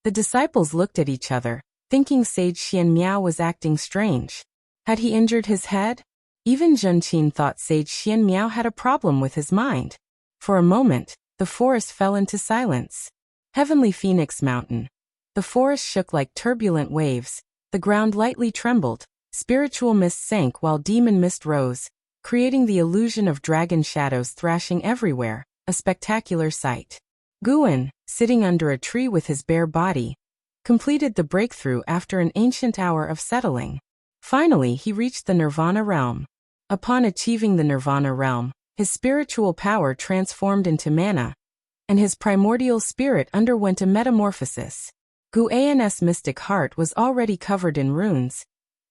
The disciples looked at each other, thinking Sage Xian Miao was acting strange. Had he injured his head? Even Zhen Qin thought Sage Xian Miao had a problem with his mind. For a moment, the forest fell into silence. Heavenly Phoenix Mountain. The forest shook like turbulent waves, the ground lightly trembled, spiritual mist sank while demon mist rose, creating the illusion of dragon shadows thrashing everywhere, a spectacular sight. Guan, sitting under a tree with his bare body, completed the breakthrough after an ancient hour of settling. Finally, he reached the Nirvana realm. Upon achieving the Nirvana realm, his spiritual power transformed into mana, and his primordial spirit underwent a metamorphosis. Guan's mystic heart was already covered in runes,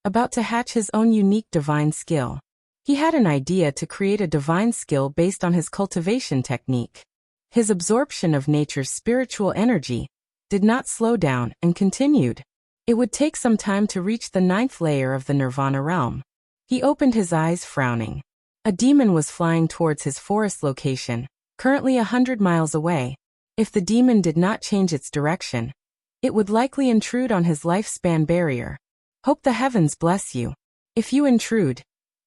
about to hatch his own unique divine skill. He had an idea to create a divine skill based on his cultivation technique. His absorption of nature's spiritual energy did not slow down and continued. It would take some time to reach the 9th layer of the Nirvana realm. He opened his eyes, frowning. A demon was flying towards his forest location, currently 100 miles away. If the demon did not change its direction, it would likely intrude on his lifespan barrier. Hope the heavens bless you. If you intrude,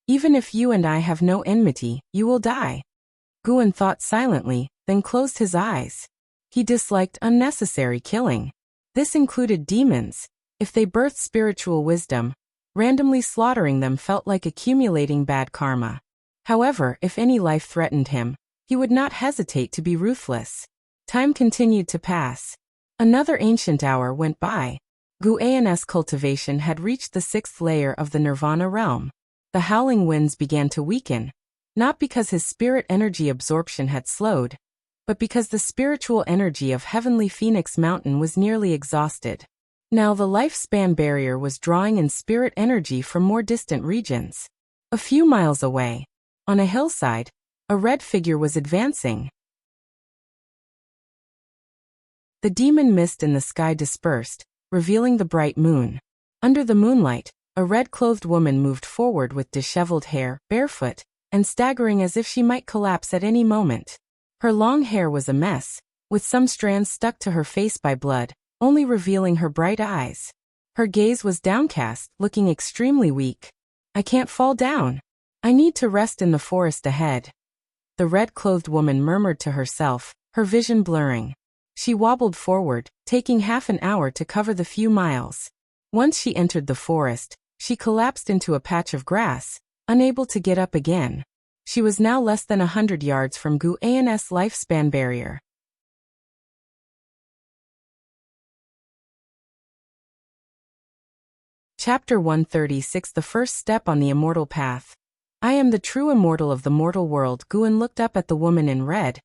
even if you and I have no enmity, you will die. Guan thought silently, then closed his eyes. He disliked unnecessary killing. This included demons. If they birthed spiritual wisdom, randomly slaughtering them felt like accumulating bad karma. However, if any life threatened him, he would not hesitate to be ruthless. Time continued to pass. Another ancient hour went by. Guan's cultivation had reached the 6th layer of the Nirvana realm. The howling winds began to weaken, not because his spirit energy absorption had slowed, but because the spiritual energy of Heavenly Phoenix Mountain was nearly exhausted. Now the lifespan barrier was drawing in spirit energy from more distant regions. A few miles away, on a hillside, a red figure was advancing. The demon mist in the sky dispersed, revealing the bright moon. Under the moonlight, a red-clothed woman moved forward with disheveled hair, barefoot, and staggering as if she might collapse at any moment. Her long hair was a mess, with some strands stuck to her face by blood, only revealing her bright eyes. Her gaze was downcast, looking extremely weak. I can't fall down. I need to rest in the forest ahead. The red-clothed woman murmured to herself, her vision blurring. She wobbled forward, taking half an hour to cover the few miles. Once she entered the forest, she collapsed into a patch of grass, unable to get up again. She was now less than 100 yards from Guan's lifespan barrier. Chapter 136 The First Step on the Immortal Path. I am the true immortal of the mortal world. Guan looked up at the woman in red,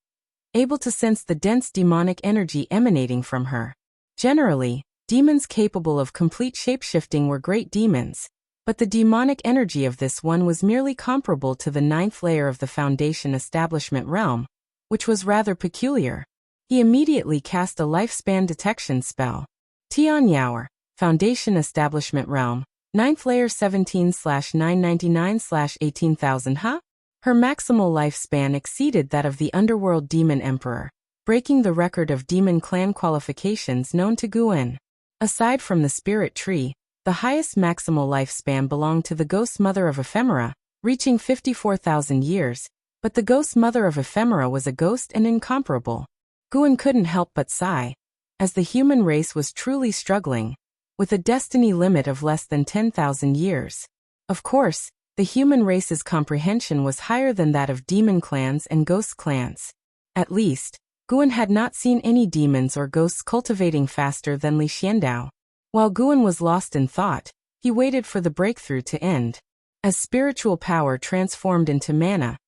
able to sense the dense demonic energy emanating from her. Generally, demons capable of complete shapeshifting were great demons, but the demonic energy of this one was merely comparable to the 9th layer of the Foundation Establishment realm, which was rather peculiar. He immediately cast a lifespan detection spell. Tian Yaoer, Foundation Establishment Realm, 9th layer 17/999/18,000 Her maximal lifespan exceeded that of the underworld demon emperor, breaking the record of demon clan qualifications known to Guan. Aside from the spirit tree, the highest maximal lifespan belonged to the ghost mother of ephemera, reaching 54,000 years, but the ghost mother of ephemera was a ghost and incomparable. Guan couldn't help but sigh, as the human race was truly struggling, with a destiny limit of less than 10,000 years. Of course, the human race's comprehension was higher than that of demon clans and ghost clans. At least, Guan had not seen any demons or ghosts cultivating faster than Li Xiandao. While Guan was lost in thought, he waited for the breakthrough to end. As spiritual power transformed into mana,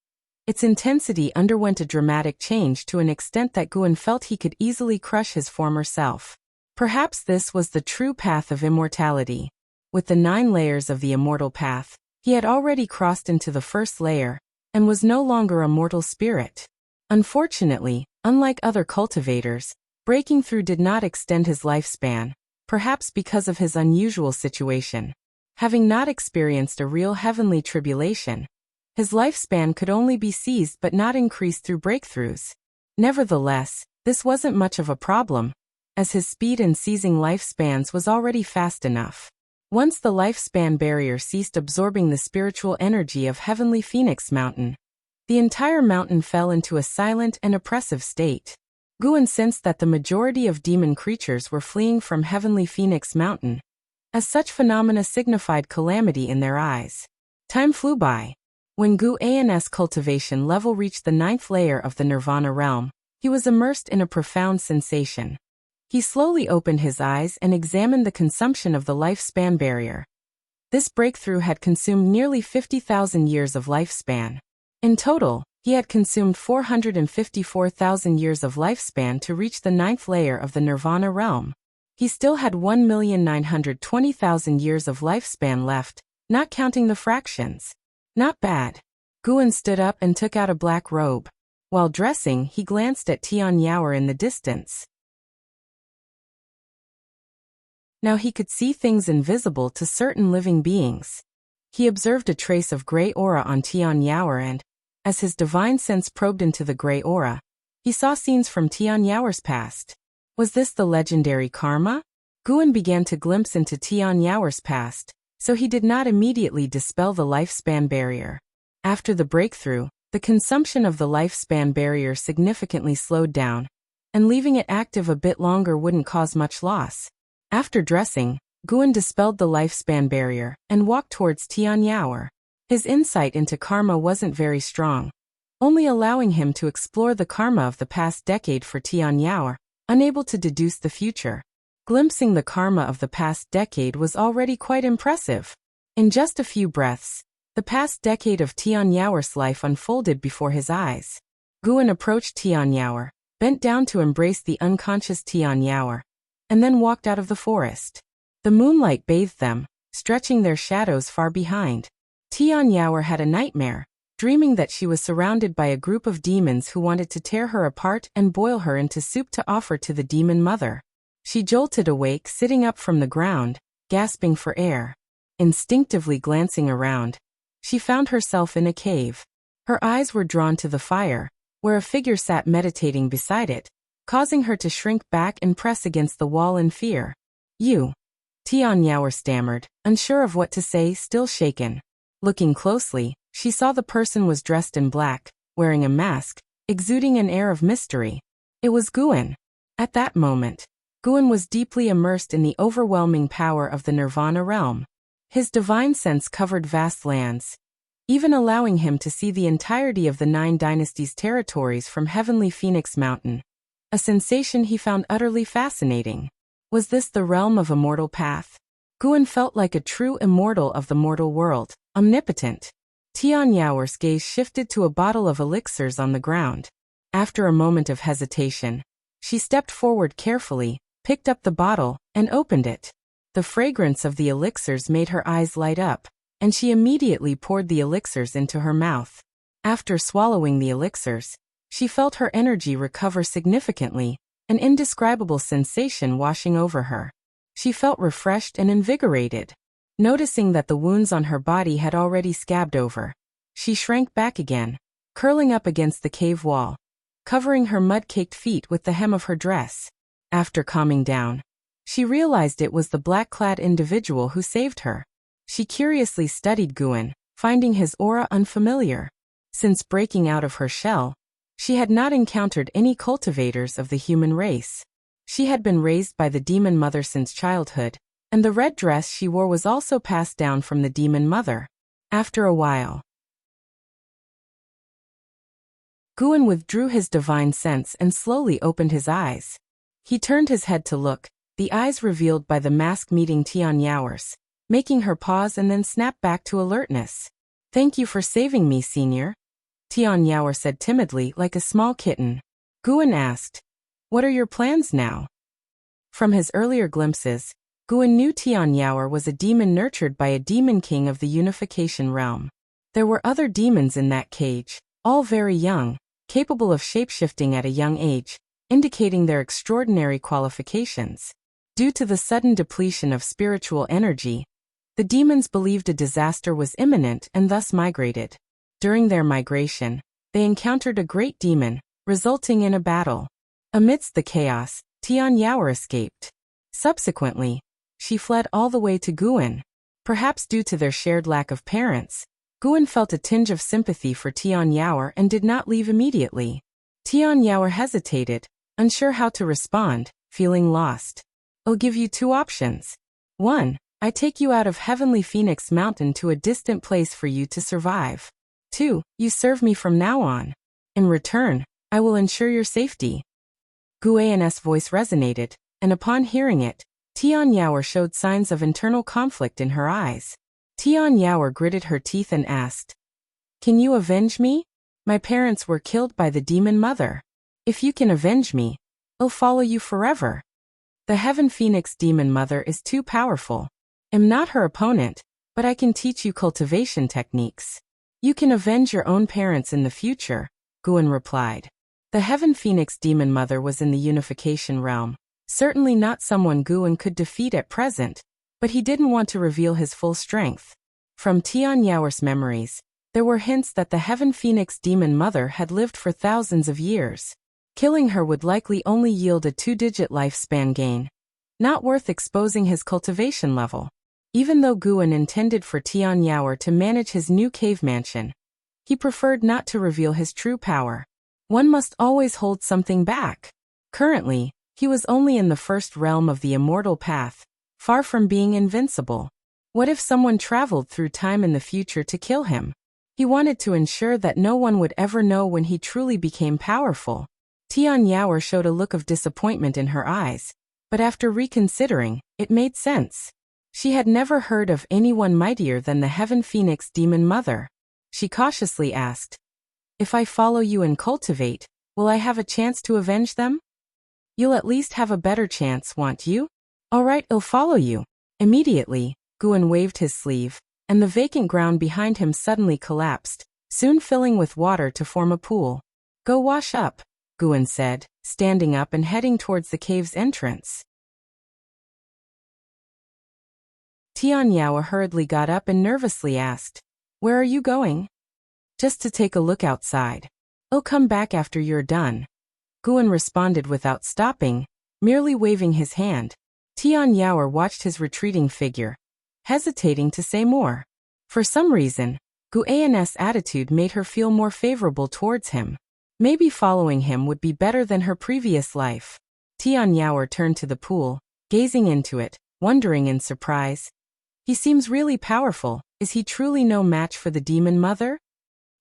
its intensity underwent a dramatic change to an extent that Guan felt he could easily crush his former self. Perhaps this was the true path of immortality. With the 9 layers of the immortal path, he had already crossed into the 1st layer, and was no longer a mortal spirit. Unfortunately, unlike other cultivators, breaking through did not extend his lifespan, perhaps because of his unusual situation. Having not experienced a real heavenly tribulation, his lifespan could only be seized but not increased through breakthroughs. Nevertheless, this wasn't much of a problem, as his speed in seizing lifespans was already fast enough. Once the lifespan barrier ceased absorbing the spiritual energy of Heavenly Phoenix Mountain, the entire mountain fell into a silent and oppressive state. Guan sensed that the majority of demon creatures were fleeing from Heavenly Phoenix Mountain, as such phenomena signified calamity in their eyes. Time flew by. When Guan's cultivation level reached the 9th layer of the Nirvana realm, he was immersed in a profound sensation. He slowly opened his eyes and examined the consumption of the lifespan barrier. This breakthrough had consumed nearly 50,000 years of lifespan. In total, he He had consumed 454,000 years of lifespan to reach the 9th layer of the Nirvana realm. He still had 1,920,000 years of lifespan left, not counting the fractions. Not bad. Guan stood up and took out a black robe. While dressing, he glanced at Tian Yaoer in the distance. Now he could see things invisible to certain living beings. He observed a trace of gray aura on Tian Yaoer and, as his divine sense probed into the gray aura, he saw scenes from Tian Yaoer's past. Was this the legendary karma? Guan began to glimpse into Tian Yaoer's past, so he did not immediately dispel the lifespan barrier. After the breakthrough, the consumption of the lifespan barrier significantly slowed down, and leaving it active a bit longer wouldn't cause much loss. After dressing, Guan dispelled the lifespan barrier and walked towards Tian Yaoer. His insight into karma wasn't very strong, only allowing him to explore the karma of the past decade for Tian Yaoer, unable to deduce the future. Glimpsing the karma of the past decade was already quite impressive. In just a few breaths, the past decade of Tian Yaoer's life unfolded before his eyes. Guan approached Tian Yaoer, bent down to embrace the unconscious Tian Yaoer, and then walked out of the forest. The moonlight bathed them, stretching their shadows far behind. Tian Yaoer had a nightmare, dreaming that she was surrounded by a group of demons who wanted to tear her apart and boil her into soup to offer to the demon mother. She jolted awake, sitting up from the ground, gasping for air. Instinctively glancing around, she found herself in a cave. Her eyes were drawn to the fire, where a figure sat meditating beside it, causing her to shrink back and press against the wall in fear. You. Tian Yaoer stammered, unsure of what to say, still shaken. Looking closely, she saw the person was dressed in black, wearing a mask, exuding an air of mystery. It was Guan. At that moment, Guan was deeply immersed in the overwhelming power of the Nirvana realm. His divine sense covered vast lands, even allowing him to see the entirety of the 9 dynasties' territories from Heavenly Phoenix Mountain. A sensation he found utterly fascinating. Was this the realm of immortal path? Guan felt like a true immortal of the mortal world, omnipotent. Tian Yaoer's gaze shifted to a bottle of elixirs on the ground. After a moment of hesitation, she stepped forward carefully, picked up the bottle, and opened it. The fragrance of the elixirs made her eyes light up, and she immediately poured the elixirs into her mouth. After swallowing the elixirs, she felt her energy recover significantly, an indescribable sensation washing over her. She felt refreshed and invigorated. Noticing that the wounds on her body had already scabbed over, she shrank back again, curling up against the cave wall, covering her mud-caked feet with the hem of her dress. After calming down, she realized it was the black-clad individual who saved her. She curiously studied Guan, finding his aura unfamiliar. Since breaking out of her shell, she had not encountered any cultivators of the human race. She had been raised by the demon mother since childhood, and the red dress she wore was also passed down from the demon mother. After a while, Guan withdrew his divine sense and slowly opened his eyes. He turned his head to look, the eyes revealed by the mask meeting Tian Yaoer's, making her pause and then snap back to alertness. "Thank you for saving me, Senior," Tian Yaoer said timidly, like a small kitten. Guan asked, "What are your plans now?" From his earlier glimpses, Guan knew Tian Yaoer was a demon nurtured by a demon king of the unification realm. There were other demons in that cage, all very young, capable of shapeshifting at a young age, indicating their extraordinary qualifications. Due to the sudden depletion of spiritual energy, the demons believed a disaster was imminent and thus migrated. During their migration, they encountered a great demon, resulting in a battle. Amidst the chaos, Tian Yaoer escaped. Subsequently, she fled all the way to Guan. Perhaps due to their shared lack of parents, Guan felt a tinge of sympathy for Tian Yaoer and did not leave immediately. Tian Yaoer hesitated, unsure how to respond, feeling lost. "I'll give you 2 options. 1. I take you out of Heavenly Phoenix Mountain to a distant place for you to survive. 2. You serve me from now on. In return, I will ensure your safety." Guan's voice resonated, and upon hearing it, Tian Yaoer showed signs of internal conflict in her eyes. Tian Yaoer gritted her teeth and asked, "Can you avenge me?" My parents were killed by the demon mother. If you can avenge me, I'll follow you forever. The Heaven Phoenix demon mother is too powerful. I'm not her opponent, but I can teach you cultivation techniques. You can avenge your own parents in the future, Guan replied. The Heaven Phoenix demon mother was in the unification realm, certainly not someone Guan could defeat at present, but he didn't want to reveal his full strength. From Tian Yao's memories, there were hints that the Heaven Phoenix demon mother had lived for thousands of years. Killing her would likely only yield a 2-digit lifespan gain. Not worth exposing his cultivation level. Even though Guan intended for Tian Yao to manage his new cave mansion, he preferred not to reveal his true power. One must always hold something back. Currently, he was only in the first realm of the immortal path, far from being invincible. What if someone traveled through time in the future to kill him? He wanted to ensure that no one would ever know when he truly became powerful. Tian Yao showed a look of disappointment in her eyes, but after reconsidering, it made sense. She had never heard of anyone mightier than the Heaven Phoenix demon mother. She cautiously asked, "If I follow you and cultivate, will I have a chance to avenge them?" "You'll at least have a better chance, won't you?" "All right, I'll follow you." Immediately, Guan waved his sleeve, and the vacant ground behind him suddenly collapsed, soon filling with water to form a pool. "Go wash up," Guan said, standing up and heading towards the cave's entrance. Tian Yao hurriedly got up and nervously asked, "Where are you going?" "Just to take a look outside. I'll come back after you're done." Guan responded without stopping, merely waving his hand. Tian Yao watched his retreating figure, hesitating to say more. For some reason, Guan's attitude made her feel more favorable towards him. Maybe following him would be better than her previous life. Tian Yao turned to the pool, gazing into it, wondering in surprise. He seems really powerful. Is he truly no match for the demon mother?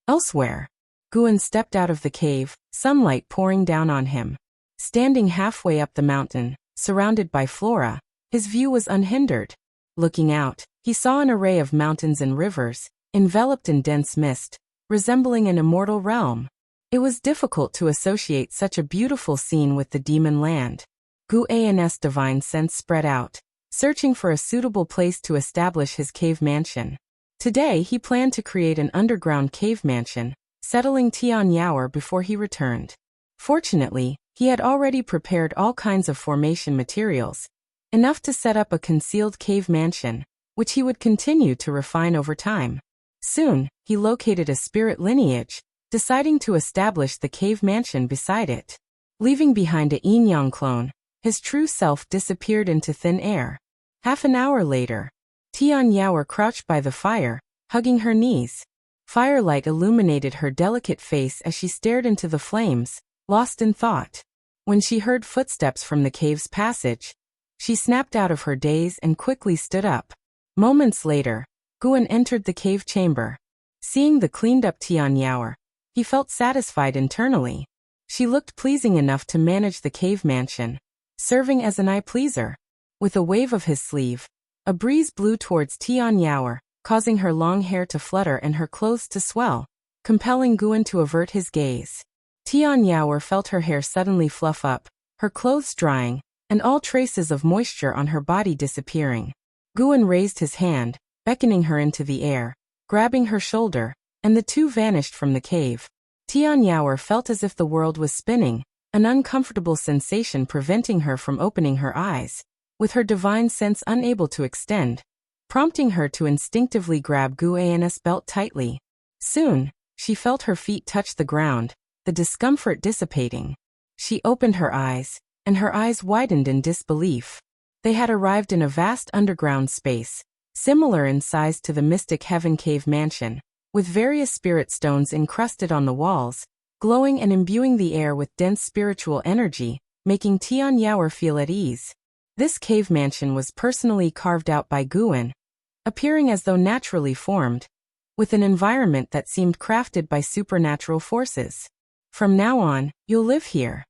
Elsewhere, Guan stepped out of the cave, sunlight pouring down on him. Standing halfway up the mountain, surrounded by flora, his view was unhindered. Looking out, he saw an array of mountains and rivers, enveloped in dense mist, resembling an immortal realm. It was difficult to associate such a beautiful scene with the demon land. Guan's divine sense spread out, searching for a suitable place to establish his cave mansion. Today he planned to create an underground cave mansion, settling Tian Yao before he returned. Fortunately, he had already prepared all kinds of formation materials, enough to set up a concealed cave mansion, which he would continue to refine over time. Soon, he located a spirit lineage, deciding to establish the cave mansion beside it. Leaving behind a yin-yang clone, his true self disappeared into thin air. Half an hour later, Tian Yao crouched by the fire, hugging her knees. Firelight illuminated her delicate face as she stared into the flames, lost in thought. When she heard footsteps from the cave's passage, she snapped out of her daze and quickly stood up. Moments later, Guan entered the cave chamber. Seeing the cleaned-up Tian Yao, he felt satisfied internally. She looked pleasing enough to manage the cave mansion, serving as an eye-pleaser. With a wave of his sleeve, a breeze blew towards Tian Yao, causing her long hair to flutter and her clothes to swell, compelling Guan to avert his gaze. Tian Yao felt her hair suddenly fluff up, her clothes drying, and all traces of moisture on her body disappearing. Guan raised his hand, beckoning her into the air, grabbing her shoulder, and the two vanished from the cave. Tian Yao felt as if the world was spinning, an uncomfortable sensation preventing her from opening her eyes, with her divine sense unable to extend, prompting her to instinctively grab Guan's belt tightly. Soon, she felt her feet touch the ground, the discomfort dissipating. She opened her eyes, and her eyes widened in disbelief. They had arrived in a vast underground space, similar in size to the Mystic Heaven Cave Mansion, with various spirit stones encrusted on the walls, glowing and imbuing the air with dense spiritual energy, making Tian Yao feel at ease. This cave mansion was personally carved out by Guan, appearing as though naturally formed, with an environment that seemed crafted by supernatural forces. From now on, you'll live here.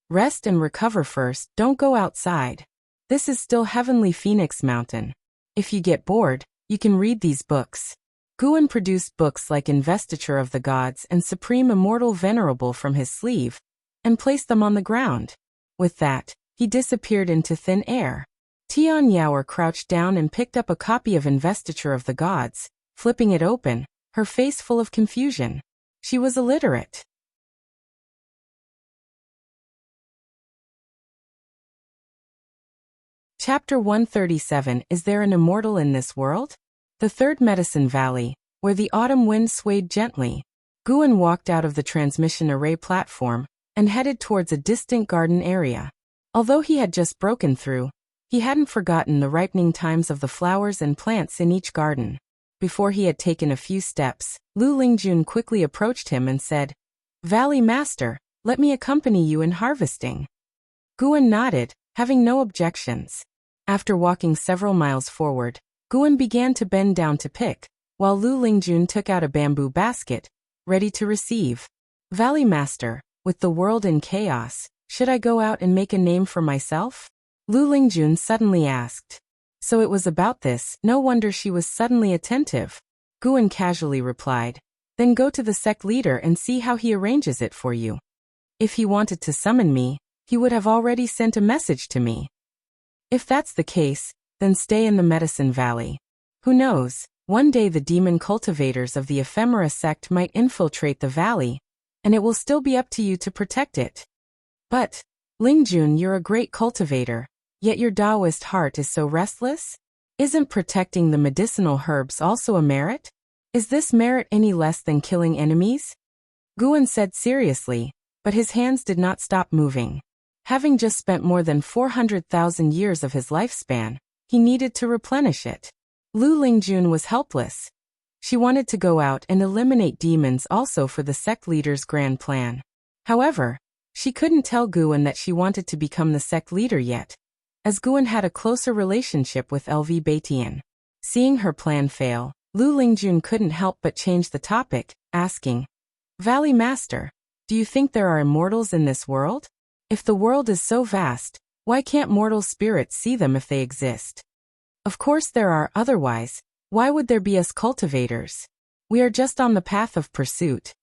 Rest and recover first, don't go outside. This is still Heavenly Phoenix Mountain. If you get bored, you can read these books. Guan produced books like Investiture of the Gods and Supreme Immortal Venerable from his sleeve, and placed them on the ground. With that, he disappeared into thin air. Tian Yaoer crouched down and picked up a copy of Investiture of the Gods, flipping it open, her face full of confusion. She was illiterate. Chapter 137. Is there an immortal in this world? The third Medicine Valley, where the autumn wind swayed gently. Guan walked out of the transmission array platform and headed towards a distant garden area. Although he had just broken through, he hadn't forgotten the ripening times of the flowers and plants in each garden. Before he had taken a few steps, Lu Lingjun quickly approached him and said, "Valley Master, let me accompany you in harvesting." Guan nodded, having no objections. After walking several miles forward, Guan began to bend down to pick, while Lu Lingjun took out a bamboo basket, ready to receive. "Valley Master, with the world in chaos, should I go out and make a name for myself?" Lu Lingjun suddenly asked. So it was about this, no wonder she was suddenly attentive. Guan casually replied, "Then go to the sect leader and see how he arranges it for you. If he wanted to summon me, he would have already sent a message to me. If that's the case, then stay in the Medicine Valley. Who knows, one day the demon cultivators of the Ephemera sect might infiltrate the valley, and it will still be up to you to protect it." "But, Lingjun, you're a great cultivator, yet your Taoist heart is so restless? Isn't protecting the medicinal herbs also a merit? Is this merit any less than killing enemies?" Guan said seriously, but his hands did not stop moving. Having just spent more than 400,000 years of his lifespan, he needed to replenish it. Lu Lingjun was helpless. She wanted to go out and eliminate demons also for the sect leader's grand plan. However, she couldn't tell Guan that she wanted to become the sect leader yet, as Guan had a closer relationship with LV Batian. Seeing her plan fail, Lu Lingjun couldn't help but change the topic, asking, "Valley Master, do you think there are immortals in this world? If the world is so vast, why can't mortal spirits see them if they exist?" "Of course there are, otherwise, why would there be us cultivators? We are just on the path of pursuit."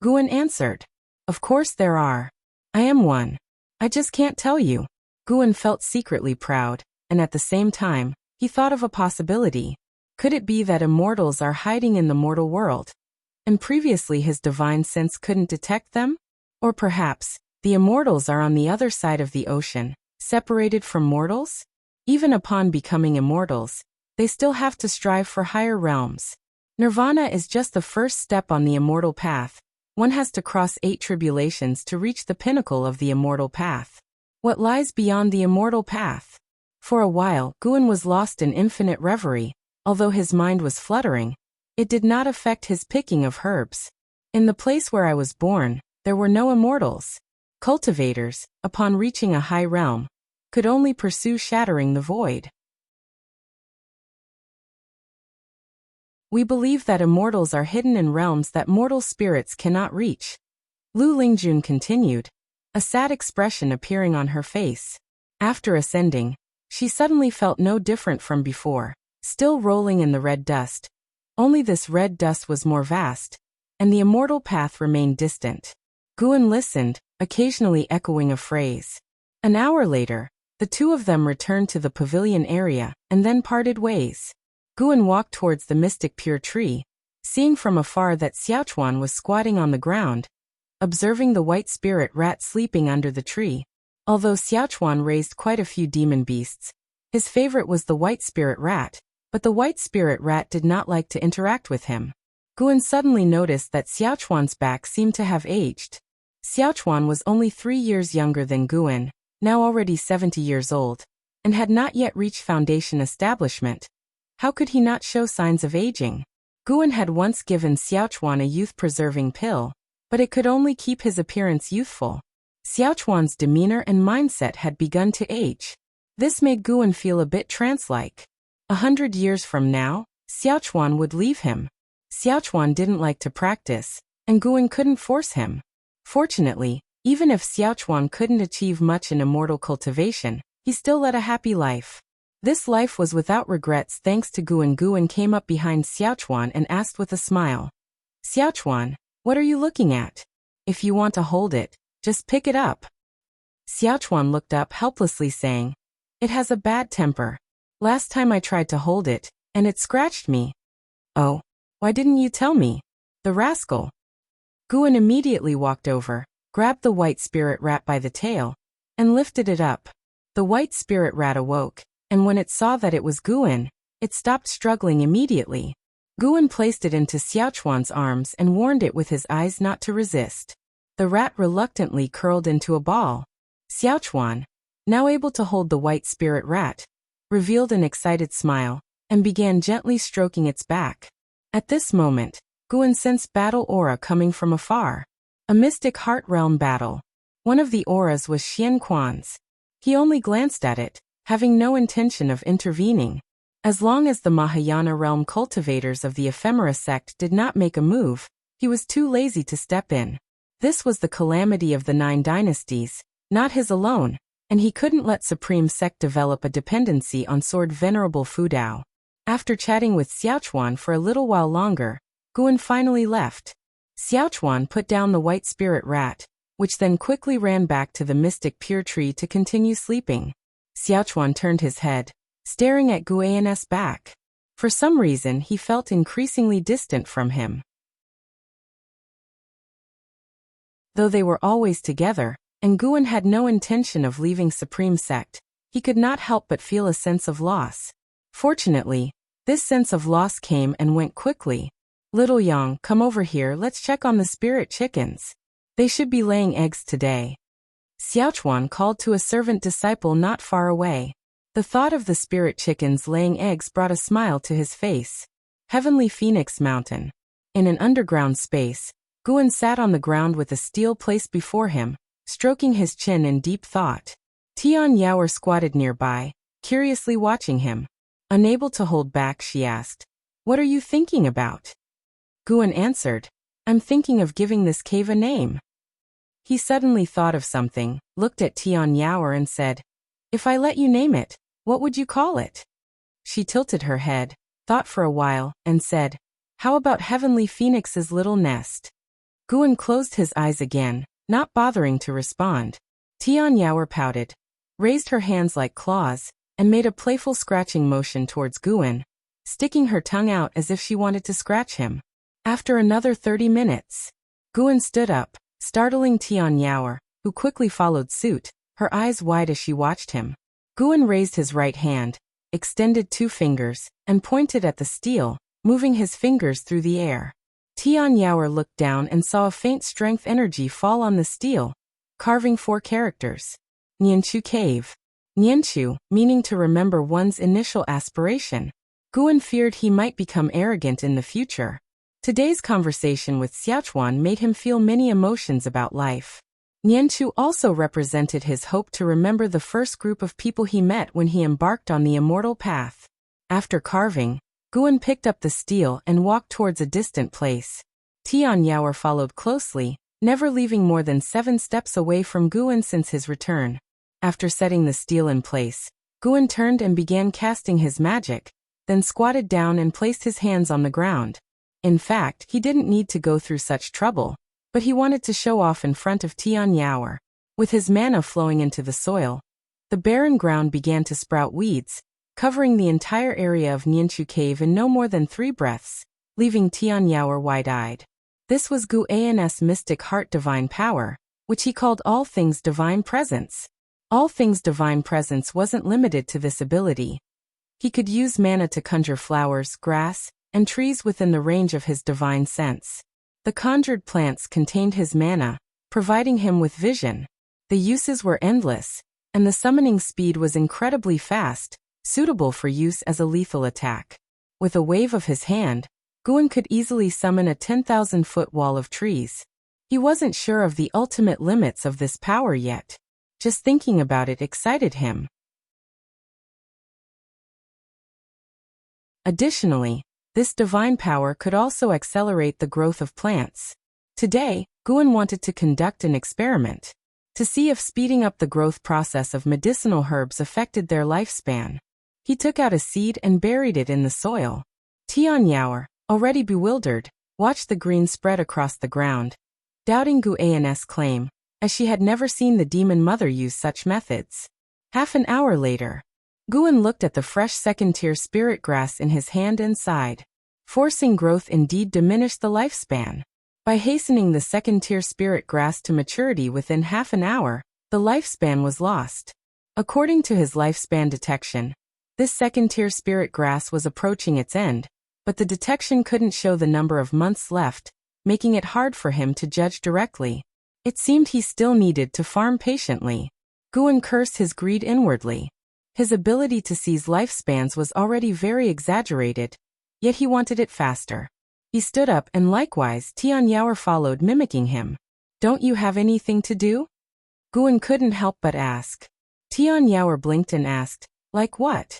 Guan answered, "Of course there are. I am one. I just can't tell you." Guan felt secretly proud, and at the same time, he thought of a possibility. Could it be that immortals are hiding in the mortal world, and previously his divine sense couldn't detect them? Or perhaps, the immortals are on the other side of the ocean, separated from mortals? Even upon becoming immortals, they still have to strive for higher realms. Nirvana is just the first step on the immortal path. One has to cross 8 tribulations to reach the pinnacle of the immortal path. What lies beyond the immortal path? For a while, Guan was lost in infinite reverie. Although his mind was fluttering, it did not affect his picking of herbs. "In the place where I was born, there were no immortals. Cultivators, upon reaching a high realm, could only pursue shattering the void. We believe that immortals are hidden in realms that mortal spirits cannot reach." Lu Lingjun continued, a sad expression appearing on her face. After ascending, she suddenly felt no different from before, still rolling in the red dust. Only this red dust was more vast, and the immortal path remained distant. Guan listened, occasionally echoing a phrase. An hour later, the two of them returned to the pavilion area, and then parted ways. Guan walked towards the mystic pure tree, seeing from afar that Xiaochuan was squatting on the ground, observing the white spirit rat sleeping under the tree. Although Xiaochuan raised quite a few demon beasts, his favorite was the white spirit rat, but the white spirit rat did not like to interact with him. Guan suddenly noticed that Xiaochuan's back seemed to have aged. Xiaochuan was only 3 years younger than Guan, now already 70 years old, and had not yet reached foundation establishment. How could he not show signs of aging? Guan had once given Xiaochuan a youth-preserving pill, but it could only keep his appearance youthful. Xiaochuan's demeanor and mindset had begun to age. This made Guan feel a bit trance-like. 100 years from now, Xiaochuan would leave him. Xiaochuan didn't like to practice, and Guan couldn't force him. Fortunately, even if Xiaochuan couldn't achieve much in immortal cultivation, he still led a happy life. This life was without regrets thanks to Guan. Guan came up behind Xiaochuan and asked with a smile. Xiaochuan, what are you looking at? If you want to hold it, just pick it up. Xiaochuan looked up helplessly saying, it has a bad temper. Last time I tried to hold it, and it scratched me. Oh, why didn't you tell me? The rascal. Guan immediately walked over, grabbed the white spirit rat by the tail, and lifted it up. The white spirit rat awoke, and when it saw that it was Guan, it stopped struggling immediately. Guan placed it into Xiaochuan's arms and warned it with his eyes not to resist. The rat reluctantly curled into a ball. Xiaochuan, now able to hold the white spirit rat, revealed an excited smile, and began gently stroking its back. At this moment, Guan sensed battle aura coming from afar. A mystic heart realm battle. One of the auras was Xian Quan's. He only glanced at it, having no intention of intervening. As long as the Mahayana realm cultivators of the ephemera sect did not make a move, he was too lazy to step in. This was the calamity of the 9 dynasties, not his alone, and he couldn't let Supreme Sect develop a dependency on Sword Venerable Fudao. After chatting with Xiaochuan for a little while longer, Guan finally left. Xiaochuan put down the white spirit rat, which then quickly ran back to the mystic pure tree to continue sleeping. Xiaochuan turned his head, staring at Guan's back. For some reason he felt increasingly distant from him. Though they were always together, and Guan had no intention of leaving Supreme Sect, he could not help but feel a sense of loss. Fortunately, this sense of loss came and went quickly. Little Yang, come over here, let's check on the spirit chickens. They should be laying eggs today. Xiaochuan called to a servant disciple not far away. The thought of the spirit chickens laying eggs brought a smile to his face. Heavenly Phoenix Mountain. In an underground space, Guan sat on the ground with a steel placed before him, stroking his chin in deep thought. Tian Yaoer squatted nearby, curiously watching him. Unable to hold back, she asked, what are you thinking about? Guan answered, I'm thinking of giving this cave a name. He suddenly thought of something, looked at Tian Yaoer and said, if I let you name it, what would you call it? She tilted her head, thought for a while, and said, how about Heavenly Phoenix's little nest? Guan closed his eyes again, not bothering to respond. Tian Yaoer pouted, raised her hands like claws, and made a playful scratching motion towards Guan, sticking her tongue out as if she wanted to scratch him. After another 30 minutes, Guan stood up, startling Tian Yaoer, who quickly followed suit, her eyes wide as she watched him. Guan raised his right hand, extended 2 fingers, and pointed at the steel, moving his fingers through the air. Tian Yaoer looked down and saw a faint strength energy fall on the steel, carving 4 characters. Nianchu Cave. Nianchu, meaning to remember one's initial aspiration. Guan feared he might become arrogant in the future. Today's conversation with Xiaochuan made him feel many emotions about life. Nianchu also represented his hope to remember the first group of people he met when he embarked on the immortal path. After carving, Guan picked up the steel and walked towards a distant place. Tian Yaoer followed closely, never leaving more than 7 steps away from Guan since his return. After setting the steel in place, Guan turned and began casting his magic, then squatted down and placed his hands on the ground. In fact, he didn't need to go through such trouble, but he wanted to show off in front of Tian Yaoer. With his mana flowing into the soil, the barren ground began to sprout weeds, covering the entire area of Nianchu Cave in no more than 3 breaths, leaving Tian Yaoer wide-eyed. This was Guan's mystic heart divine power, which he called All Things Divine Presence. All Things Divine Presence wasn't limited to this ability. He could use mana to conjure flowers, grass, and trees within the range of his divine sense. The conjured plants contained his mana, providing him with vision. The uses were endless, and the summoning speed was incredibly fast, suitable for use as a lethal attack. With a wave of his hand, Guan could easily summon a 10,000-foot wall of trees. He wasn't sure of the ultimate limits of this power yet. Just thinking about it excited him. Additionally, this divine power could also accelerate the growth of plants. Today, Guan wanted to conduct an experiment to see if speeding up the growth process of medicinal herbs affected their lifespan. He took out a seed and buried it in the soil. Tianyao, already bewildered, watched the green spread across the ground, doubting Guan's claim, as she had never seen the demon mother use such methods. Half an hour later, Guan looked at the fresh second-tier spirit grass in his hand and sighed. Forcing growth indeed diminished the lifespan. By hastening the second-tier spirit grass to maturity within half an hour, the lifespan was lost. According to his lifespan detection, this second-tier spirit grass was approaching its end, but the detection couldn't show the number of months left, making it hard for him to judge directly. It seemed he still needed to farm patiently. Guan cursed his greed inwardly. His ability to seize lifespans was already very exaggerated, yet he wanted it faster. He stood up and likewise Tianyao followed, mimicking him. "Don't you have anything to do?" Guan couldn't help but ask. Tianyao blinked and asked, "Like what?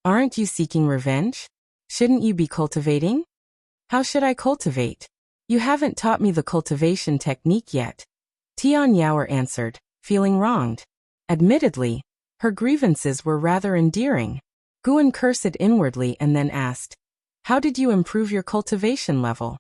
Aren't you seeking revenge? Shouldn't you be cultivating?" "How should I cultivate? You haven't taught me the cultivation technique yet," Tianyao answered, feeling wronged. Admittedly, her grievances were rather endearing. Guan cursed inwardly and then asked, "How did you improve your cultivation level?"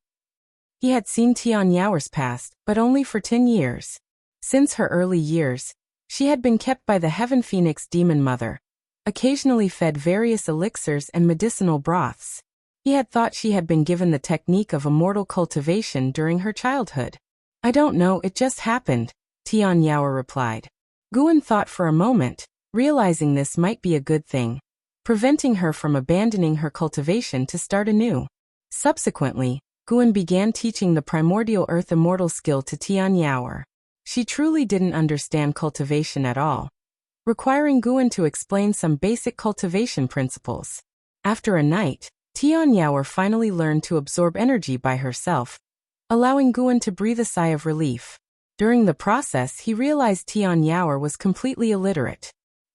He had seen Tianyao's past, but only for 10 years. Since her early years, she had been kept by the Heaven Phoenix demon mother, occasionally fed various elixirs and medicinal broths. He had thought she had been given the technique of immortal cultivation during her childhood. "I don't know, it just happened," Tianyao replied. Guan thought for a moment, realizing this might be a good thing, preventing her from abandoning her cultivation to start anew. Subsequently, Guan began teaching the primordial earth immortal skill to Tianyao. She truly didn't understand cultivation at all, requiring Guan to explain some basic cultivation principles. After a night, Tianyao finally learned to absorb energy by herself, allowing Guan to breathe a sigh of relief. During the process, he realized Tianyao was completely illiterate.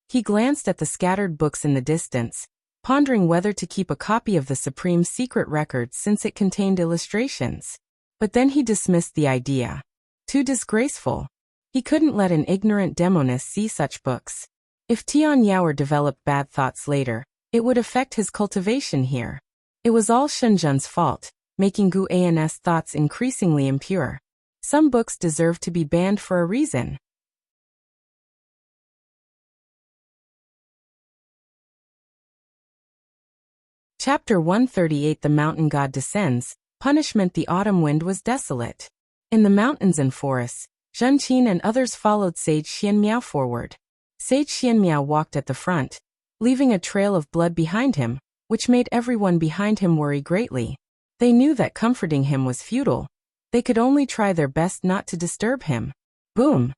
He glanced at the scattered books in the distance, pondering whether to keep a copy of the Supreme Secret Record since it contained illustrations. But then he dismissed the idea. Too disgraceful. He couldn't let an ignorant demoness see such books. If Tianyao developed bad thoughts later, it would affect his cultivation here. It was all Shenzhen's fault, making Guan's thoughts increasingly impure. Some books deserve to be banned for a reason. Chapter 138. The Mountain God Descends. Punishment. The autumn wind was desolate. In the mountains and forests, Zhenqin and others followed Sage Xianmiao forward. Sage Xianmiao walked at the front, leaving a trail of blood behind him, which made everyone behind him worry greatly. They knew that comforting him was futile. They could only try their best not to disturb him. Boom!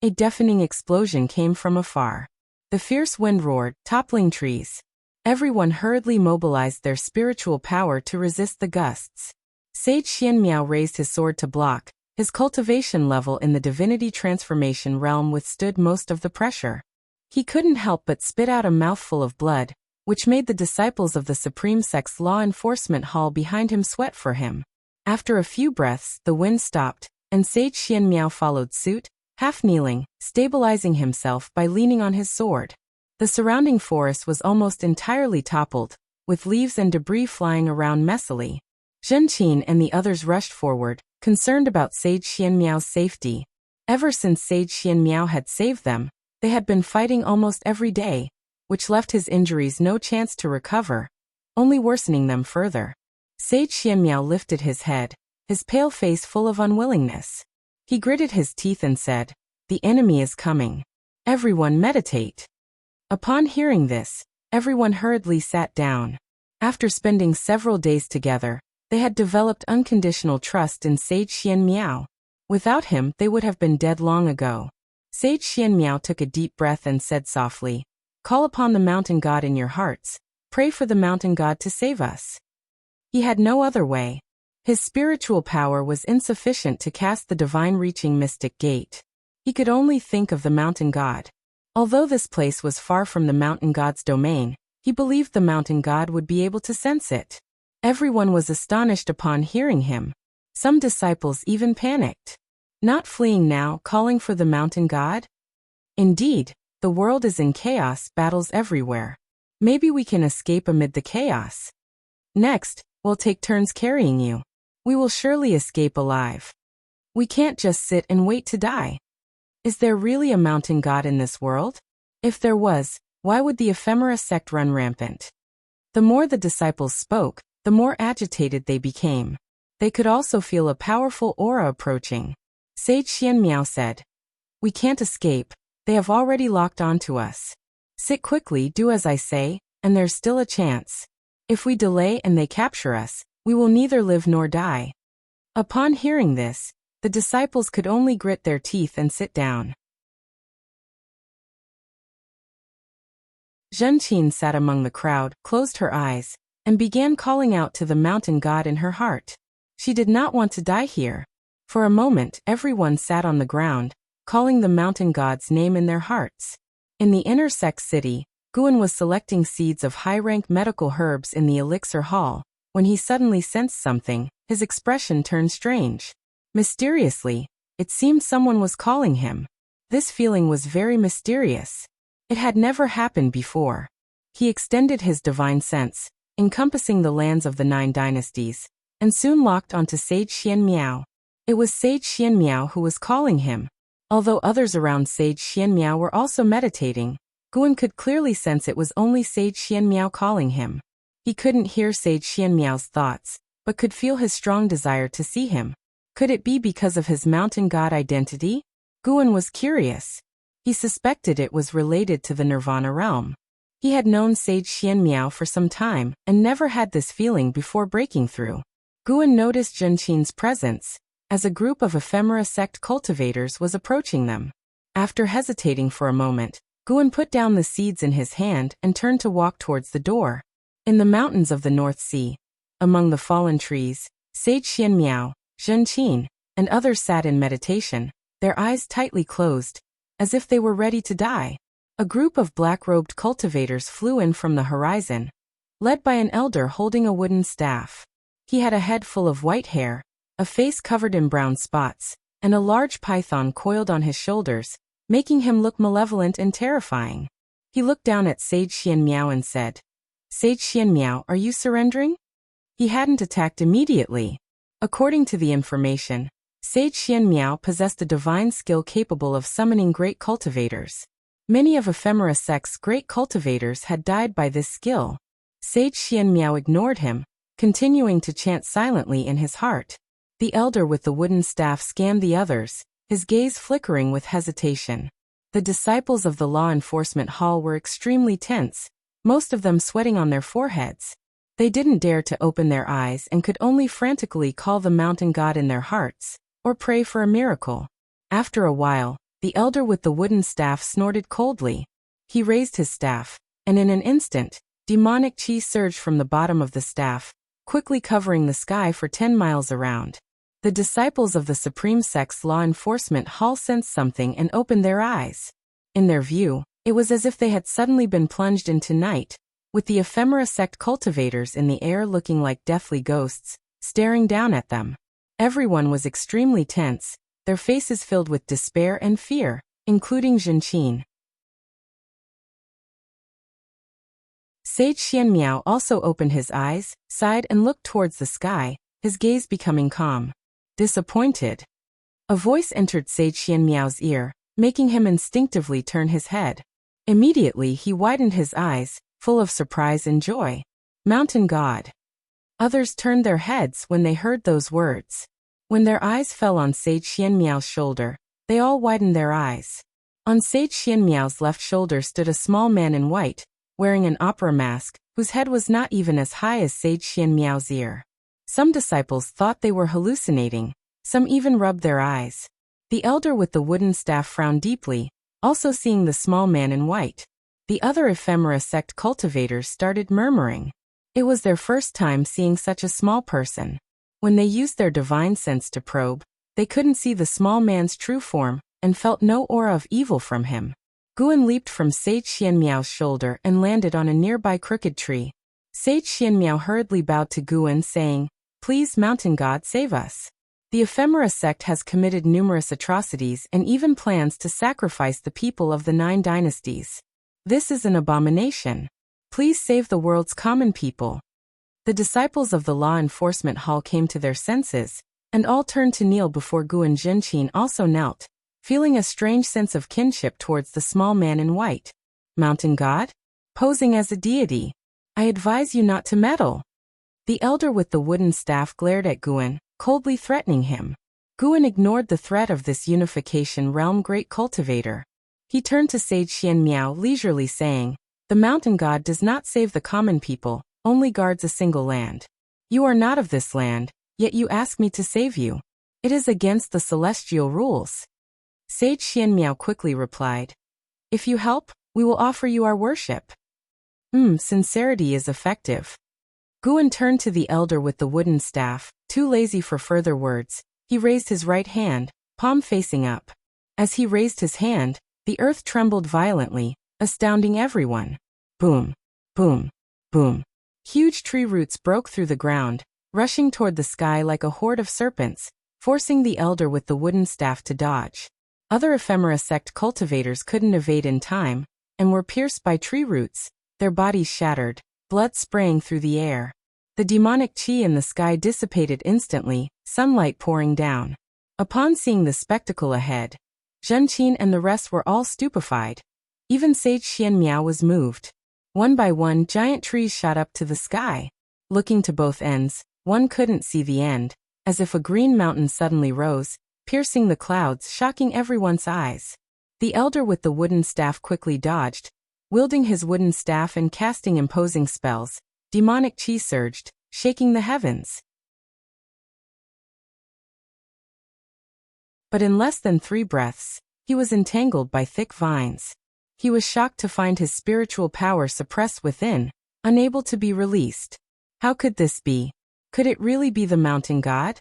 A deafening explosion came from afar. The fierce wind roared, toppling trees. Everyone hurriedly mobilized their spiritual power to resist the gusts. Sage Xianmiao raised his sword to block. His cultivation level in the divinity transformation realm withstood most of the pressure. He couldn't help but spit out a mouthful of blood, which made the disciples of the Supreme Sect's law enforcement hall behind him sweat for him. After a few breaths, the wind stopped, and Sage Xianmiao followed suit, half-kneeling, stabilizing himself by leaning on his sword. The surrounding forest was almost entirely toppled, with leaves and debris flying around messily. Zhenqin and the others rushed forward, concerned about Sage Xianmiao's safety. Ever since Sage Xianmiao had saved them, they had been fighting almost every day, which left his injuries no chance to recover, only worsening them further. Sage Xianmiao lifted his head, his pale face full of unwillingness. He gritted his teeth and said, "The enemy is coming. Everyone meditate." Upon hearing this, everyone hurriedly sat down. After spending several days together, they had developed unconditional trust in Sage Xianmiao. Without him, they would have been dead long ago. Sage Xianmiao took a deep breath and said softly, "Call upon the mountain god in your hearts. Pray for the mountain god to save us." He had no other way. His spiritual power was insufficient to cast the divine-reaching mystic gate. He could only think of the mountain god. Although this place was far from the mountain god's domain, he believed the mountain god would be able to sense it. Everyone was astonished upon hearing him. Some disciples even panicked. Not fleeing now, calling for the mountain god? Indeed, the world is in chaos, battles everywhere. Maybe we can escape amid the chaos. Next, we'll take turns carrying you. We will surely escape alive. We can't just sit and wait to die. Is there really a mountain god in this world? If there was, why would the ephemera sect run rampant? The more the disciples spoke, the more agitated they became. They could also feel a powerful aura approaching. Sage Xianmiao said, "We can't escape, they have already locked onto us. Sit quickly, do as I say, and there's still a chance. If we delay and they capture us, we will neither live nor die." Upon hearing this, the disciples could only grit their teeth and sit down. Zhenqin sat among the crowd, closed her eyes, and began calling out to the mountain god in her heart. She did not want to die here. For a moment, everyone sat on the ground, calling the mountain god's name in their hearts. In the inner sect city, Guan was selecting seeds of high-rank medical herbs in the elixir hall. When he suddenly sensed something, his expression turned strange. Mysteriously, it seemed someone was calling him. This feeling was very mysterious. It had never happened before. He extended his divine sense, encompassing the lands of the 9 dynasties, and soon locked onto Sage Xianmiao. It was Sage Xianmiao who was calling him. Although others around Sage Xianmiao were also meditating, Guan could clearly sense it was only Sage Xianmiao calling him. He couldn't hear Sage Xianmiao's thoughts, but could feel his strong desire to see him. Could it be because of his mountain god identity? Guan was curious. He suspected it was related to the Nirvana realm. He had known Sage Xianmiao for some time and never had this feeling before breaking through. Guan noticed Zhenqin's presence, as a group of ephemera sect cultivators was approaching them. After hesitating for a moment, Guan put down the seeds in his hand and turned to walk towards the door. In the mountains of the North Sea, among the fallen trees, Sage Xianmiao, Zhenqin, and others sat in meditation, their eyes tightly closed, as if they were ready to die. A group of black-robed cultivators flew in from the horizon, led by an elder holding a wooden staff. He had a head full of white hair, a face covered in brown spots, and a large python coiled on his shoulders, making him look malevolent and terrifying. He looked down at Sage Xianmiao and said, "Sage Xianmiao, are you surrendering?" He hadn't attacked immediately. According to the information, Sage Xianmiao possessed a divine skill capable of summoning great cultivators. Many of ephemera sect's great cultivators had died by this skill. Sage Xianmiao ignored him, continuing to chant silently in his heart. The elder with the wooden staff scanned the others, his gaze flickering with hesitation. The disciples of the law enforcement hall were extremely tense, most of them sweating on their foreheads. They didn't dare to open their eyes and could only frantically call the mountain god in their hearts, or pray for a miracle. After a while, the elder with the wooden staff snorted coldly. He raised his staff, and in an instant, demonic chi surged from the bottom of the staff, quickly covering the sky for 10 miles around. The disciples of the Supreme Sect's law enforcement hall sensed something and opened their eyes. In their view, it was as if they had suddenly been plunged into night, with the ephemera sect cultivators in the air looking like deathly ghosts, staring down at them. Everyone was extremely tense, their faces filled with despair and fear, including Zhenqin. Sage Xianmiao also opened his eyes, sighed and looked towards the sky, his gaze becoming calm. Disappointed. A voice entered Sage Xianmiao's ear, making him instinctively turn his head. Immediately he widened his eyes, full of surprise and joy. Mountain God. Others turned their heads when they heard those words. When their eyes fell on Sage Xianmiao's shoulder, they all widened their eyes. On Sage Xianmiao's left shoulder stood a small man in white, wearing an opera mask, whose head was not even as high as Sage Xianmiao's ear. Some disciples thought they were hallucinating, some even rubbed their eyes. The elder with the wooden staff frowned deeply, also seeing the small man in white. The other ephemera sect cultivators started murmuring. It was their first time seeing such a small person. When they used their divine sense to probe, they couldn't see the small man's true form, and felt no aura of evil from him. Guan leaped from Sage Xianmiao's shoulder and landed on a nearby crooked tree. Sage Xianmiao hurriedly bowed to Guan, saying, "Please, Mountain God, save us. The ephemera sect has committed numerous atrocities and even plans to sacrifice the people of the 9 dynasties. This is an abomination. Please save the world's common people. The disciples of the law enforcement hall came to their senses, and all turned to kneel before Gu, and Zhenqin also knelt, feeling a strange sense of kinship towards the small man in white. Mountain god? Posing as a deity. I advise you not to meddle. The elder with the wooden staff glared at Guan, coldly threatening him. Guan ignored the threat of this unification realm great cultivator. He turned to Sage Xianmiao leisurely saying, "The mountain god does not save the common people, only guards a single land. You are not of this land, yet you ask me to save you. It is against the celestial rules." Sage Xianmiao quickly replied, "If you help, we will offer you our worship." Sincerity is effective. Guan turned to the elder with the wooden staff, too lazy for further words. He raised his right hand, palm facing up. As he raised his hand, the earth trembled violently, astounding everyone. Boom, boom, boom. Huge tree roots broke through the ground, rushing toward the sky like a horde of serpents, forcing the elder with the wooden staff to dodge. Other ephemera sect cultivators couldn't evade in time, and were pierced by tree roots, their bodies shattered, blood spraying through the air. The demonic chi in the sky dissipated instantly, sunlight pouring down. Upon seeing the spectacle ahead, Zhenqin and the rest were all stupefied. Even Sage Xianmiao was moved. One by one, giant trees shot up to the sky. Looking to both ends, one couldn't see the end, as if a green mountain suddenly rose, piercing the clouds, shocking everyone's eyes. The elder with the wooden staff quickly dodged. Wielding his wooden staff and casting imposing spells, demonic chi surged, shaking the heavens. But in less than 3 breaths, he was entangled by thick vines. He was shocked to find his spiritual power suppressed within, unable to be released. How could this be? Could it really be the mountain god?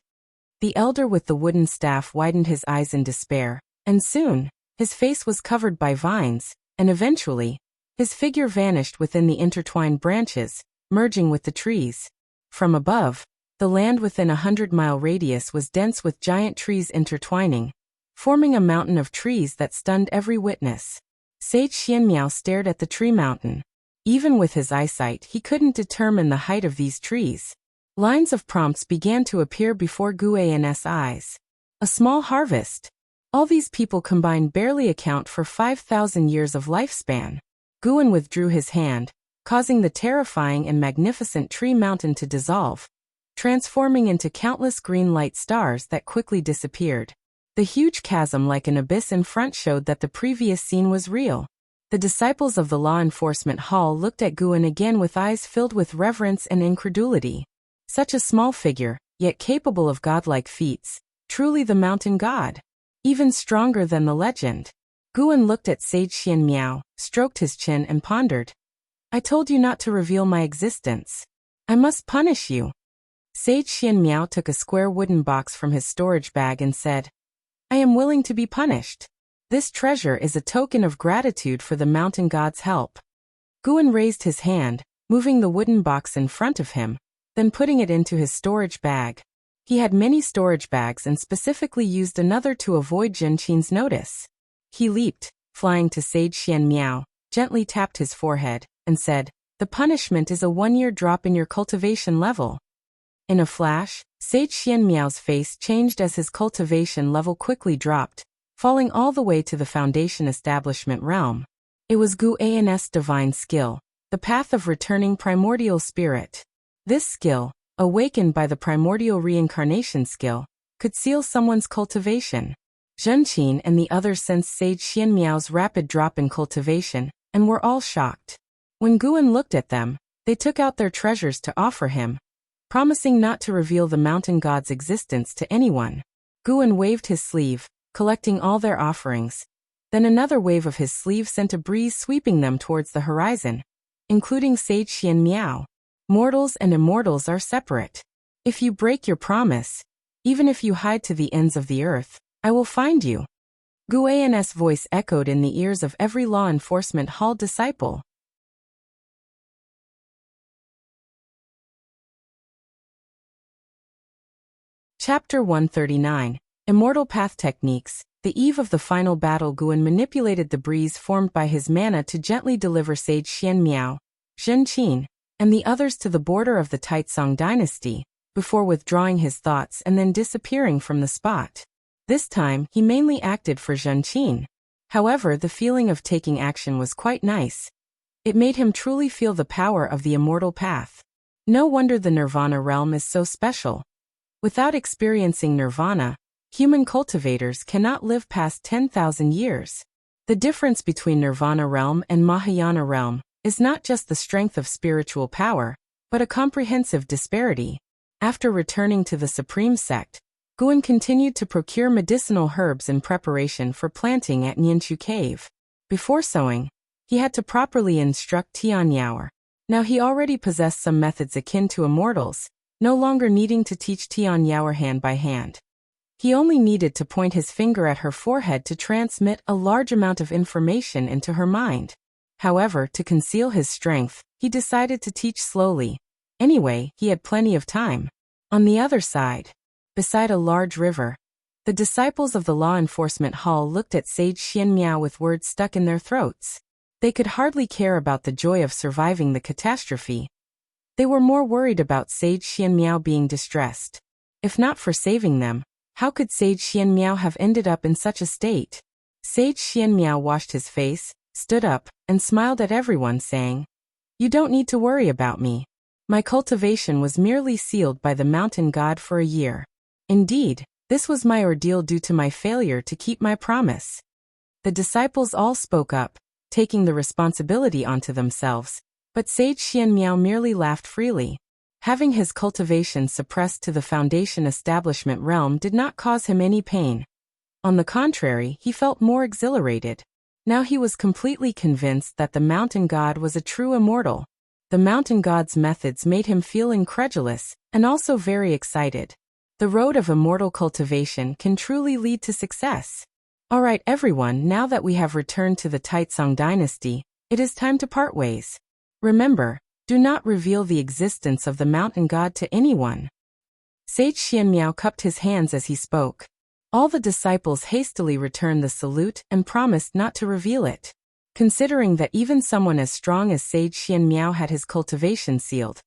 The elder with the wooden staff widened his eyes in despair, and soon, his face was covered by vines, and eventually, his figure vanished within the intertwined branches, merging with the trees. From above, the land within a 100-mile radius was dense with giant trees intertwining, forming a mountain of trees that stunned every witness. Sage Xianmiao stared at the tree mountain. Even with his eyesight, he couldn't determine the height of these trees. Lines of prompts began to appear before Guan's eyes. A small harvest. All these people combined barely account for 5,000 years of lifespan. Guan withdrew his hand, causing the terrifying and magnificent tree mountain to dissolve, transforming into countless green light stars that quickly disappeared. The huge chasm like an abyss in front showed that the previous scene was real. The disciples of the law enforcement hall looked at Guan again with eyes filled with reverence and incredulity. Such a small figure, yet capable of godlike feats, truly the mountain god. Even stronger than the legend. Guan looked at Sage Xianmiao, stroked his chin and pondered. "I told you not to reveal my existence. I must punish you." Sage Xianmiao took a square wooden box from his storage bag and said, "I am willing to be punished. This treasure is a token of gratitude for the mountain god's help." Guan raised his hand, moving the wooden box in front of him, then putting it into his storage bag. He had many storage bags and specifically used another to avoid Zhenqin's notice. He leaped, flying to Sage Xianmiao, gently tapped his forehead, and said, "The punishment is a 1-year drop in your cultivation level." In a flash, Sage Xianmiao's face changed as his cultivation level quickly dropped, falling all the way to the foundation establishment realm. It was Guan's divine skill, the path of returning primordial spirit. This skill, awakened by the primordial reincarnation skill, could seal someone's cultivation. Zhenqin and the others sensed Sage Xianmiao's rapid drop in cultivation, and were all shocked. When Guan looked at them, they took out their treasures to offer him, promising not to reveal the mountain god's existence to anyone. Guan waved his sleeve, collecting all their offerings. Then another wave of his sleeve sent a breeze sweeping them towards the horizon, including Sage Xianmiao. Mortals and immortals are separate. If you break your promise, even if you hide to the ends of the earth, I will find you. Guan's voice echoed in the ears of every law enforcement hall disciple. Chapter 139. Immortal Path Techniques. The eve of the final battle, Guan manipulated the breeze formed by his mana to gently deliver Sage Xianmiao, Zhenqin, and the others to the border of the Taicang dynasty, before withdrawing his thoughts and then disappearing from the spot. This time, he mainly acted for Zhenqin. However, the feeling of taking action was quite nice. It made him truly feel the power of the immortal path. No wonder the Nirvana realm is so special. Without experiencing Nirvana, human cultivators cannot live past 10,000 years. The difference between Nirvana realm and Mahayana realm is not just the strength of spiritual power, but a comprehensive disparity. After returning to the Supreme Sect, Guan continued to procure medicinal herbs in preparation for planting at Nianchu Cave. Before sowing, he had to properly instruct Tianyao. Now he already possessed some methods akin to immortals, no longer needing to teach Tianyao hand by hand. He only needed to point his finger at her forehead to transmit a large amount of information into her mind. However, to conceal his strength, he decided to teach slowly. Anyway, he had plenty of time. On the other side, beside a large river, the disciples of the law enforcement hall looked at Sage Xianmiao with words stuck in their throats. They could hardly care about the joy of surviving the catastrophe. They were more worried about Sage Xianmiao being distressed. If not for saving them, how could Sage Xianmiao have ended up in such a state? Sage Xianmiao washed his face, stood up, and smiled at everyone, saying, "You don't need to worry about me. My cultivation was merely sealed by the mountain god for a year. Indeed, this was my ordeal due to my failure to keep my promise." The disciples all spoke up, taking the responsibility onto themselves, but Sage Xianmiao merely laughed freely. Having his cultivation suppressed to the foundation establishment realm did not cause him any pain. On the contrary, he felt more exhilarated. Now he was completely convinced that the mountain god was a true immortal. The mountain god's methods made him feel incredulous, and also very excited. The road of immortal cultivation can truly lead to success. Alright everyone, now that we have returned to the Taicang dynasty, it is time to part ways. Remember, do not reveal the existence of the mountain god to anyone. Sage Xianmiao cupped his hands as he spoke. All the disciples hastily returned the salute and promised not to reveal it. Considering that even someone as strong as Sage Xianmiao had his cultivation sealed,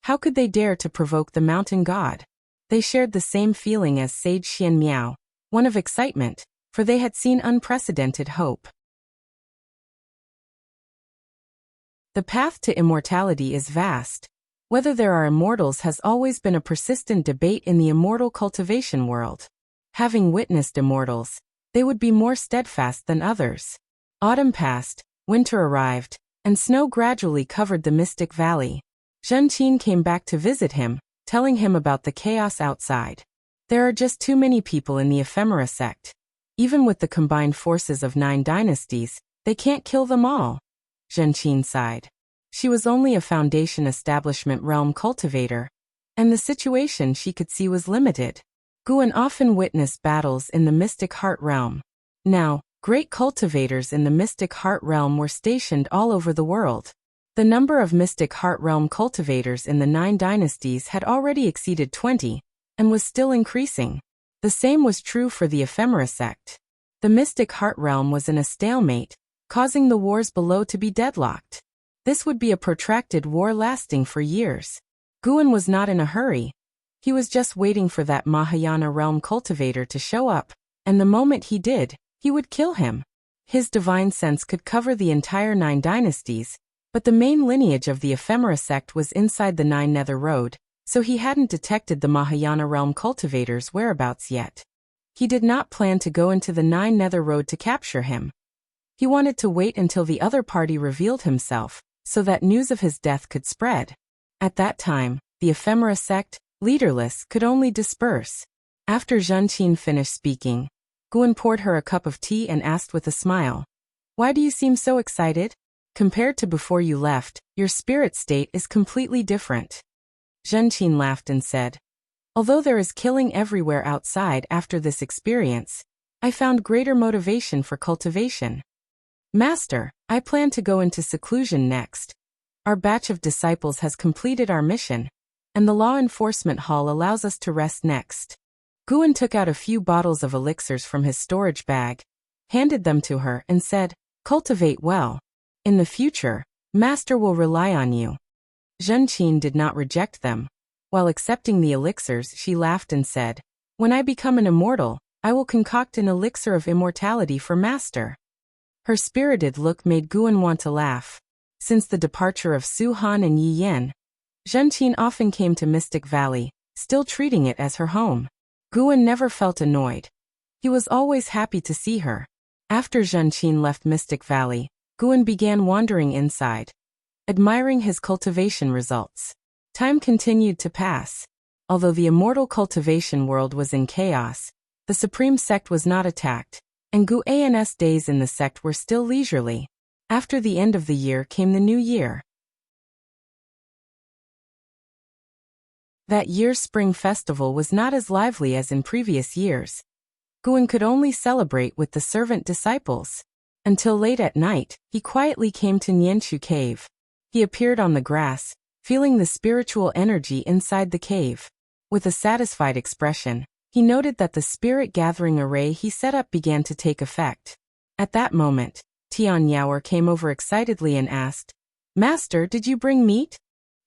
how could they dare to provoke the mountain god? They shared the same feeling as Sage Xianmiao, one of excitement, for they had seen unprecedented hope. The path to immortality is vast. Whether there are immortals has always been a persistent debate in the immortal cultivation world. Having witnessed immortals, they would be more steadfast than others. Autumn passed, winter arrived, and snow gradually covered the mystic valley. Zhenqin came back to visit him, telling him about the chaos outside. There are just too many people in the ephemera sect. Even with the combined forces of 9 dynasties, they can't kill them all. Zhenqin sighed. She was only a foundation establishment realm cultivator, and the situation she could see was limited. Guan often witnessed battles in the Mystic Heart realm. Now, great cultivators in the Mystic Heart realm were stationed all over the world. The number of Mystic Heart realm cultivators in the 9 dynasties had already exceeded 20, and was still increasing. The same was true for the ephemera sect. The Mystic Heart realm was in a stalemate, causing the wars below to be deadlocked. This would be a protracted war lasting for years. Guan was not in a hurry. He was just waiting for that Mahayana realm cultivator to show up, and the moment he did, he would kill him. His divine sense could cover the entire 9 dynasties, but the main lineage of the ephemera sect was inside the 9 Nether Road, so he hadn't detected the Mahayana realm cultivator's whereabouts yet. He did not plan to go into the 9 Nether Road to capture him. He wanted to wait until the other party revealed himself, so that news of his death could spread. At that time, the ephemera sect, leaderless, could only disperse. After Zhenqin finished speaking, Guan poured her a cup of tea and asked with a smile, "Why do you seem so excited? Compared to before you left, your spirit state is completely different." Zhenqin laughed and said, "Although there is killing everywhere outside after this experience, I found greater motivation for cultivation. Master, I plan to go into seclusion next. Our batch of disciples has completed our mission, and the law enforcement hall allows us to rest next." Guan took out a few bottles of elixirs from his storage bag, handed them to her and said, "Cultivate well. In the future, Master will rely on you. Zhenqin did not reject them. While accepting the elixirs, she laughed and said, "When I become an immortal, I will concoct an elixir of immortality for Master." Her spirited look made Guan want to laugh. Since the departure of Su Han and Yi Yan, Zhenqin often came to Mystic Valley, still treating it as her home. Guan never felt annoyed. He was always happy to see her. After Zhenqin left Mystic Valley, Guan began wandering inside, admiring his cultivation results. Time continued to pass. Although the immortal cultivation world was in chaos, the Supreme Sect was not attacked, and Guan's days in the sect were still leisurely. After the end of the year came the new year. That year's spring festival was not as lively as in previous years. Guan could only celebrate with the servant disciples. Until late at night, he quietly came to Nianchu Cave. He appeared on the grass, feeling the spiritual energy inside the cave. With a satisfied expression, he noted that the spirit gathering array he set up began to take effect. At that moment, Tian Yaoer came over excitedly and asked, "Master, did you bring meat?"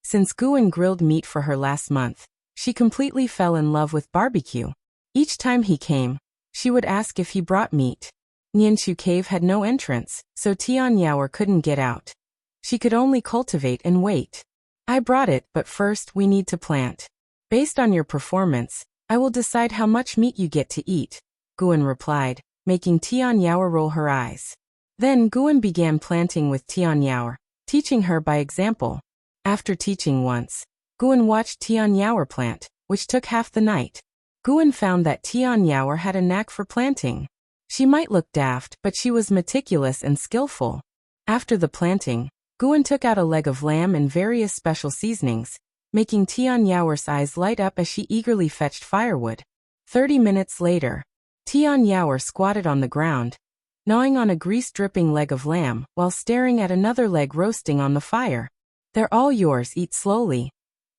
Since Guan grilled meat for her last month, she completely fell in love with barbecue. Each time he came, she would ask if he brought meat. Nianchu Cave had no entrance, so Tian Yaoer couldn't get out. She could only cultivate and wait. "I brought it, but first we need to plant. Based on your performance, I will decide how much meat you get to eat," Guan replied, making Tian Yaoer roll her eyes. Then Guan began planting with Tian Yaoer, teaching her by example. After teaching once, Guan watched Tian Yaoer plant, which took half the night. Guan found that Tian Yaoer had a knack for planting. She might look daft, but she was meticulous and skillful. After the planting, Guan took out a leg of lamb and various special seasonings, making Tian Yaoer's eyes light up as she eagerly fetched firewood. 30 minutes later, Tian Yaoer squatted on the ground, gnawing on a grease-dripping leg of lamb while staring at another leg roasting on the fire. "They're all yours, eat slowly."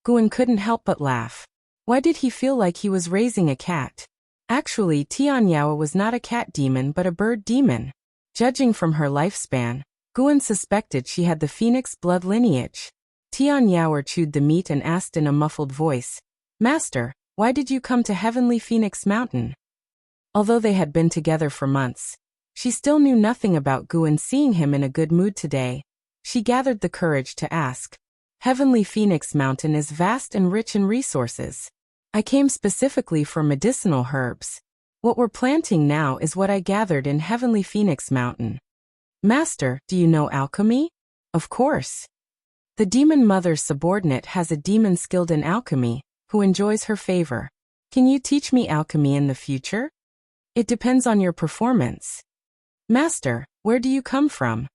Guan couldn't help but laugh. Why did he feel like he was raising a cat? Actually, Tian Yaoer was not a cat demon but a bird demon. Judging from her lifespan, Guan suspected she had the phoenix blood lineage. Tian Yaoer chewed the meat and asked in a muffled voice, "Master, why did you come to Heavenly Phoenix Mountain?" Although they had been together for months, she still knew nothing about Guan seeing him in a good mood today. She gathered the courage to ask, "Heavenly Phoenix Mountain is vast and rich in resources. I came specifically for medicinal herbs. What we're planting now is what I gathered in Heavenly Phoenix Mountain." "Master, do you know alchemy?" "Of course. The demon mother's subordinate has a demon skilled in alchemy, who enjoys her favor. Can you teach me alchemy in the future?" "It depends on your performance." "Master, where do you come from?"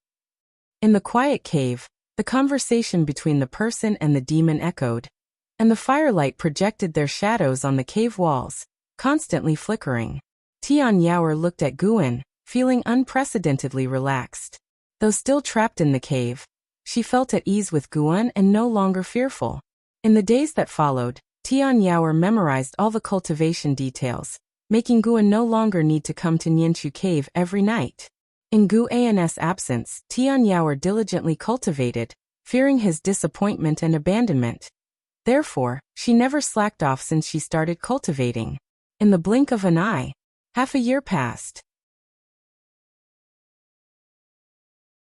In the quiet cave, the conversation between the person and the demon echoed, and the firelight projected their shadows on the cave walls, constantly flickering. Tian Yaoer looked at Guan, feeling unprecedentedly relaxed. Though still trapped in the cave, she felt at ease with Guan and no longer fearful. In the days that followed, Tian Yaoer memorized all the cultivation details, making Guan no longer need to come to Nianchu Cave every night. In Guan's absence, Tian Yaoer diligently cultivated, fearing his disappointment and abandonment. Therefore, she never slacked off since she started cultivating. In the blink of an eye, half a year passed.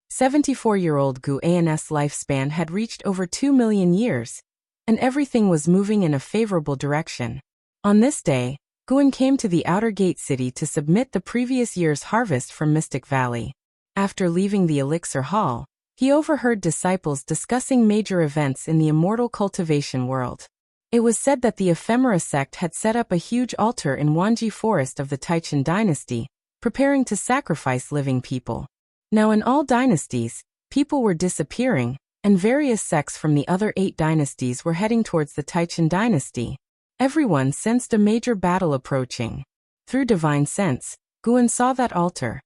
74-year-old Guan's lifespan had reached over 2 million years, and everything was moving in a favorable direction. On this day, Guan came to the outer gate city to submit the previous year's harvest from Mystic Valley. After leaving the Elixir Hall, he overheard disciples discussing major events in the immortal cultivation world. It was said that the Ephemera sect had set up a huge altar in Wanji Forest of the Taicang Dynasty, preparing to sacrifice living people. Now in all dynasties, people were disappearing, and various sects from the other 8 dynasties were heading towards the Taicang Dynasty. Everyone sensed a major battle approaching. Through divine sense, Guan saw that altar.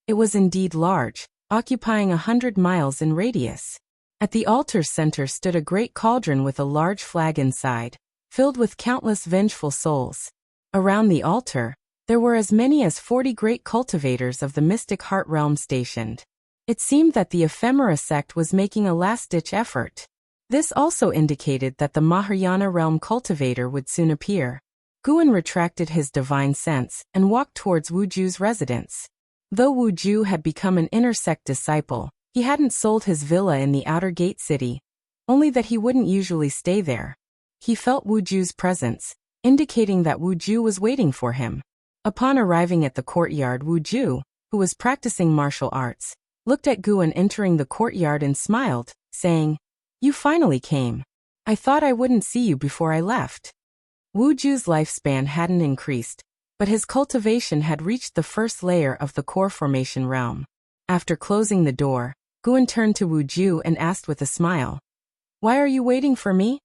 It was indeed large, occupying 100 miles in radius. At the altar's center stood a great cauldron with a large flag inside, filled with countless vengeful souls. Around the altar, there were as many as 40 great cultivators of the mystic heart realm stationed. It seemed that the ephemera sect was making a last-ditch effort. This also indicated that the Mahayana realm cultivator would soon appear. Guan retracted his divine sense and walked towards Wuju's residence. Though Wuju had become an inner sect disciple, he hadn't sold his villa in the outer gate city, only that he wouldn't usually stay there. He felt Wuju's presence, indicating that Wuju was waiting for him. Upon arriving at the courtyard, Wuju, who was practicing martial arts, looked at Guan entering the courtyard and smiled, saying, "You finally came. I thought I wouldn't see you before I left." Wuju's lifespan hadn't increased, but his cultivation had reached the first layer of the core formation realm. After closing the door, Guan turned to Wuju and asked with a smile, "Why are you waiting for me?"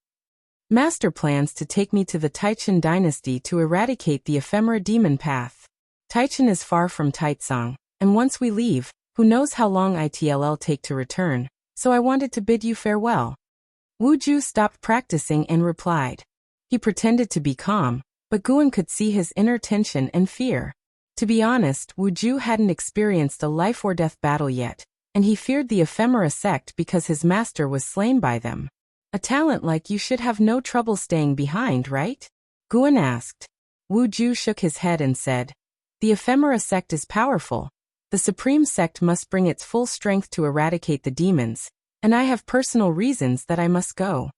"Master plans to take me to the Taicang dynasty to eradicate the ephemera demon path. Taicang is far from Taicang, and once we leave, who knows how long it'll take to return, so I wanted to bid you farewell." Wuju stopped practicing and replied. He pretended to be calm, but Guan could see his inner tension and fear. To be honest, Wuju hadn't experienced a life-or-death battle yet, and he feared the ephemera sect because his master was slain by them. "A talent like you should have no trouble staying behind, right?" Guan asked. Wuju shook his head and said, "The ephemera sect is powerful. The supreme sect must bring its full strength to eradicate the demons, and I have personal reasons that I must go."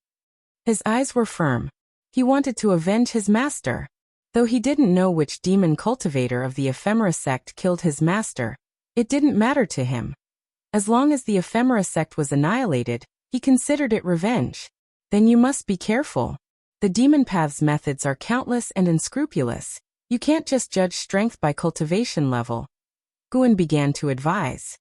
His eyes were firm. He wanted to avenge his master. Though he didn't know which demon cultivator of the ephemera sect killed his master, it didn't matter to him. As long as the ephemera sect was annihilated, he considered it revenge. "Then you must be careful. The demon path's methods are countless and unscrupulous. You can't just judge strength by cultivation level," Guan began to advise.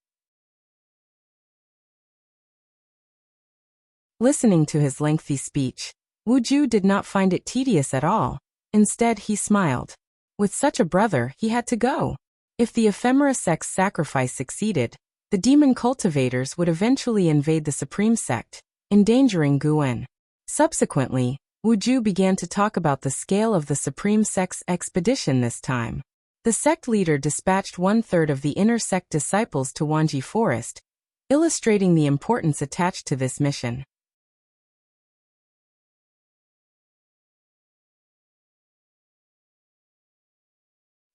Listening to his lengthy speech, Wuju did not find it tedious at all. Instead, he smiled. With such a brother, he had to go. If the ephemera sect's sacrifice succeeded, the demon cultivators would eventually invade the supreme sect, endangering Guan. Subsequently, Wuju began to talk about the scale of the supreme sect's expedition this time. The sect leader dispatched 1/3 of the inner sect disciples to Wanji Forest, illustrating the importance attached to this mission.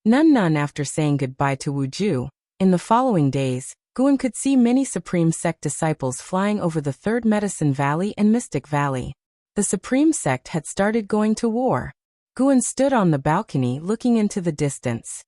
None after saying goodbye to Wuju, in the following days, Guan could see many Supreme Sect disciples flying over the Third Medicine Valley and Mystic Valley. The Supreme Sect had started going to war. Guan stood on the balcony looking into the distance.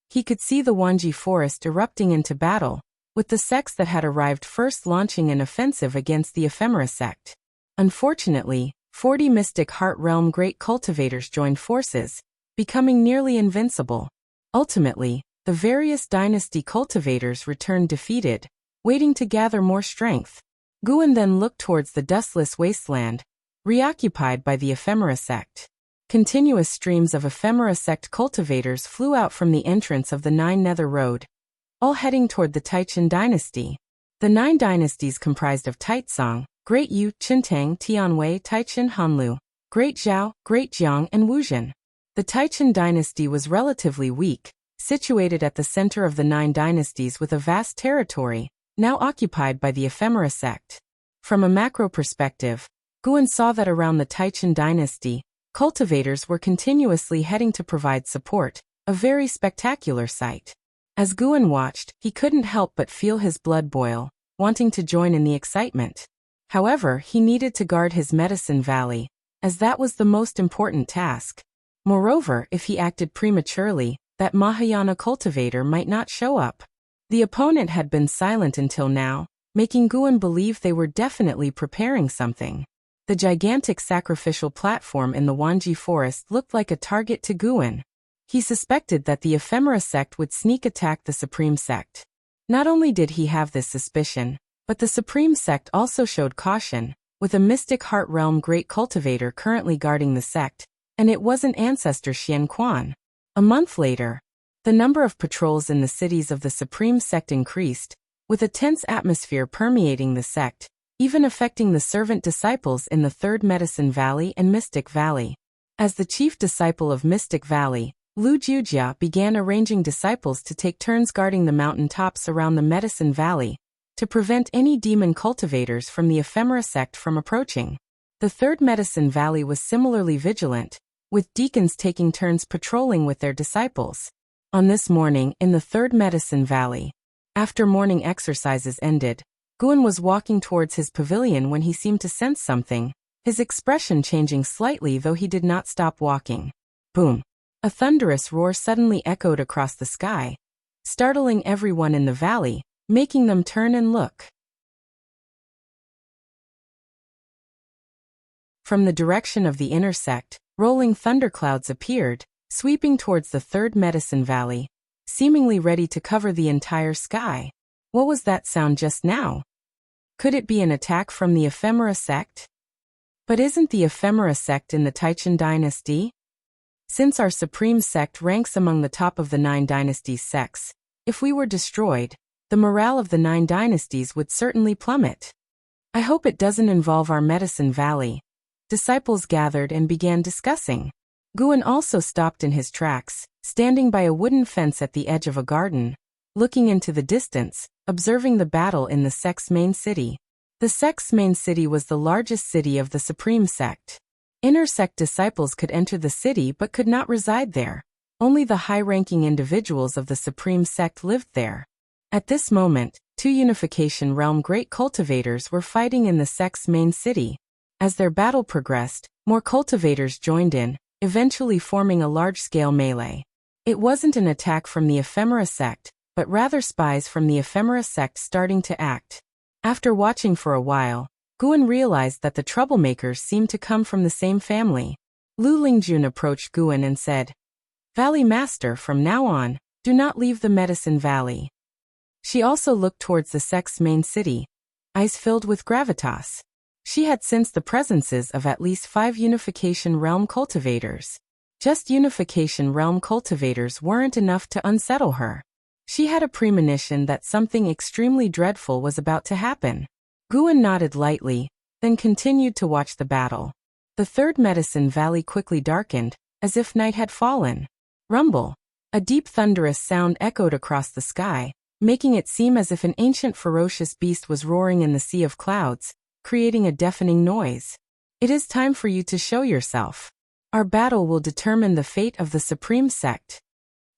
He could see the Wanji Forest erupting into battle, with the sects that had arrived first launching an offensive against the ephemera sect. Unfortunately, 40 Mystic Heart Realm great cultivators joined forces, becoming nearly invincible. Ultimately, the various dynasty cultivators returned defeated, waiting to gather more strength. Guan then looked towards the dustless wasteland, reoccupied by the ephemera sect. Continuous streams of ephemera sect cultivators flew out from the entrance of the Nine Nether Road, all heading toward the Taicang dynasty. The 9 dynasties comprised of Taicang, Great Yu, Qintang, Tianwei, Taichan, Hanlu, Great Zhao, Great Jiang, and Wuzhen. The Taicang dynasty was relatively weak, situated at the center of the 9 dynasties with a vast territory, now occupied by the ephemera sect. From a macro perspective, Guan saw that around the Taicang dynasty, cultivators were continuously heading to provide support, a very spectacular sight. As Guan watched, he couldn't help but feel his blood boil, wanting to join in the excitement. However, he needed to guard his medicine valley, as that was the most important task. Moreover, if he acted prematurely, that Mahayana cultivator might not show up. The opponent had been silent until now, making Guan believe they were definitely preparing something. The gigantic sacrificial platform in the Wanji Forest looked like a target to Guan. He suspected that the ephemera sect would sneak attack the Supreme Sect. Not only did he have this suspicion, but the Supreme Sect also showed caution, with a Mystic Heart Realm great cultivator currently guarding the sect, and it wasn't Ancestor Xian Quan. A month later, the number of patrols in the cities of the Supreme Sect increased, with a tense atmosphere permeating the sect, even affecting the servant disciples in the Third Medicine Valley and Mystic Valley. As the chief disciple of Mystic Valley, Lu Jiujia began arranging disciples to take turns guarding the mountain tops around the Medicine Valley, to prevent any demon cultivators from the ephemera sect from approaching. The third Medicine Valley was similarly vigilant, with deacons taking turns patrolling with their disciples. On this morning, in the third Medicine Valley, after morning exercises ended, Guan was walking towards his pavilion when he seemed to sense something, his expression changing slightly though he did not stop walking. Boom! A thunderous roar suddenly echoed across the sky, startling everyone in the valley, making them turn and look. From the direction of the intersect, rolling thunderclouds appeared, sweeping towards the third Medicine Valley, seemingly ready to cover the entire sky. What was that sound just now? Could it be an attack from the ephemera sect? But isn't the ephemera sect in the Taicang dynasty? Since our supreme sect ranks among the top of the 9 dynasties sects, if we were destroyed, the morale of the 9 dynasties would certainly plummet. I hope it doesn't involve our Medicine Valley. Disciples gathered and began discussing. Guan also stopped in his tracks, standing by a wooden fence at the edge of a garden, looking into the distance, observing the battle in the sect's main city. The sect's main city was the largest city of the supreme sect. Inner sect disciples could enter the city but could not reside there. Only the high-ranking individuals of the supreme sect lived there. At this moment, 2 Unification Realm great cultivators were fighting in the sect's main city. As their battle progressed, more cultivators joined in, eventually forming a large-scale melee. It wasn't an attack from the ephemera sect, but rather spies from the ephemera sect starting to act. After watching for a while, Guan realized that the troublemakers seemed to come from the same family. Lu Lingjun approached Guan and said, "Valley Master, from now on, do not leave the Medicine Valley." She also looked towards the sect's main city, eyes filled with gravitas. She had sensed the presences of at least 5 Unification Realm cultivators. Just Unification Realm cultivators weren't enough to unsettle her. She had a premonition that something extremely dreadful was about to happen. Guan nodded lightly, then continued to watch the battle. The third Medicine Valley quickly darkened, as if night had fallen. Rumble! A deep thunderous sound echoed across the sky, making it seem as if an ancient ferocious beast was roaring in the sea of clouds, creating a deafening noise. "It is time for you to show yourself. Our battle will determine the fate of the Supreme Sect."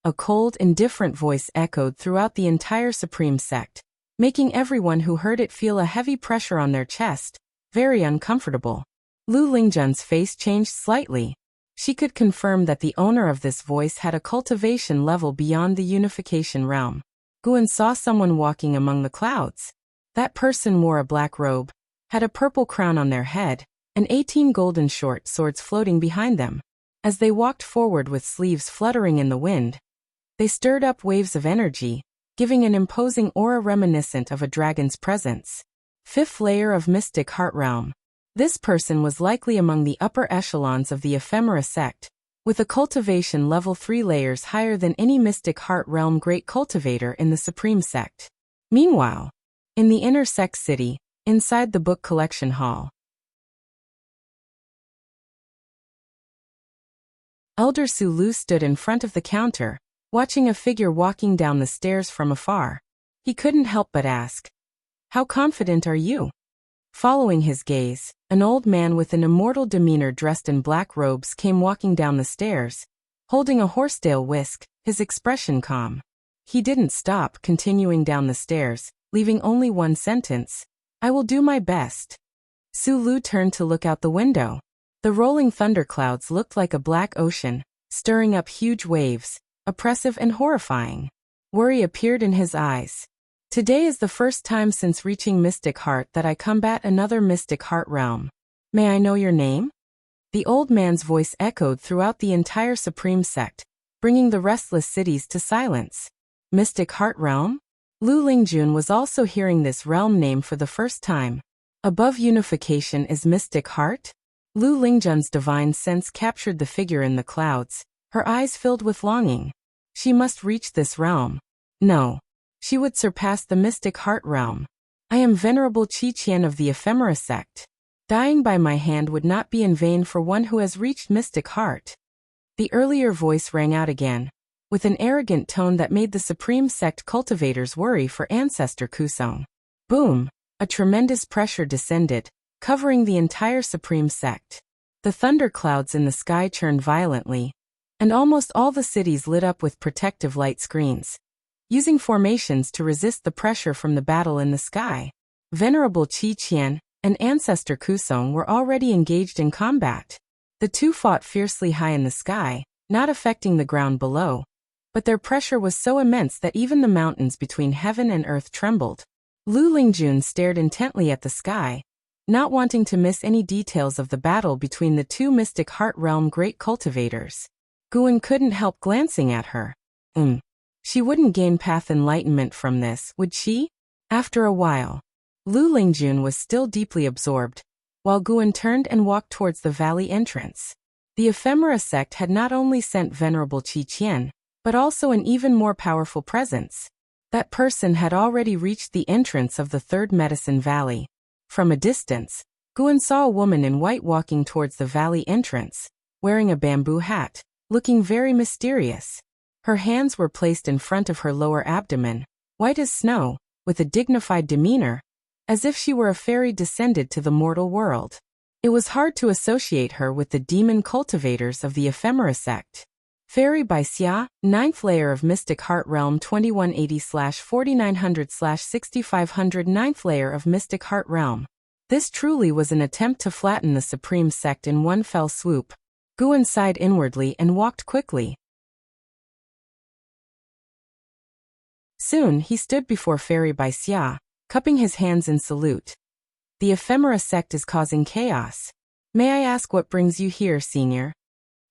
A cold, indifferent voice echoed throughout the entire Supreme Sect, making everyone who heard it feel a heavy pressure on their chest, very uncomfortable. Lu Lingjun's face changed slightly. She could confirm that the owner of this voice had a cultivation level beyond the Unification Realm. Guan saw someone walking among the clouds. That person wore a black robe, had a purple crown on their head, and 18 golden short swords floating behind them. As they walked forward with sleeves fluttering in the wind, they stirred up waves of energy, giving an imposing aura reminiscent of a dragon's presence. 5th layer of Mystic Heart Realm. This person was likely among the upper echelons of the ephemera sect, with a cultivation level 3 layers higher than any Mystic Heart Realm great cultivator in the Supreme Sect. Meanwhile, in the inner sect city, inside the book collection hall, Elder Sulu stood in front of the counter, watching a figure walking down the stairs from afar. He couldn't help but ask, "How confident are you?" Following his gaze, an old man with an immortal demeanor dressed in black robes came walking down the stairs, holding a horsetail whisk, his expression calm. He didn't stop, continuing down the stairs, leaving only one sentence, "I will do my best." Sulu turned to look out the window. The rolling thunderclouds looked like a black ocean, stirring up huge waves, oppressive and horrifying. Worry appeared in his eyes. "Today is the first time since reaching Mystic Heart that I combat another Mystic Heart realm. May I know your name?" The old man's voice echoed throughout the entire Supreme Sect, bringing the restless cities to silence. Mystic Heart Realm? Lu Lingjun was also hearing this realm name for the first time. Above unification is Mystic Heart? Lu Lingjun's divine sense captured the figure in the clouds, her eyes filled with longing. She must reach this realm. No. She would surpass the Mystic Heart realm. I am Venerable Qi Qian of the Ephemera sect. Dying by my hand would not be in vain for one who has reached Mystic Heart. The earlier voice rang out again, with an arrogant tone that made the Supreme Sect cultivators worry for Ancestor Kusong. Boom! A tremendous pressure descended, covering the entire supreme sect. The thunderclouds in the sky churned violently, and almost all the cities lit up with protective light screens, using formations to resist the pressure from the battle in the sky. Venerable Qi Qian and Ancestor Kusong were already engaged in combat. The two fought fiercely high in the sky, not affecting the ground below, but their pressure was so immense that even the mountains between heaven and earth trembled. Lu Lingjun stared intently at the sky, not wanting to miss any details of the battle between the two Mystic Heart Realm great cultivators. Guan couldn't help glancing at her. She wouldn't gain path enlightenment from this, would she? After a while, Lu Lingjun was still deeply absorbed, while Guan turned and walked towards the valley entrance. The ephemera sect had not only sent Venerable Qi Qian, but also an even more powerful presence. That person had already reached the entrance of the third medicine valley. From a distance, Guan saw a woman in white walking towards the valley entrance, wearing a bamboo hat, looking very mysterious. Her hands were placed in front of her lower abdomen, white as snow, with a dignified demeanor, as if she were a fairy descended to the mortal world. It was hard to associate her with the demon cultivators of the ephemera sect. Fairy by Xia, 9th layer of Mystic Heart Realm 2180/4900/6500 9th layer of Mystic Heart Realm. This truly was an attempt to flatten the supreme sect in one fell swoop. Guan sighed inwardly and walked quickly. Soon he stood before Fairy by Xia, cupping his hands in salute. The ephemera sect is causing chaos. May I ask what brings you here, senior?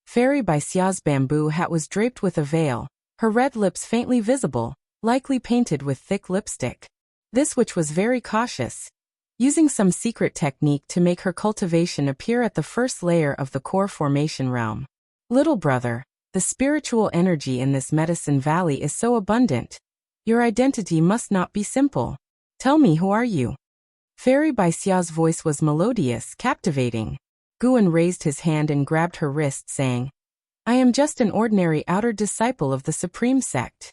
Fairy by Xia's bamboo hat was draped with a veil, her red lips faintly visible, likely painted with thick lipstick. This witch was very cautious, using some secret technique to make her cultivation appear at the first layer of the core formation realm. Little brother, the spiritual energy in this medicine valley is so abundant. Your identity must not be simple. Tell me, who are you? Fairy by Xia's voice was melodious, captivating. Guan raised his hand and grabbed her wrist, saying, I am just an ordinary outer disciple of the Supreme Sect.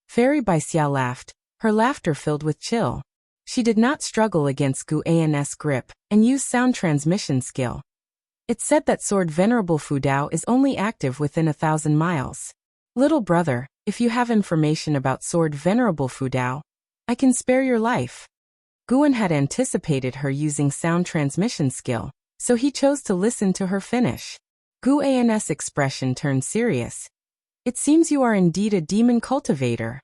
Fairy by Xia laughed, her laughter filled with chill. She did not struggle against Gu An's grip and used sound transmission skill. It's said that sword Venerable Fudao is only active within 1,000 miles. Little brother, if you have information about sword Venerable Fudao, I can spare your life. Guan had anticipated her using sound transmission skill, so he chose to listen to her finish. Gu An's expression turned serious. It seems you are indeed a demon cultivator.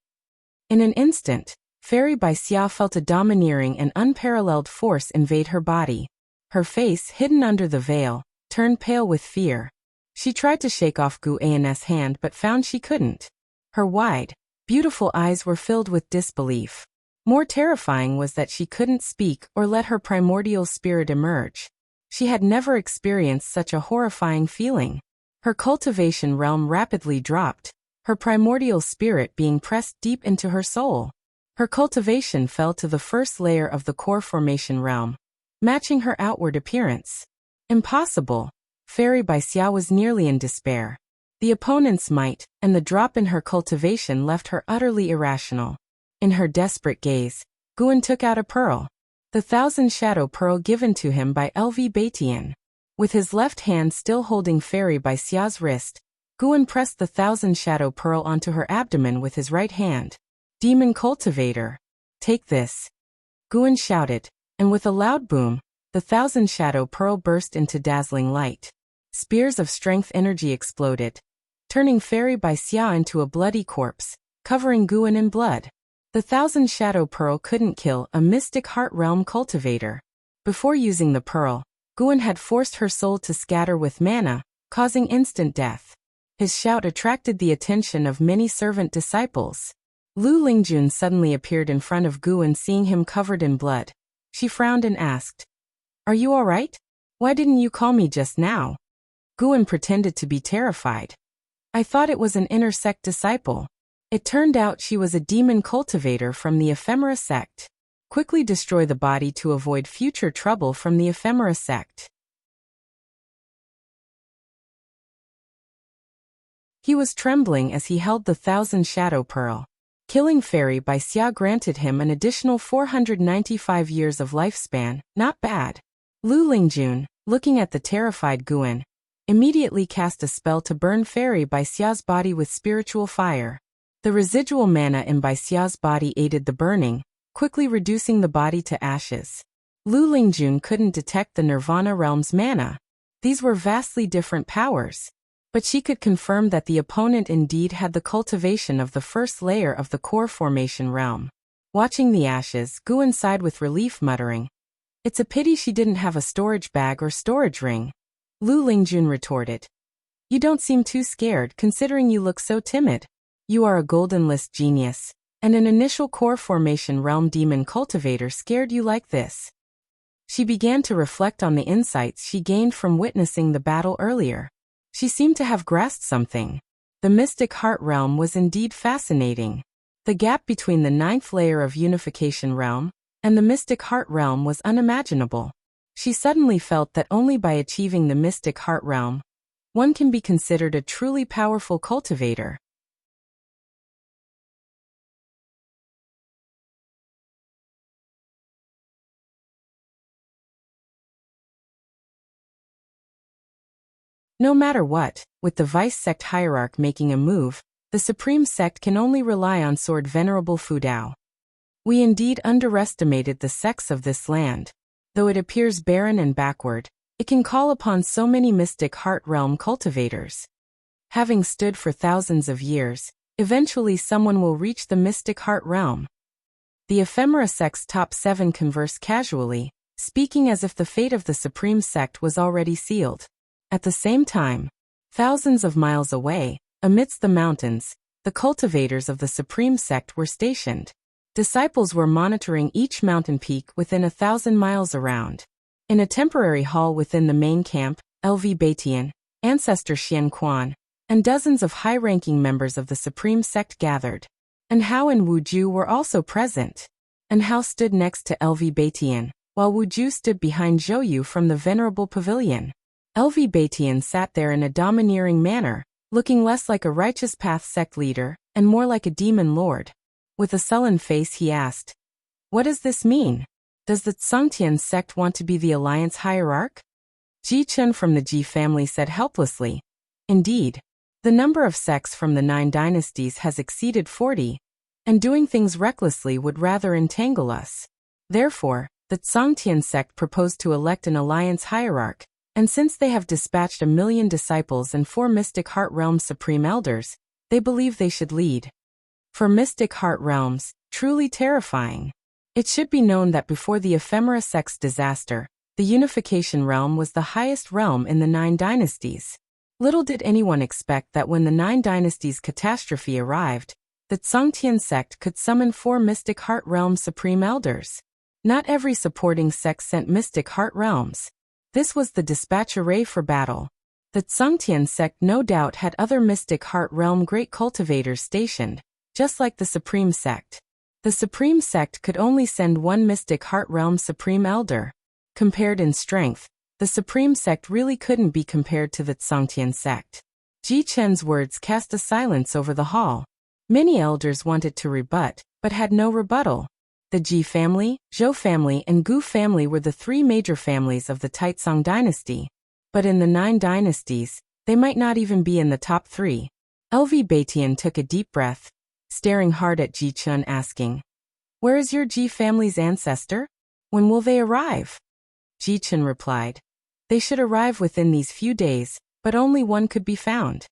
In an instant, Fairy by Xia felt a domineering and unparalleled force invade her body. Her face, hidden under the veil, turned pale with fear. She tried to shake off Gu An's hand but found she couldn't. Her wide, beautiful eyes were filled with disbelief. More terrifying was that she couldn't speak or let her primordial spirit emerge. She had never experienced such a horrifying feeling. Her cultivation realm rapidly dropped, her primordial spirit being pressed deep into her soul. Her cultivation fell to the first layer of the core formation realm, matching her outward appearance. Impossible. Fairy by Xia was nearly in despair. The opponent's might and the drop in her cultivation left her utterly irrational. In her desperate gaze, Guan took out a pearl. The 1,000 shadow pearl given to him by LV Baitian. With his left hand still holding Fairy by Xia's wrist, Guan pressed the 1,000 shadow pearl onto her abdomen with his right hand. Demon cultivator. Take this. Guan shouted, and with a loud boom, the 1,000 shadow pearl burst into dazzling light. Spears of strength energy exploded, turning Fairy by Xia into a bloody corpse, covering Guan in blood. The 1,000 shadow pearl couldn't kill a Mystic Heart Realm cultivator. Before using the pearl, Guan had forced her soul to scatter with mana, causing instant death. His shout attracted the attention of many servant disciples. Lu Lingjun suddenly appeared in front of Guan, seeing him covered in blood. She frowned and asked, Are you all right? Why didn't you call me just now? Guan pretended to be terrified. I thought it was an inner sect disciple. It turned out she was a demon cultivator from the ephemera sect. Quickly destroy the body to avoid future trouble from the ephemera sect. He was trembling as he held the 1,000 shadow pearl. Killing Fairy by Xia granted him an additional 495 years of lifespan, not bad. Lu Lingjun, looking at the terrified Guan, immediately cast a spell to burn Fairy by Xia's body with spiritual fire. The residual mana in Bai Xia's body aided the burning, quickly reducing the body to ashes. Lu Lingjun couldn't detect the Nirvana realm's mana. These were vastly different powers. But she could confirm that the opponent indeed had the cultivation of the first layer of the core formation realm. Watching the ashes, Guan sighed with relief, muttering, "It's a pity she didn't have a storage bag or storage ring." Lu Lingjun retorted, "You don't seem too scared considering you look so timid. You are a golden list genius, and an initial core formation realm demon cultivator scared you like this." She began to reflect on the insights she gained from witnessing the battle earlier. She seemed to have grasped something. The mystic heart realm was indeed fascinating. The gap between the 9th layer of unification realm and the mystic heart realm was unimaginable. She suddenly felt that only by achieving the mystic heart realm, one can be considered a truly powerful cultivator. No matter what, with the vice sect hierarch making a move, the supreme sect can only rely on Sword Venerable Fu Dao. We indeed underestimated the sects of this land. Though it appears barren and backward, it can call upon so many mystic heart realm cultivators. Having stood for thousands of years, eventually someone will reach the mystic heart realm. The ephemera sect's top 7 converse casually, speaking as if the fate of the supreme sect was already sealed. At the same time, thousands of miles away, amidst the mountains, the cultivators of the supreme sect were stationed. Disciples were monitoring each mountain peak within 1,000 miles around. In a temporary hall within the main camp, LV Baitian, Ancestor Xian Quan, and dozens of high-ranking members of the supreme sect gathered. And Hao and Wu Ju were also present. And Hao stood next to LV Baitian, while Wu Ju stood behind Zhou Yu from the venerable pavilion. LV Baitian sat there in a domineering manner, looking less like a righteous path sect leader, and more like a demon lord. With a sullen face he asked, "What does this mean? Does the Tsangtian sect want to be the alliance hierarch?" Ji Chun from the Ji family said helplessly, "Indeed. The number of sects from the 9 dynasties has exceeded 40, and doing things recklessly would rather entangle us. Therefore, the Tsangtian sect proposed to elect an alliance hierarch, and since they have dispatched 1,000,000 disciples and 4 Mystic Heart Realm Supreme Elders, they believe they should lead. For Mystic Heart Realms, truly terrifying. It should be known that before the ephemera sect's disaster, the Unification Realm was the highest realm in the 9 dynasties. Little did anyone expect that when the 9 dynasties' catastrophe arrived, the Tsangtian sect could summon 4 Mystic Heart Realm Supreme Elders. Not every supporting sect sent Mystic Heart Realms. This was the dispatch array for battle. The Tsangtian sect no doubt had other Mystic Heart Realm great cultivators stationed, just like the Supreme sect. The Supreme sect could only send 1 Mystic Heart Realm Supreme Elder. Compared in strength, the Supreme sect really couldn't be compared to the Tsangtian sect. Ji Chen's words cast a silence over the hall. Many elders wanted to rebut, but had no rebuttal. The Ji family, Zhou family and Gu family were the 3 major families of the Taicang dynasty. But in the 9 dynasties, they might not even be in the top 3. LV Baitian took a deep breath, staring hard at Ji Chun, asking, "Where is your Ji family's ancestor? When will they arrive?" Ji Chun replied, "They should arrive within these few days, but only one could be found."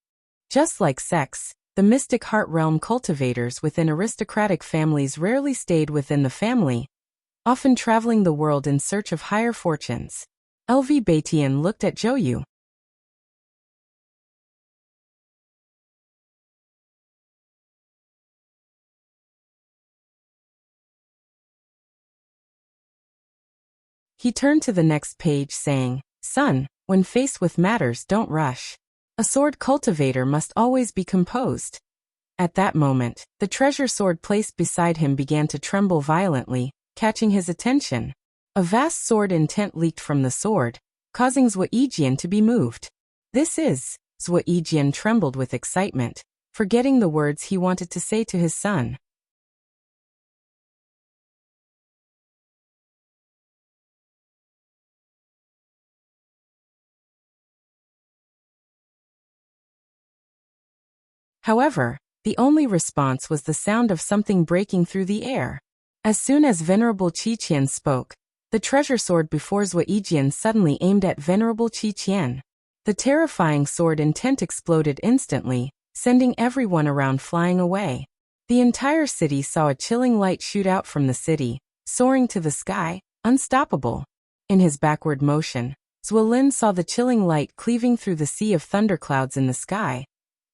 Just like sects, the Mystic Heart Realm cultivators within aristocratic families rarely stayed within the family, often traveling the world in search of higher fortunes. LV Baitian looked at Zhou Yu. He turned to the next page saying, "Son, when faced with matters, don't rush. A sword cultivator must always be composed." At that moment, the treasure sword placed beside him began to tremble violently, catching his attention. A vast sword intent leaked from the sword, causing Zhuoyijian to be moved. "This is..." Zhuoyijian trembled with excitement, forgetting the words he wanted to say to his son. However, the only response was the sound of something breaking through the air. As soon as Venerable Qiqian spoke, the treasure sword before Zuijian suddenly aimed at Venerable Qiqian. The terrifying sword intent exploded instantly, sending everyone around flying away. The entire city saw a chilling light shoot out from the city, soaring to the sky, unstoppable. In his backward motion, Zuolin saw the chilling light cleaving through the sea of thunderclouds in the sky,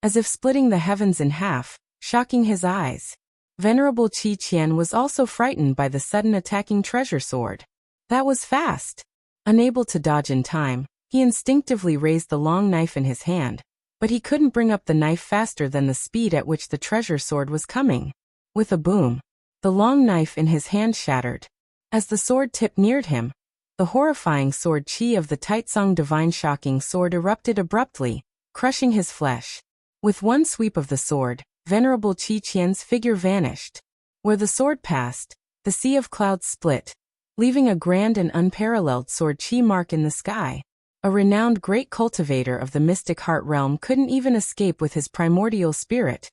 as if splitting the heavens in half, shocking his eyes. Venerable Qiqian was also frightened by the sudden attacking treasure sword. That was fast. Unable to dodge in time, he instinctively raised the long knife in his hand, but he couldn't bring up the knife faster than the speed at which the treasure sword was coming. With a boom, the long knife in his hand shattered. As the sword tip neared him, the horrifying sword chi of the Taicang Divine shocking sword erupted abruptly, crushing his flesh. With one sweep of the sword, Venerable Qiqian's figure vanished. Where the sword passed, the sea of clouds split, leaving a grand and unparalleled sword chi mark in the sky. A renowned great cultivator of the mystic heart realm couldn't even escape with his primordial spirit,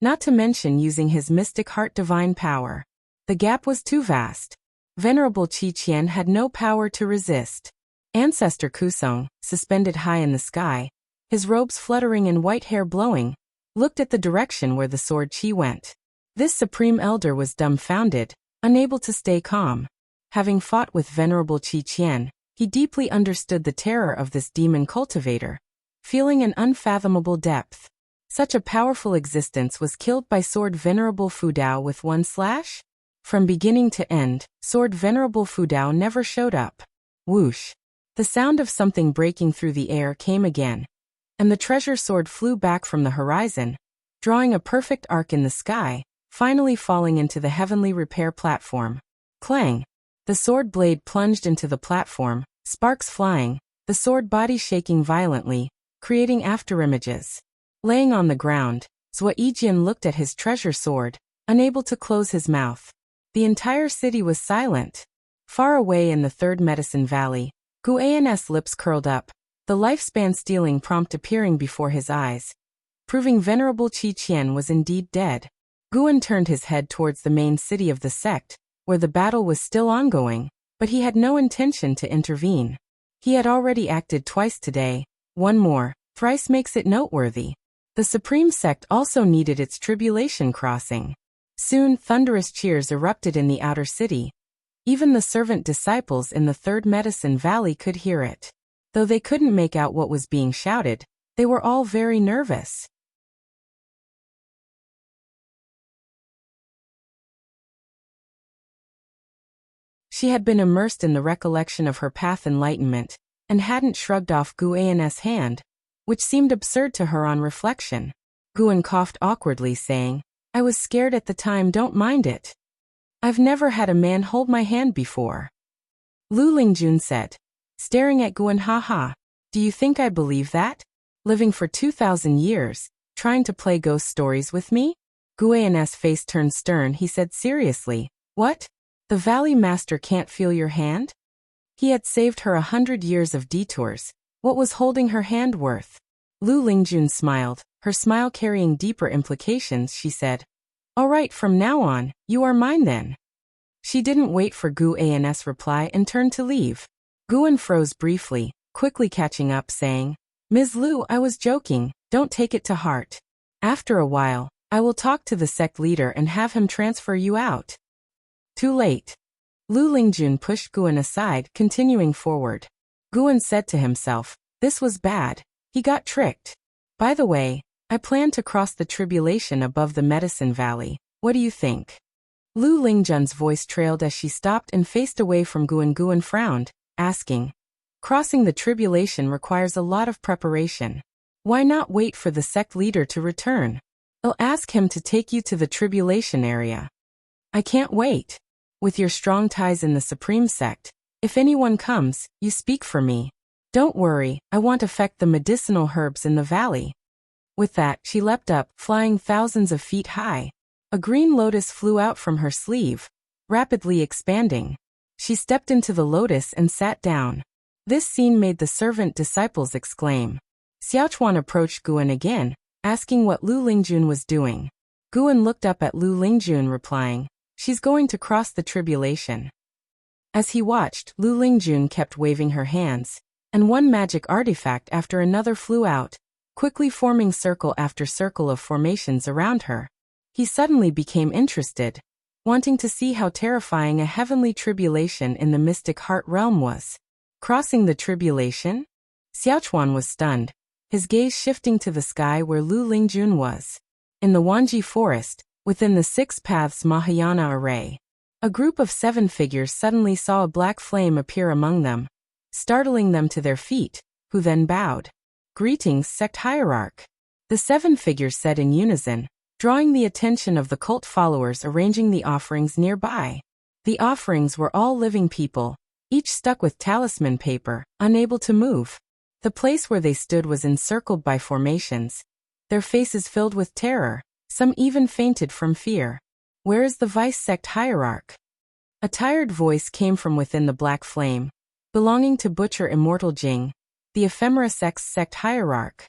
not to mention using his mystic heart divine power. The gap was too vast. Venerable Qiqian had no power to resist. Ancestor Kusong, suspended high in the sky, his robes fluttering and white hair blowing, looked at the direction where the sword chi went. This supreme elder was dumbfounded, unable to stay calm. Having fought with Venerable Qiqian, he deeply understood the terror of this demon cultivator, feeling an unfathomable depth. Such a powerful existence was killed by sword Venerable Fudao with one slash? From beginning to end, sword Venerable Fudao never showed up. Whoosh! The sound of something breaking through the air came again, and the treasure sword flew back from the horizon, drawing a perfect arc in the sky, finally falling into the heavenly repair platform. Clang! The sword blade plunged into the platform, sparks flying, the sword body shaking violently, creating afterimages. Laying on the ground, Zuijian looked at his treasure sword, unable to close his mouth. The entire city was silent. Far away in the third medicine valley, Guan's lips curled up, the lifespan stealing prompt appearing before his eyes, proving Venerable Qiqian was indeed dead. Guan turned his head towards the main city of the sect, where the battle was still ongoing, but he had no intention to intervene. He had already acted twice today, one more, thrice makes it noteworthy. The Supreme Sect also needed its tribulation crossing. Soon thunderous cheers erupted in the outer city. Even the servant disciples in the third medicine valley could hear it. Though they couldn't make out what was being shouted, they were all very nervous. She had been immersed in the recollection of her path enlightenment, and hadn't shrugged off Guan's hand, which seemed absurd to her on reflection. Guan coughed awkwardly, saying, "I was scared at the time, don't mind it. I've never had a man hold my hand before." Lu Lingjun said, staring at Guan, "Haha, do you think I believe that? Living for 2,000 years, trying to play ghost stories with me?" Guan's face turned stern. He said seriously, "What? The Valley Master can't feel your hand?" He had saved her 100 years of detours. What was holding her hand worth? Lu Lingjun smiled, her smile carrying deeper implications. She said, "All right, from now on, you are mine then." She didn't wait for Guan's reply and turned to leave. Guan froze briefly, quickly catching up, saying, "Ms. Lu, I was joking, don't take it to heart. After a while, I will talk to the sect leader and have him transfer you out." Too late. Lu Lingjun pushed Guan aside, continuing forward. Guan said to himself, this was bad. He got tricked. By the way, I plan to cross the tribulation above the Medicine Valley. What do you think? Lu Lingjun's voice trailed as she stopped and faced away from Guan. Guan frowned, asking, "Crossing the tribulation requires a lot of preparation. Why not wait for the sect leader to return? I'll ask him to take you to the tribulation area." "I can't wait. With your strong ties in the Supreme Sect, if anyone comes, you speak for me. Don't worry, I won't affect the medicinal herbs in the valley." With that, she leapt up, flying thousands of feet high. A green lotus flew out from her sleeve, rapidly expanding. She stepped into the lotus and sat down. This scene made the servant disciples exclaim. Xiaochuan approached Guan again, asking what Lu Lingjun was doing. Guan looked up at Lu Lingjun, replying, "She's going to cross the tribulation." As he watched, Lu Lingjun kept waving her hands, and one magic artifact after another flew out, quickly forming circle after circle of formations around her. He suddenly became interested, wanting to see how terrifying a heavenly tribulation in the mystic heart realm was. Crossing the tribulation? Xiaochuan was stunned, his gaze shifting to the sky where Lu Lingjun was. In the Wanji forest, within the Six Paths Mahayana array, a group of 7 figures suddenly saw a black flame appear among them, startling them to their feet, who then bowed. "Greetings, sect hierarch," the 7 figures said in unison, drawing the attention of the cult followers arranging the offerings nearby. The offerings were all living people, each stuck with talisman paper, unable to move. The place where they stood was encircled by formations, their faces filled with terror, some even fainted from fear. "Where is the vice sect hierarch?" A tired voice came from within the black flame, belonging to Butcher Immortal Jing, the ephemera sect's sect hierarch.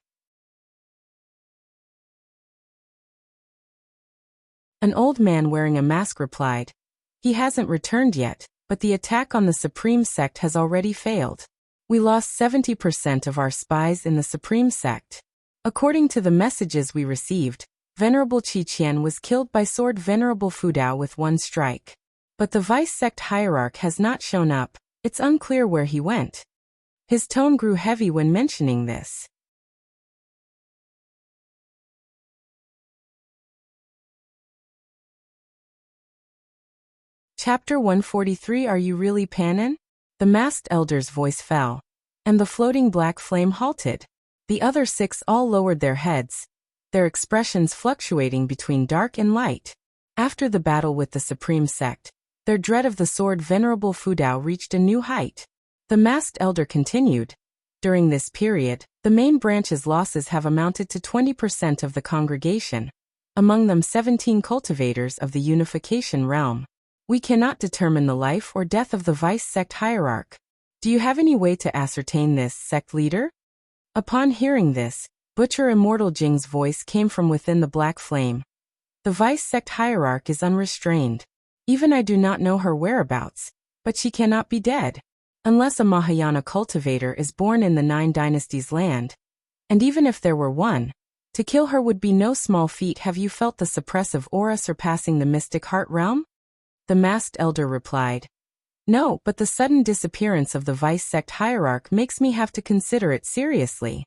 An old man wearing a mask replied, "He hasn't returned yet, but the attack on the Supreme Sect has already failed. We lost 70% of our spies in the Supreme Sect. According to the messages we received, Venerable Qi Qian was killed by sword Venerable Fu Dao with one strike. But the vice sect hierarch has not shown up, it's unclear where he went." His tone grew heavy when mentioning this. Chapter 143. Are you really Panin? The masked elder's voice fell, and the floating black flame halted. The other 6 all lowered their heads, their expressions fluctuating between dark and light. After the battle with the Supreme Sect, their dread of the sword Venerable Fu Dao reached a new height. The masked elder continued, "During this period, the main branch's losses have amounted to 20% of the congregation, among them 17 cultivators of the unification realm. We cannot determine the life or death of the vice sect hierarch. Do you have any way to ascertain this, sect leader?" Upon hearing this, Butcher Immortal Jing's voice came from within the black flame. "The vice sect hierarch is unrestrained. Even I do not know her whereabouts, but she cannot be dead. Unless a Mahayana cultivator is born in the 9 dynasties land. And even if there were one, to kill her would be no small feat. Have you felt the suppressive aura surpassing the mystic heart realm?" The masked elder replied, "No, but the sudden disappearance of the vice sect hierarch makes me have to consider it seriously.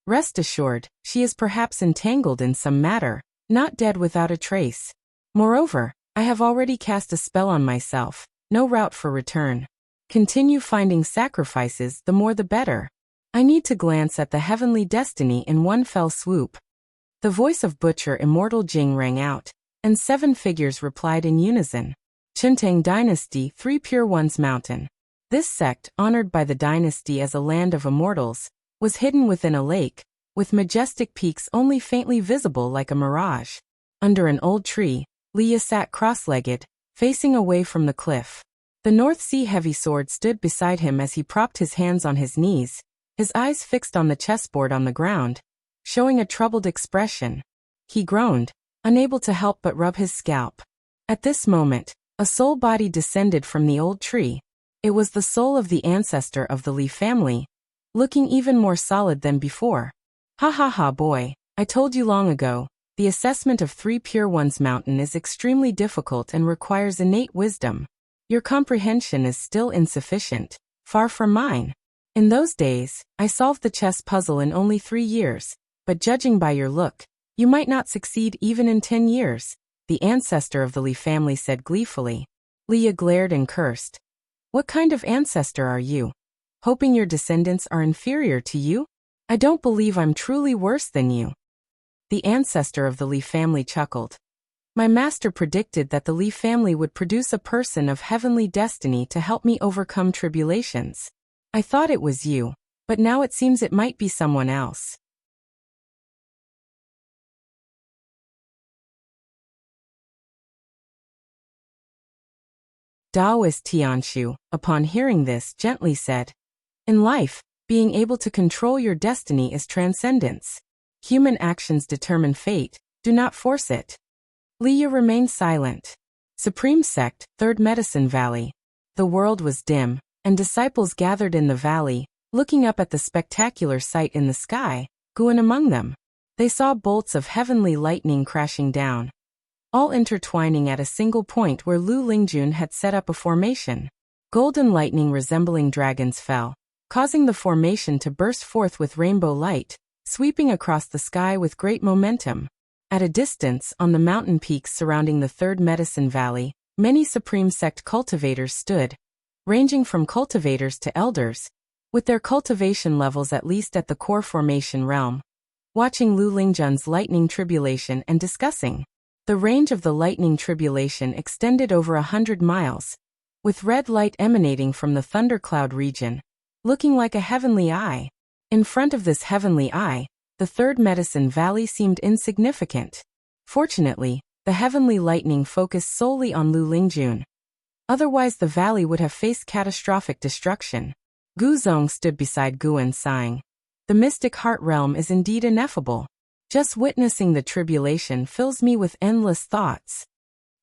Rest assured, she is perhaps entangled in some matter, not dead without a trace. Moreover, I have already cast a spell on myself, no route for return. Continue finding sacrifices, the more the better. I need to glance at the heavenly destiny in one fell swoop." The voice of Butcher Immortal Jing rang out, and 7 figures replied in unison. Chintang Dynasty, 3 Pure Ones Mountain. This sect, honored by the dynasty as a land of immortals, was hidden within a lake, with majestic peaks only faintly visible like a mirage. Under an old tree, Leah sat cross-legged, facing away from the cliff. The North Sea heavy sword stood beside him as he propped his hands on his knees, his eyes fixed on the chessboard on the ground, showing a troubled expression. He groaned, unable to help but rub his scalp. At this moment, a soul body descended from the old tree. It was the soul of the ancestor of the Li family, looking even more solid than before. "Ha ha ha, boy, I told you long ago. The assessment of 3 Pure Ones Mountain is extremely difficult and requires innate wisdom. Your comprehension is still insufficient, far from mine. In those days, I solved the chess puzzle in only 3 years, but judging by your look, you might not succeed even in 10 years, the ancestor of the Li family said gleefully. Leah glared and cursed. "What kind of ancestor are you? Hoping your descendants are inferior to you? I don't believe I'm truly worse than you." The ancestor of the Li family chuckled. "My master predicted that the Li family would produce a person of heavenly destiny to help me overcome tribulations. I thought it was you, but now it seems it might be someone else." Taoist Tianshu, upon hearing this, gently said, "In life, being able to control your destiny is transcendence. Human actions determine fate, do not force it. Liu remained silent. Supreme Sect, Third Medicine Valley. The world was dim, and disciples gathered in the valley, looking up at the spectacular sight in the sky, Guan among them. They saw bolts of heavenly lightning crashing down, all intertwining at a single point where Lu Lingjun had set up a formation. Golden lightning resembling dragons fell, causing the formation to burst forth with rainbow light, sweeping across the sky with great momentum. At a distance, on the mountain peaks surrounding the Third Medicine Valley, many Supreme Sect cultivators stood, ranging from cultivators to elders, with their cultivation levels at least at the core formation realm, watching Lu Lingjun's lightning tribulation and discussing. The range of the lightning tribulation extended over 100 miles, with red light emanating from the thundercloud region, looking like a heavenly eye. In front of this heavenly eye, the Third Medicine Valley seemed insignificant. Fortunately, the heavenly lightning focused solely on Lu Lingjun. Otherwise the valley would have faced catastrophic destruction. Gu Zong stood beside Guan sighing. The mystic heart realm is indeed ineffable. Just witnessing the tribulation fills me with endless thoughts.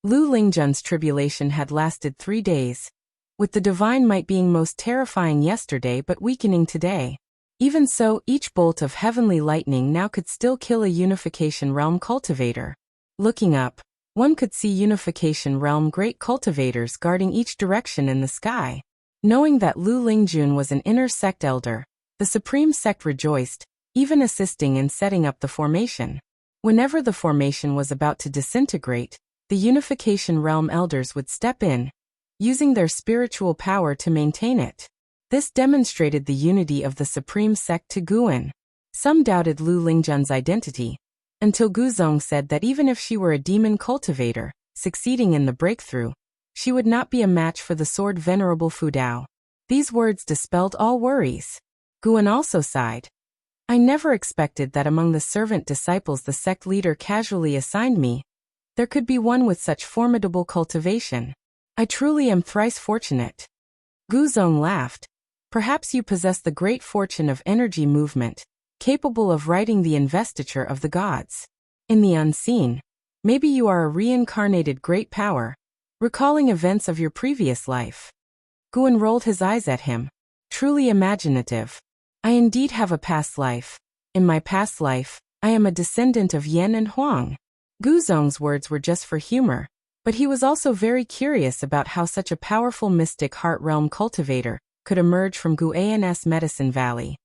Lu Lingjun's tribulation had lasted 3 days, with the divine might being most terrifying yesterday but weakening today. Even so, each bolt of heavenly lightning now could still kill a Unification Realm cultivator. Looking up, one could see Unification Realm great cultivators guarding each direction in the sky. Knowing that Lu Lingjun was an inner sect elder, the Supreme Sect rejoiced, even assisting in setting up the formation. Whenever the formation was about to disintegrate, the Unification Realm elders would step in, using their spiritual power to maintain it. This demonstrated the unity of the Supreme Sect to Guan. Some doubted Lu Lingjun's identity, until Gu Zong said that even if she were a demon cultivator, succeeding in the breakthrough, she would not be a match for the sword Venerable Fu Dao. These words dispelled all worries. Guan also sighed. I never expected that among the servant disciples the sect leader casually assigned me, there could be one with such formidable cultivation. I truly am thrice fortunate. Gu Zong laughed. Perhaps you possess the great fortune of energy movement, capable of writing the investiture of the gods. In the unseen, maybe you are a reincarnated great power, recalling events of your previous life. Guan rolled his eyes at him. Truly imaginative. I indeed have a past life. In my past life, I am a descendant of Yan and Huang. Gu Zong's words were just for humor, but he was also very curious about how such a powerful mystic heart realm cultivator could emerge from Guan's Medicine Valley.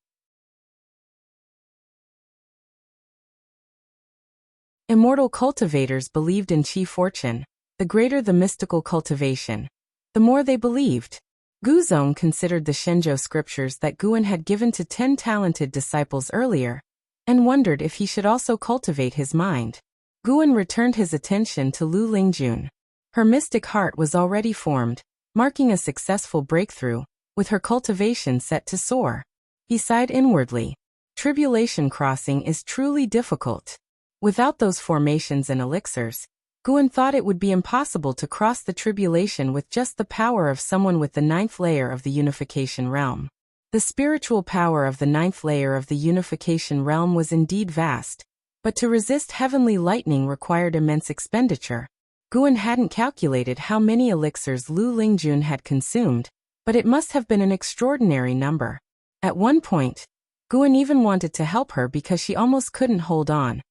Immortal cultivators believed in Qi fortune. The greater the mystical cultivation, the more they believed. Gu Zong considered the Shenzhou scriptures that Guan had given to 10 talented disciples earlier, and wondered if he should also cultivate his mind. Guan returned his attention to Lu Lingjun. Her mystic heart was already formed, marking a successful breakthrough, with her cultivation set to soar. He sighed inwardly. Tribulation crossing is truly difficult. Without those formations and elixirs, Guan thought it would be impossible to cross the tribulation with just the power of someone with the 9th layer of the Unification Realm. The spiritual power of the 9th layer of the Unification Realm was indeed vast, but to resist heavenly lightning required immense expenditure. Guan hadn't calculated how many elixirs Lu Lingjun had consumed, but it must have been an extraordinary number. At one point, Guan even wanted to help her because she almost couldn't hold on,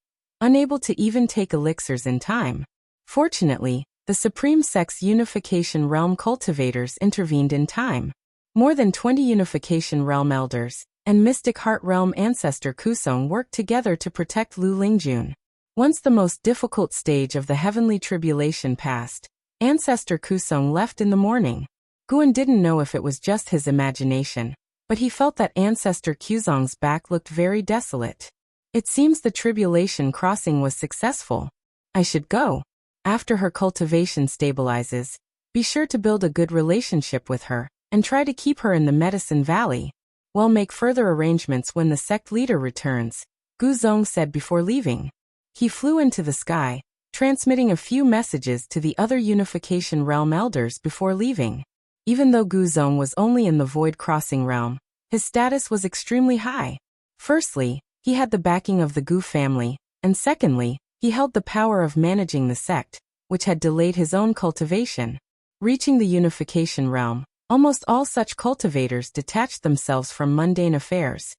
unable to even take elixirs in time. Fortunately, the Supreme Sect's Unification Realm cultivators intervened in time. More than 20 Unification Realm elders and Mystic Heart Realm ancestor Kusong worked together to protect Lu Lingjun. Once the most difficult stage of the heavenly tribulation passed, ancestor Kusong left in the morning. Guan didn't know if it was just his imagination, but he felt that ancestor Kusong's back looked very desolate. It seems the tribulation crossing was successful. I should go. After her cultivation stabilizes, be sure to build a good relationship with her, and try to keep her in the Medicine Valley. We'll make further arrangements when the sect leader returns, Gu Zong said before leaving. He flew into the sky, transmitting a few messages to the other Unification Realm elders before leaving. Even though Gu Zong was only in the Void Crossing realm, his status was extremely high. Firstly, He had the backing of the Gu family, and secondly, he held the power of managing the sect, which had delayed his own cultivation. Reaching the unification realm, almost all such cultivators detached themselves from mundane affairs,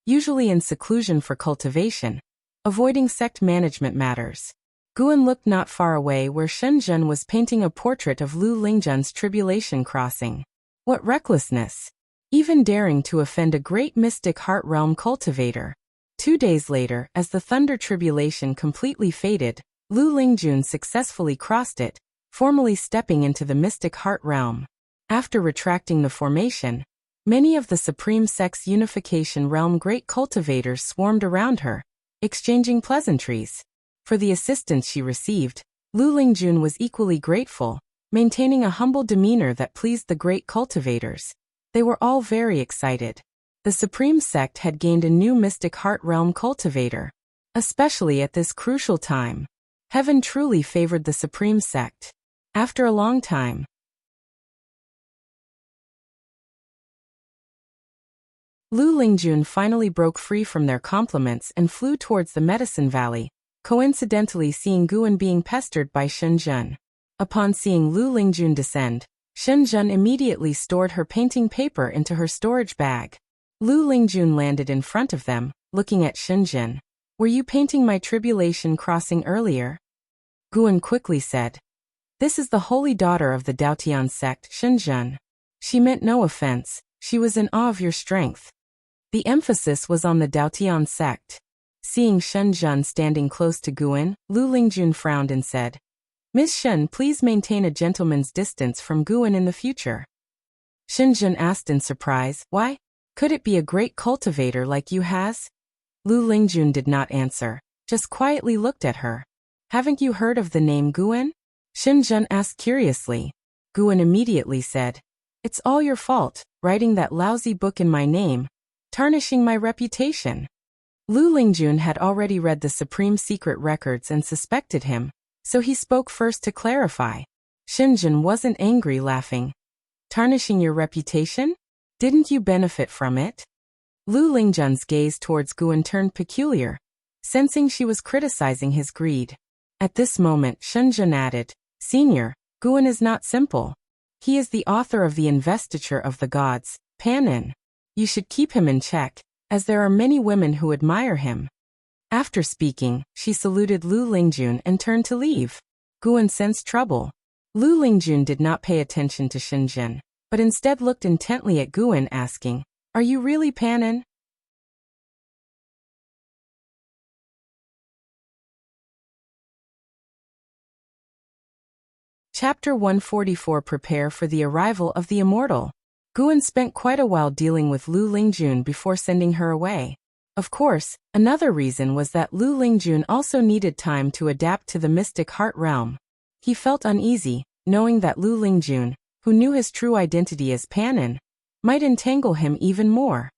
usually in seclusion for cultivation, avoiding sect management matters. Guan looked not far away where Shenzhen was painting a portrait of Lu Lingjun's tribulation crossing. What recklessness! Even daring to offend a great mystic heart realm cultivator. 2 days later, as the thunder tribulation completely faded, Lu Lingjun successfully crossed it, formally stepping into the mystic heart realm. After retracting the formation, many of the Supreme Sect's unification realm great cultivators swarmed around her, exchanging pleasantries. For the assistance she received, Lu Lingjun was equally grateful, maintaining a humble demeanor that pleased the great cultivators. They were all very excited. The Supreme Sect had gained a new mystic heart realm cultivator. Especially at this crucial time, heaven truly favored the Supreme Sect. After a long time, Lu Lingjun finally broke free from their compliments and flew towards the Medicine Valley, coincidentally seeing Guan being pestered by Shenzhen. Upon seeing Lu Lingjun descend, Shenzhen immediately stored her painting paper into her storage bag. Lu Lingjun landed in front of them, looking at Shenzhen. "Were you painting my tribulation crossing earlier?" Guan quickly said. "This is the holy daughter of the Daotian sect, Shenzhen. She meant no offense, she was in awe of your strength." The emphasis was on the Daotian sect. Seeing Shenzhen standing close to Guan, Lu Lingjun frowned and said, "Miss Shen, please maintain a gentleman's distance from Guan in the future." Shenzhen asked in surprise, "Why? Could it be a great cultivator like you has?" Lu Lingjun did not answer, just quietly looked at her. "Haven't you heard of the name Guan?" Shenzhen asked curiously. Guan immediately said, "It's all your fault, writing that lousy book in my name, tarnishing my reputation." Lu Lingjun had already read the Supreme Secret records and suspected him, so he spoke first to clarify. Shenzhen wasn't angry, laughing. "Tarnishing your reputation? Didn't you benefit from it?" Lu Lingjun's gaze towards Guan turned peculiar, sensing she was criticizing his greed. At this moment Shenzhen added, "Senior, Guan is not simple. He is the author of the investiture of the gods, Panin. You should keep him in check, as there are many women who admire him." After speaking, she saluted Lu Lingjun and turned to leave. Guan sensed trouble. Lu Lingjun did not pay attention to Shenzhen, but instead looked intently at Guan, asking, "Are you really Panin?" Chapter 144. Prepare for the arrival of the immortal. Guan spent quite a while dealing with Lu Lingjun before sending her away. Of course, another reason was that Lu Lingjun also needed time to adapt to the mystic heart realm. He felt uneasy, knowing that Lu Lingjun, who knew his true identity as Panin, might entangle him even more.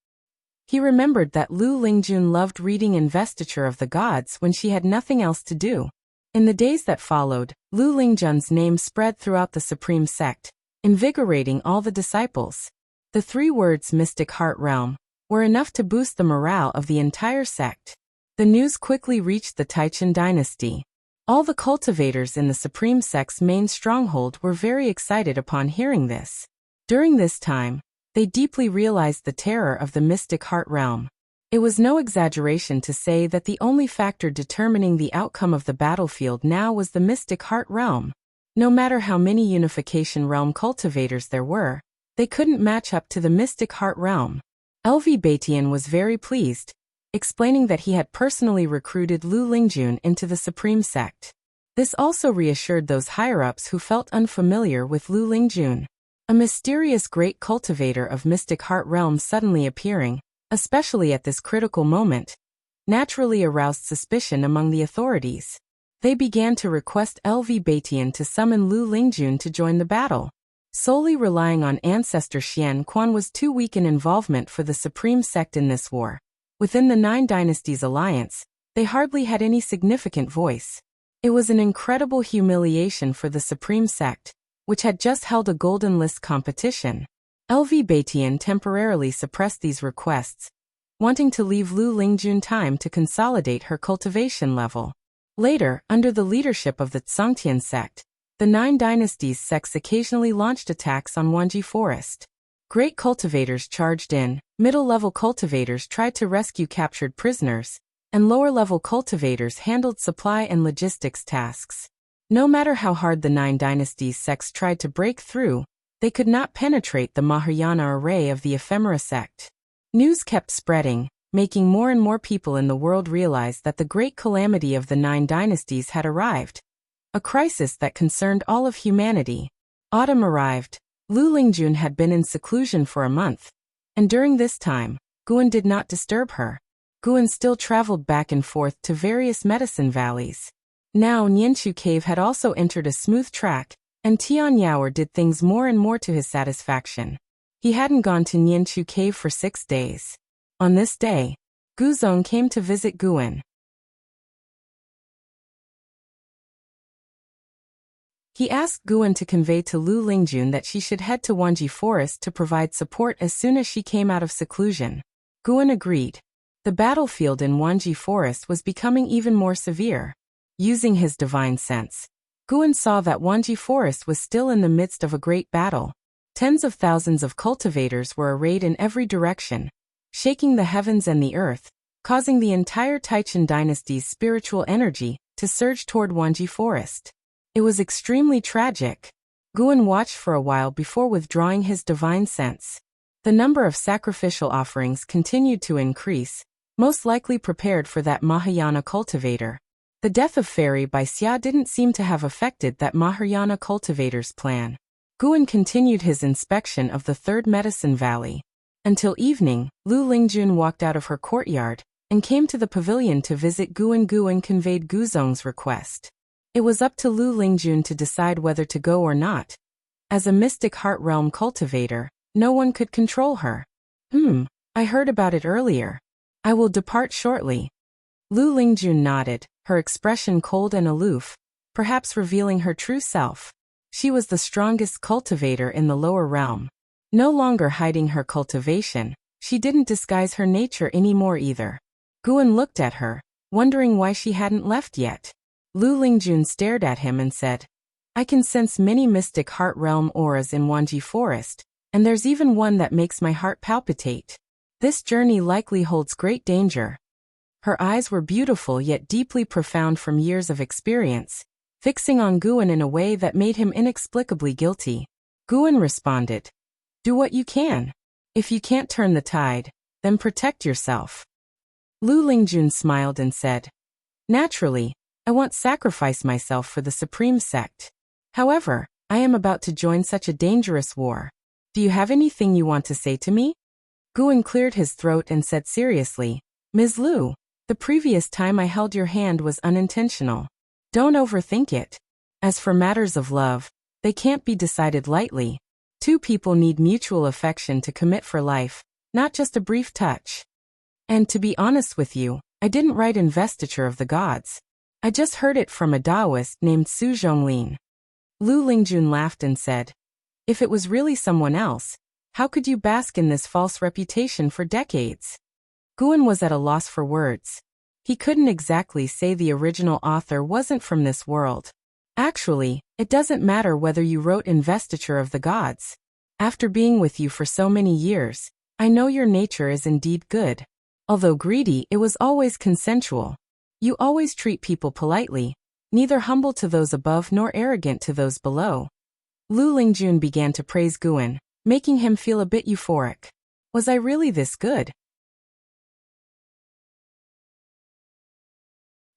He remembered that Lu Lingjun loved reading Investiture of the Gods when she had nothing else to do. In the days that followed, Lu Lingjun's name spread throughout the Supreme Sect, invigorating all the disciples. The 3 words mystic heart realm were enough to boost the morale of the entire sect. The news quickly reached the Taicang dynasty. All the cultivators in the Supreme Sect's main stronghold were very excited upon hearing this. During this time, they deeply realized the terror of the mystic heart realm. It was no exaggeration to say that the only factor determining the outcome of the battlefield now was the mystic heart realm. No matter how many unification realm cultivators there were, they couldn't match up to the mystic heart realm. LV Batian was very pleased, explaining that he had personally recruited Lu Lingjun into the Supreme Sect. This also reassured those higher-ups who felt unfamiliar with Lu Lingjun. A mysterious great cultivator of mystic heart realm suddenly appearing, especially at this critical moment, naturally aroused suspicion among the authorities. They began to request LV Batian to summon Lu Lingjun to join the battle. Solely relying on ancestor Xian Quan was too weak an involvement for the Supreme Sect in this war. Within the 9 Dynasties alliance, they hardly had any significant voice. It was an incredible humiliation for the Supreme Sect, which had just held a Golden List competition. LV Batian temporarily suppressed these requests, wanting to leave Lu Lingjun time to consolidate her cultivation level. Later, under the leadership of the Tsangtian sect, the Nine Dynasties sects occasionally launched attacks on Wanji Forest. Great cultivators charged in, middle-level cultivators tried to rescue captured prisoners, and lower-level cultivators handled supply and logistics tasks. No matter how hard the Nine Dynasties sects tried to break through, they could not penetrate the Mahayana array of the ephemera sect. News kept spreading, making more and more people in the world realize that the great calamity of the Nine Dynasties had arrived. A crisis that concerned all of humanity. Autumn arrived. Lu Lingjun had been in seclusion for a month, and during this time, Guan did not disturb her. Guan still traveled back and forth to various medicine valleys. Now Nianchu Cave had also entered a smooth track, and Tian Yaoer did things more and more to his satisfaction. He hadn't gone to Nianchu Cave for 6 days. On this day, Guzong came to visit Guan. He asked Guan to convey to Lu Lingjun that she should head to Wanji Forest to provide support as soon as she came out of seclusion. Guan agreed. The battlefield in Wanji Forest was becoming even more severe. Using his divine sense, Guan saw that Wanji Forest was still in the midst of a great battle. Tens of thousands of cultivators were arrayed in every direction, shaking the heavens and the earth, causing the entire Taicang dynasty's spiritual energy to surge toward Wanji Forest. It was extremely tragic. Guan watched for a while before withdrawing his divine sense. The number of sacrificial offerings continued to increase, most likely prepared for that Mahayana cultivator. The death of Fairy by Xia didn't seem to have affected that Mahayana cultivator's plan. Guan continued his inspection of the third medicine valley. Until evening, Lu Lingjun walked out of her courtyard and came to the pavilion to visit Guan. Guan conveyed Guzong's request. It was up to Lu Lingjun to decide whether to go or not. As a mystic heart realm cultivator, no one could control her. I heard about it earlier. I will depart shortly. Lu Lingjun nodded, her expression cold and aloof, perhaps revealing her true self. She was the strongest cultivator in the lower realm. No longer hiding her cultivation, she didn't disguise her nature anymore either. Guan looked at her, wondering why she hadn't left yet. Lu Lingjun stared at him and said, I can sense many mystic heart realm auras in Wanji Forest, and there's even one that makes my heart palpitate. This journey likely holds great danger. Her eyes were beautiful yet deeply profound from years of experience, fixing on Guan in a way that made him inexplicably guilty. Guan responded, Do what you can. If you can't turn the tide, then protect yourself. Lu Lingjun smiled and said, Naturally, I won't sacrifice myself for the supreme sect. However, I am about to join such a dangerous war. Do you have anything you want to say to me? Guan cleared his throat and said seriously, Ms. Lu, the previous time I held your hand was unintentional. Don't overthink it. As for matters of love, they can't be decided lightly. Two people need mutual affection to commit for life, not just a brief touch. And to be honest with you, I didn't write Investiture of the Gods. I just heard it from a Taoist named Su Zhonglin. Lu Lingjun laughed and said, If it was really someone else, how could you bask in this false reputation for decades? Guan was at a loss for words. He couldn't exactly say the original author wasn't from this world. Actually, it doesn't matter whether you wrote Investiture of the Gods. After being with you for so many years, I know your nature is indeed good. Although greedy, it was always consensual. You always treat people politely, neither humble to those above nor arrogant to those below. Lu Lingjun began to praise Guan, making him feel a bit euphoric. Was I really this good?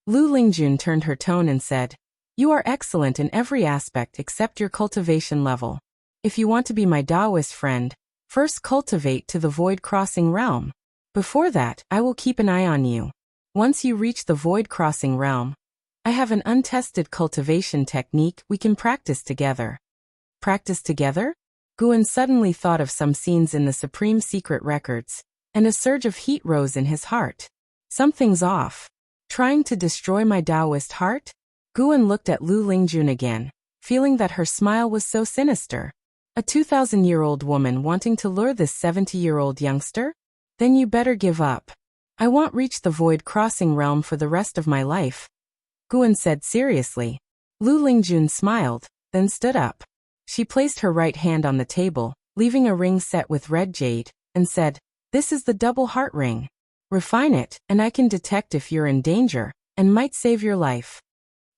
Lu Lingjun turned her tone and said, You are excellent in every aspect except your cultivation level. If you want to be my Taoist friend, first cultivate to the void-crossing realm. Before that, I will keep an eye on you. Once you reach the void-crossing realm, I have an untested cultivation technique we can practice together. Practice together? Guan suddenly thought of some scenes in the Supreme Secret Records, and a surge of heat rose in his heart. Something's off. Trying to destroy my Taoist heart? Guan looked at Lu Lingjun again, feeling that her smile was so sinister. A 2,000-year-old woman wanting to lure this 70-year-old youngster? Then you better give up. I won't reach the void crossing realm for the rest of my life, Guan said seriously. Lu Lingjun smiled, then stood up. She placed her right hand on the table, leaving a ring set with red jade, and said, "This is the double heart ring. Refine it, and I can detect if you're in danger, and might save your life."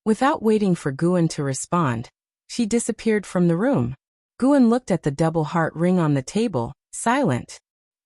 Without waiting for Guan to respond, she disappeared from the room. Guan looked at the double heart ring on the table, silent.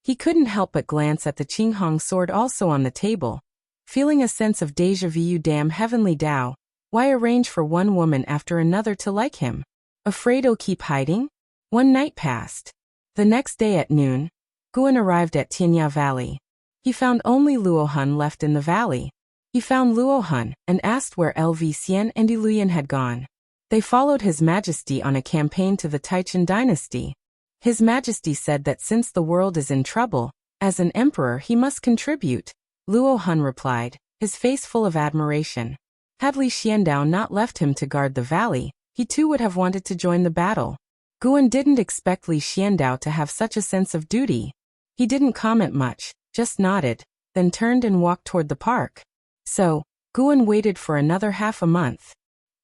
He couldn't help but glance at the Qinghong sword also on the table, feeling a sense of déjà vu. Damn heavenly Tao, why arrange for one woman after another to like him? Afraid he'll keep hiding? One night passed. The next day at noon, Guan arrived at Tianya Valley. He found only Luohun left in the valley. He found Luohun and asked where LV Xian and Iluyan had gone. They followed His Majesty on a campaign to the Taicang dynasty. His Majesty said that since the world is in trouble, as an emperor he must contribute. Luohun replied, his face full of admiration. Had Li Xiandao not left him to guard the valley, he too would have wanted to join the battle. Guan didn't expect Li Xiandao to have such a sense of duty. He didn't comment much, just nodded, then turned and walked toward the park. So, Guan waited for another half a month.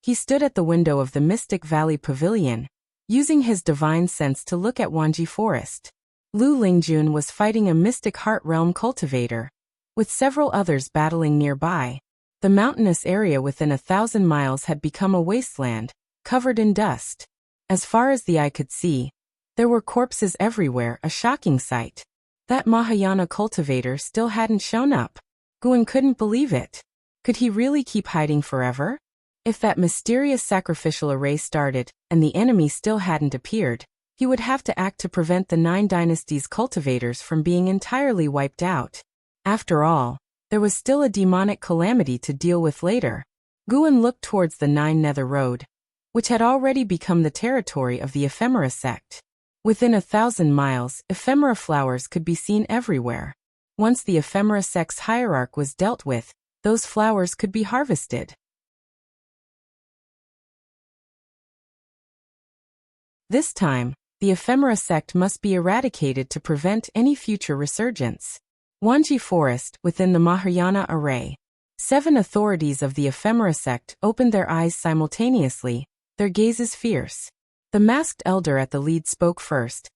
He stood at the window of the Mystic Valley Pavilion, using his divine sense to look at Wanji Forest. Lu Lingjun was fighting a Mystic Heart Realm cultivator, with several others battling nearby. The mountainous area within 1,000 miles had become a wasteland, covered in dust. As far as the eye could see, there were corpses everywhere, a shocking sight. That Mahayana cultivator still hadn't shown up. Guan couldn't believe it. Could he really keep hiding forever? If that mysterious sacrificial array started, and the enemy still hadn't appeared, he would have to act to prevent the 9 dynasties' cultivators from being entirely wiped out. After all, there was still a demonic calamity to deal with later. Guan looked towards the 9 Nether Road, which had already become the territory of the Ephemera sect. Within 1,000 miles, ephemera flowers could be seen everywhere. Once the Ephemera sect's hierarch was dealt with, those flowers could be harvested. This time, the Ephemera sect must be eradicated to prevent any future resurgence. Wanji Forest, within the Mahayana array. 7 authorities of the Ephemera sect opened their eyes simultaneously, their gazes fierce. The masked elder at the lead spoke first.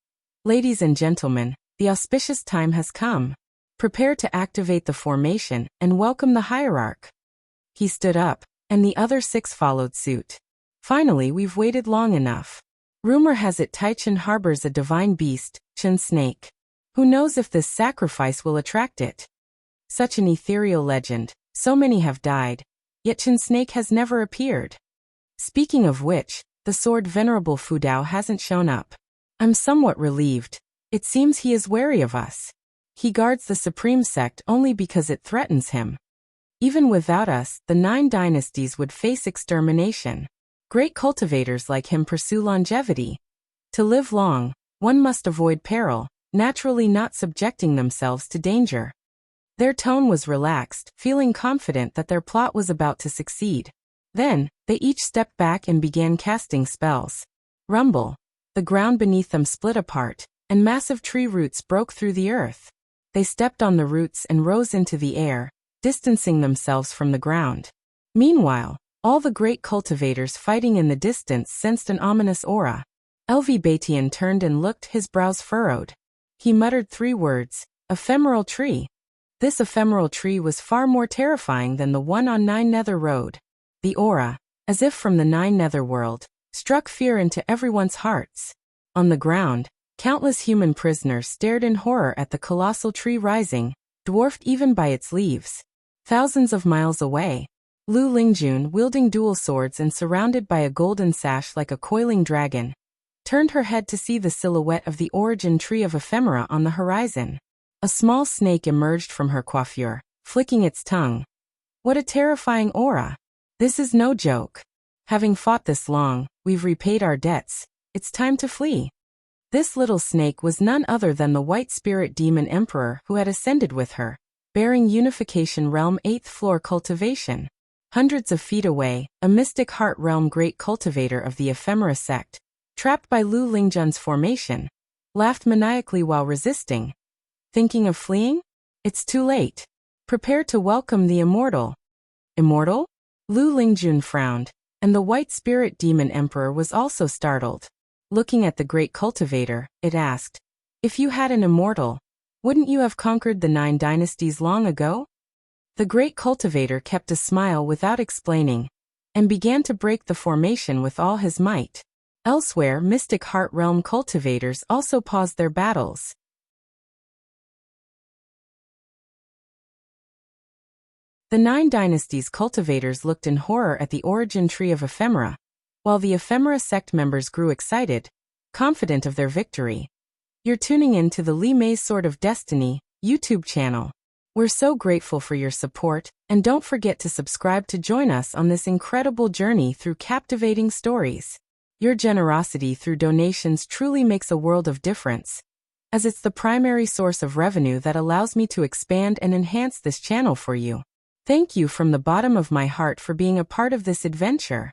"Ladies and gentlemen, the auspicious time has come. Prepare to activate the formation and welcome the hierarch." He stood up, and the other 6 followed suit. "Finally, we've waited long enough. Rumor has it Taicang harbors a divine beast, Chen Snake. Who knows if this sacrifice will attract it? Such an ethereal legend, so many have died, yet Chen Snake has never appeared. Speaking of which, the sword Venerable Fudao hasn't shown up. I'm somewhat relieved. It seems he is wary of us. He guards the Supreme Sect only because it threatens him. Even without us, the 9 dynasties would face extermination. Great cultivators like him pursue longevity. To live long, one must avoid peril, naturally not subjecting themselves to danger." Their tone was relaxed, feeling confident that their plot was about to succeed. Then, they each stepped back and began casting spells. Rumble. The ground beneath them split apart, and massive tree roots broke through the earth. They stepped on the roots and rose into the air, distancing themselves from the ground. Meanwhile, all the great cultivators fighting in the distance sensed an ominous aura. LV Batian turned and looked, his brows furrowed. He muttered 3 words, "Ephemeral tree." This ephemeral tree was far more terrifying than the one on 9 Nether Road. The aura, as if from the 9 Netherworld, struck fear into everyone's hearts. On the ground, countless human prisoners stared in horror at the colossal tree rising, dwarfed even by its leaves. Thousands of miles away, Lu Lingjun, wielding dual swords and surrounded by a golden sash like a coiling dragon, turned her head to see the silhouette of the origin tree of ephemera on the horizon. A small snake emerged from her coiffure, flicking its tongue. What a terrifying aura! This is no joke. Having fought this long, we've repaid our debts. It's time to flee. This little snake was none other than the white spirit demon emperor who had ascended with her, bearing Unification Realm 8th floor cultivation. Hundreds of feet away, a Mystic Heart Realm great cultivator of the Ephemera sect, trapped by Lu Lingjun's formation, laughed maniacally while resisting. Thinking of fleeing? It's too late. Prepare to welcome the immortal. Immortal? Lu Lingjun frowned, and the White Spirit Demon Emperor was also startled. Looking at the Great Cultivator, it asked, "If you had an immortal, wouldn't you have conquered the 9 dynasties long ago?" The Great Cultivator kept a smile without explaining, and began to break the formation with all his might. Elsewhere, Mystic Heart Realm cultivators also paused their battles. The 9 dynasties cultivators looked in horror at the origin tree of ephemera, while the ephemera sect members grew excited, confident of their victory. You're tuning in to the Li Mei's Sword of Destiny YouTube channel. We're so grateful for your support, and don't forget to subscribe to join us on this incredible journey through captivating stories. Your generosity through donations truly makes a world of difference, as it's the primary source of revenue that allows me to expand and enhance this channel for you. Thank you from the bottom of my heart for being a part of this adventure.